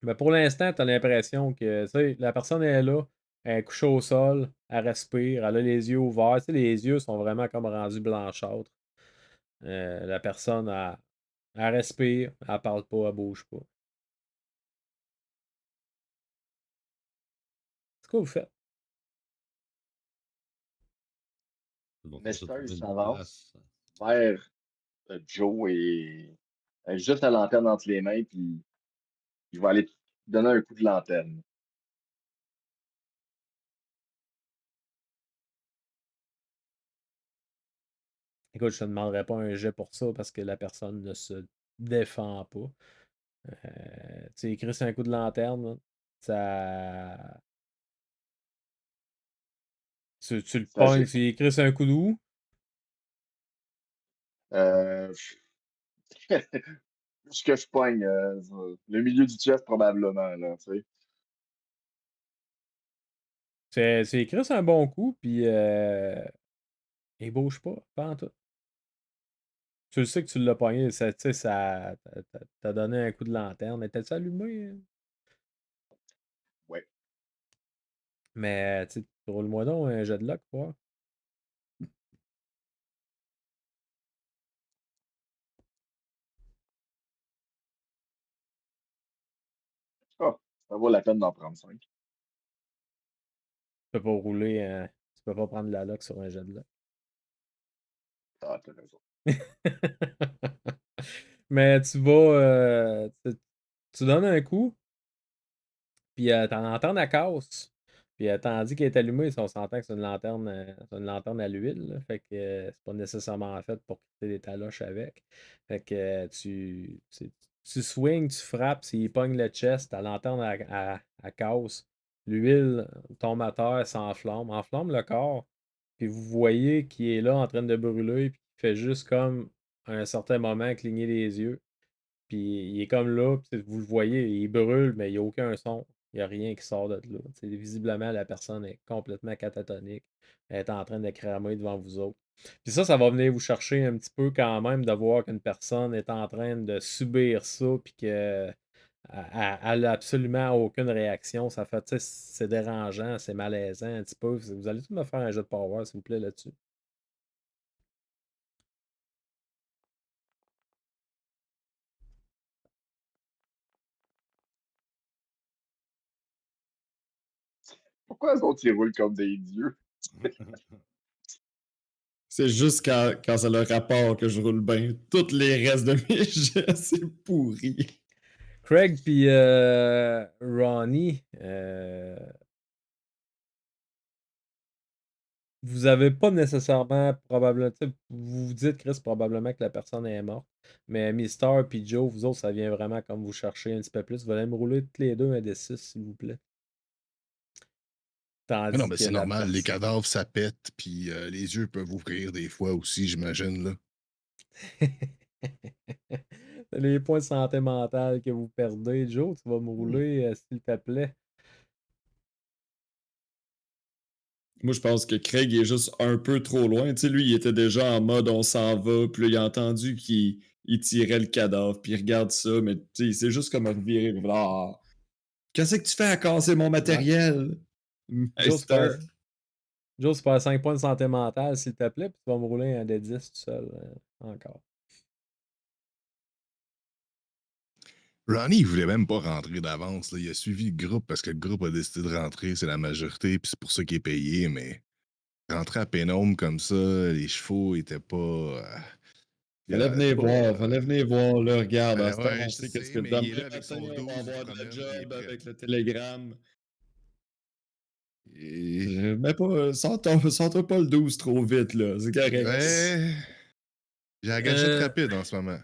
Mais pour l'instant, t'as l'impression que tu sais, la personne est là, elle est couchée au sol, elle respire, elle a les yeux ouverts. Tu sais, les yeux sont vraiment comme rendus blanchâtres. La personne, elle respire, elle parle pas, elle bouge pas. C'est quoi vous faites? Il va falloir se Nestor, il trouver une s'avance place. vers Joe et juste la lanterne entre les mains, puis il va aller donner un coup de lanterne. Écoute, je te demanderai pas un jet pour ça parce que la personne ne se défend pas. Tu sais, écrit sur un coup de lanterne, là, ça. Tu le C'est pognes, magique. tu écris sur un coup de houx. Euh, ce que je pogne, le milieu du chest probablement, là, tu sais. C'est écrit sur un bon coup, puis il bouge pas en tout. Tu le sais que tu l'as pogné, tu sais, ça t'a donné un coup de lanterne. Étais-tu allumé? Ouais. Mais, tu sais, roule-moi donc un jet de luck, quoi. Ah, ça vaut la peine d'en prendre 5. Tu peux pas rouler, tu peux pas prendre la luck sur un jet de luck. Ah, t'as raison. Mais tu vas, tu donnes un coup, puis t'en entends la casse. Puis tandis qu'elle est allumée, on s'entend que c'est une lanterne à l'huile, là. Fait que c'est pas nécessairement fait pour quitter des taloches avec. Fait que tu swings, tu frappes, s'il pogne le chest, ta lanterne à casse. L'huile tombe à terre, enflamme le corps. Puis vous voyez qu'il est là en train de brûler, puis il fait juste comme à un certain moment cligner les yeux. Puis il est comme là, puis vous le voyez, il brûle, mais il n'y a aucun son. Il n'y a rien qui sort de là. T'sais, visiblement, la personne est complètement catatonique. Elle est en train de cramer devant vous autres. Puis ça va venir vous chercher un petit peu quand même de voir qu'une personne est en train de subir ça, puis qu'elle n'a absolument aucune réaction. Ça fait, c'est dérangeant, c'est malaisant un petit peu. Vous allez tout me faire un jeu de power, s'il vous plaît, là-dessus. Pourquoi les autres, ils roulent comme des dieux? C'est juste quand c'est le rapport que je roule bien. Tous les restes de mes jets, c'est pourri. Craig puis Ronnie, vous avez pas nécessairement probablement. Vous vous dites, Chris, probablement que la personne est morte. Mais Mister puis Joe, vous autres, ça vient vraiment comme vous chercher un petit peu plus. Vous allez me rouler toutes les deux un des 6, s'il vous plaît. Mais non, Tandis mais que c'est la normal, les personne. cadavres, ça pète, puis les yeux peuvent ouvrir des fois aussi, j'imagine, là. Les points de santé mentale que vous perdez, Joe, tu vas me rouler, s'il te plaît. Moi, je pense que Craig est juste un peu trop loin. Tu sais, lui, il était déjà en mode on s'en va, puis là, il a entendu qu'il tirait le cadavre, puis il regarde ça, mais tu sais, c'est juste comme revirer. Ah, qu'est-ce que tu fais à casser mon matériel, Joe, tu perds, Master? Joe, tu perds 5 points de santé mentale, s'il te plaît, puis tu vas me rouler un D10 tout seul. Encore. Ronnie, il voulait même pas rentrer d'avance. Là. Il a suivi le groupe parce que le groupe a décidé de rentrer, c'est la majorité, puis c'est pour ça qu'il est payé, mais rentrer à Pénome comme ça, les chevaux étaient pas. Fallait venir voir, là, regarde, à Ben cette heure, ouais, on je sait qu'est-ce que sais, mais il est demain là avec matin, son on va 12, il se avoir de la promène, puis il est job prêt. avec le télégramme. Et... Mais pas, sors-toi pas le 12 trop vite, là, c'est correct. Ouais, j'ai la gâchette rapide en ce moment.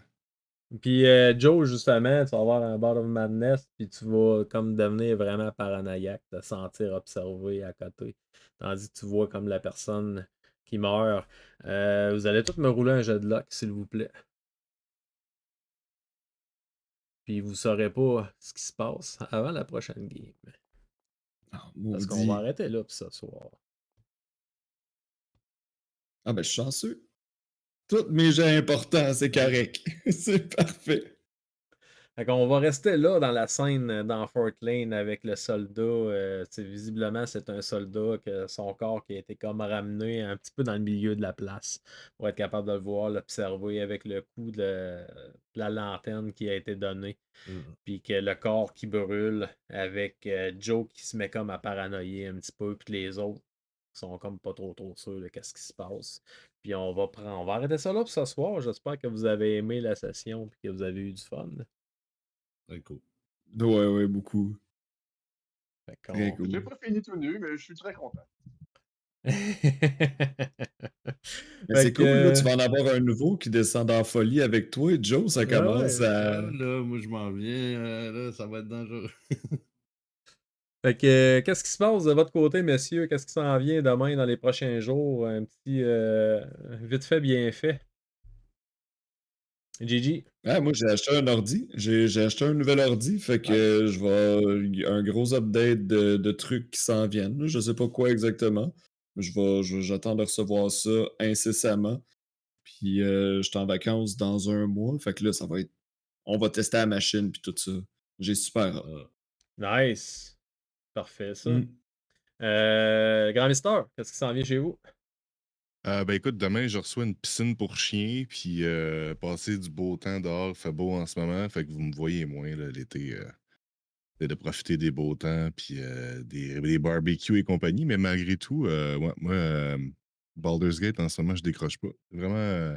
Puis Joe, justement, tu vas avoir un bout of madness, puis tu vas comme devenir vraiment paranoïaque, te sentir observé à côté. Tandis que tu vois comme la personne qui meurt. Vous allez tous me rouler un jet de luck, s'il vous plaît. Puis vous saurez pas ce qui se passe avant la prochaine game. Ah, Parce qu'on va maudit. arrêter là pour ce soir. Ah ben, je suis chanceux. Tous mes jets importants, c'est correct. C'est parfait. Fait qu'on va rester là dans la scène dans Fort Lane avec le soldat. Visiblement, c'est un soldat que son corps qui a été comme ramené un petit peu dans le milieu de la place pour être capable de le voir, l'observer avec le coup de la lanterne qui a été donnée. Puis que le corps qui brûle avec Joe qui se met comme à paranoïer un petit peu, puis les autres sont comme pas trop sûrs de qu'est-ce qui se passe. Puis on va arrêter ça là pour ce soir. J'espère que vous avez aimé la session et que vous avez eu du fun. Très cool. Ouais, beaucoup. Fait Très qu'on- J'ai cool. pas fini tout nu, mais je suis très content. Mais Fait c'est cool, là, tu que, vas en avoir un nouveau qui descend en folie avec toi. Joe, ça ah commence ouais. à... Là, moi, je m'en viens. Là, ça va être dangereux. Fait que, qu'est-ce qui se passe de votre côté, messieurs? Qu'est-ce qui s'en vient demain dans les prochains jours? Un petit vite fait, bien fait. Gigi? Ah, moi, j'ai acheté un ordi. J'ai acheté un nouvel ordi, fait que je vais... Un gros update de trucs qui s'en viennent. Là. Je sais pas quoi exactement. J'attends de recevoir ça incessamment. Puis je suis en vacances dans un mois. Fait que là, ça va être. On va tester la machine puis tout ça. J'ai super hâte. Nice. Parfait, ça. Mm. Grand Mister, qu'est-ce qui s'en vient chez vous? Ben écoute, demain, je reçois une piscine pour chiens, puis passer du beau temps dehors, fait beau en ce moment, fait que vous me voyez moins là, l'été. C'est de profiter des beaux temps, puis des barbecues et compagnie, mais malgré tout, ouais, moi, Baldur's Gate, en ce moment, je décroche pas. Vraiment,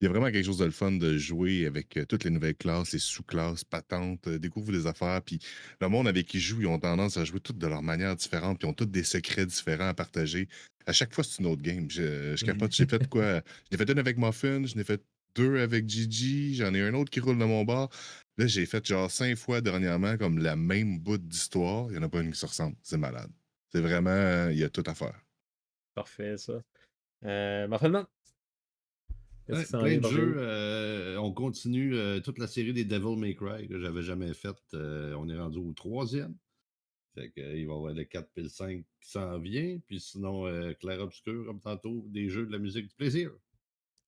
il y a vraiment quelque chose de le fun de jouer avec toutes les nouvelles classes, les sous-classes, patentes, découvrir des affaires. Puis le monde avec qui je joue, ils ont tendance à jouer toutes de leur manière différente, puis ils ont tous des secrets différents à partager. À chaque fois, c'est une autre game. Je capote. J'ai fait quoi? J'ai fait une avec Muffin, j'en ai fait deux avec Gigi, j'en ai un autre qui roule dans mon bar. Là, j'ai fait genre 5 fois dernièrement comme la même bout d'histoire. Il n'y en a pas une qui se ressemble. C'est malade. C'est vraiment, il y a tout à faire. Parfait, ça. Marcelman, qu'est-ce Ouais, qui s'en plein vient de par chez vous? jeux. On continue toute la série des Devil May Cry que j'avais jamais faite. On est rendu au troisième. Fait que, il va y avoir le 4 puis le 5 qui s'en vient. Puis sinon, Clair Obscur, comme tantôt, des jeux de la musique du plaisir.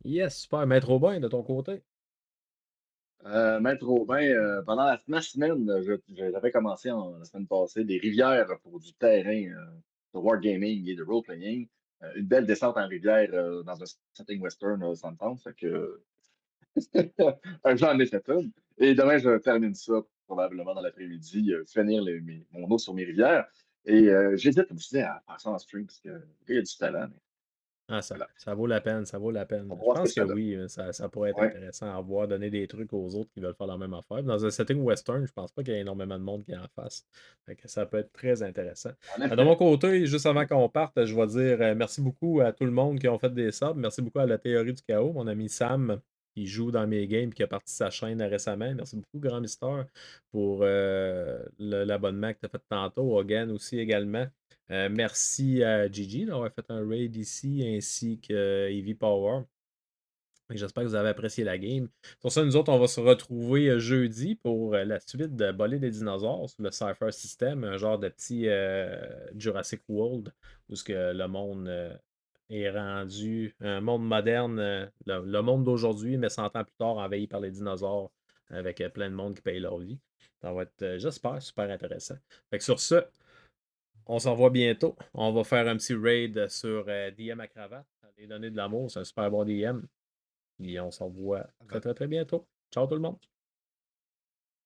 Yes, super. Maître Aubin, de ton côté. Maître Aubin, pendant ma semaine, j'avais commencé la semaine passée des rivières pour du terrain de wargaming et de role-playing. Une belle descente en rivière dans un setting western, ça me tente. Fait que j'en ai fait une. Et demain, je termine ça probablement dans l'après-midi, finir mon eau sur mes rivières. Et j'hésite, comme je disais, à faire ça en stream parce que le gars, il a du talent. Mais Ah, voilà, ça vaut la peine, ça vaut la peine. on va Je voir ce que pense que ça donne. oui, ça pourrait être Ouais, intéressant à voir, donner des trucs aux autres qui veulent faire la même affaire. Dans un setting western, je pense pas qu'il y ait énormément de monde qui en fasse. Fait que ça peut être très intéressant. en De mon effet. côté, juste avant qu'on parte, je vais dire merci beaucoup à tout le monde qui ont fait des subs. Merci beaucoup à la théorie du chaos, mon ami Sam, qui joue dans mes games et qui a parti sa chaîne récemment. Merci beaucoup, Grand Mister, pour l'abonnement que tu as fait tantôt. Hogan aussi également. Merci à Gigi d'avoir fait un raid ici, ainsi que Eevee Power. J'espère que vous avez apprécié la game. Sur ça, nous autres, on va se retrouver jeudi pour la suite de Bolée des dinosaures sur le Cypher System, un genre de petit Jurassic World où ce que le monde est rendu un monde moderne, le monde d'aujourd'hui, mais 100 ans plus tard, envahi par les dinosaures avec plein de monde qui paye leur vie. Ça va être, j'espère, super intéressant. Fait que sur ce, on s'en voit bientôt. On va faire un petit raid sur DM à cravate. Allez donner de l'amour, c'est un super bon DM. Et on s'en voit très très très bientôt. Ciao tout le monde!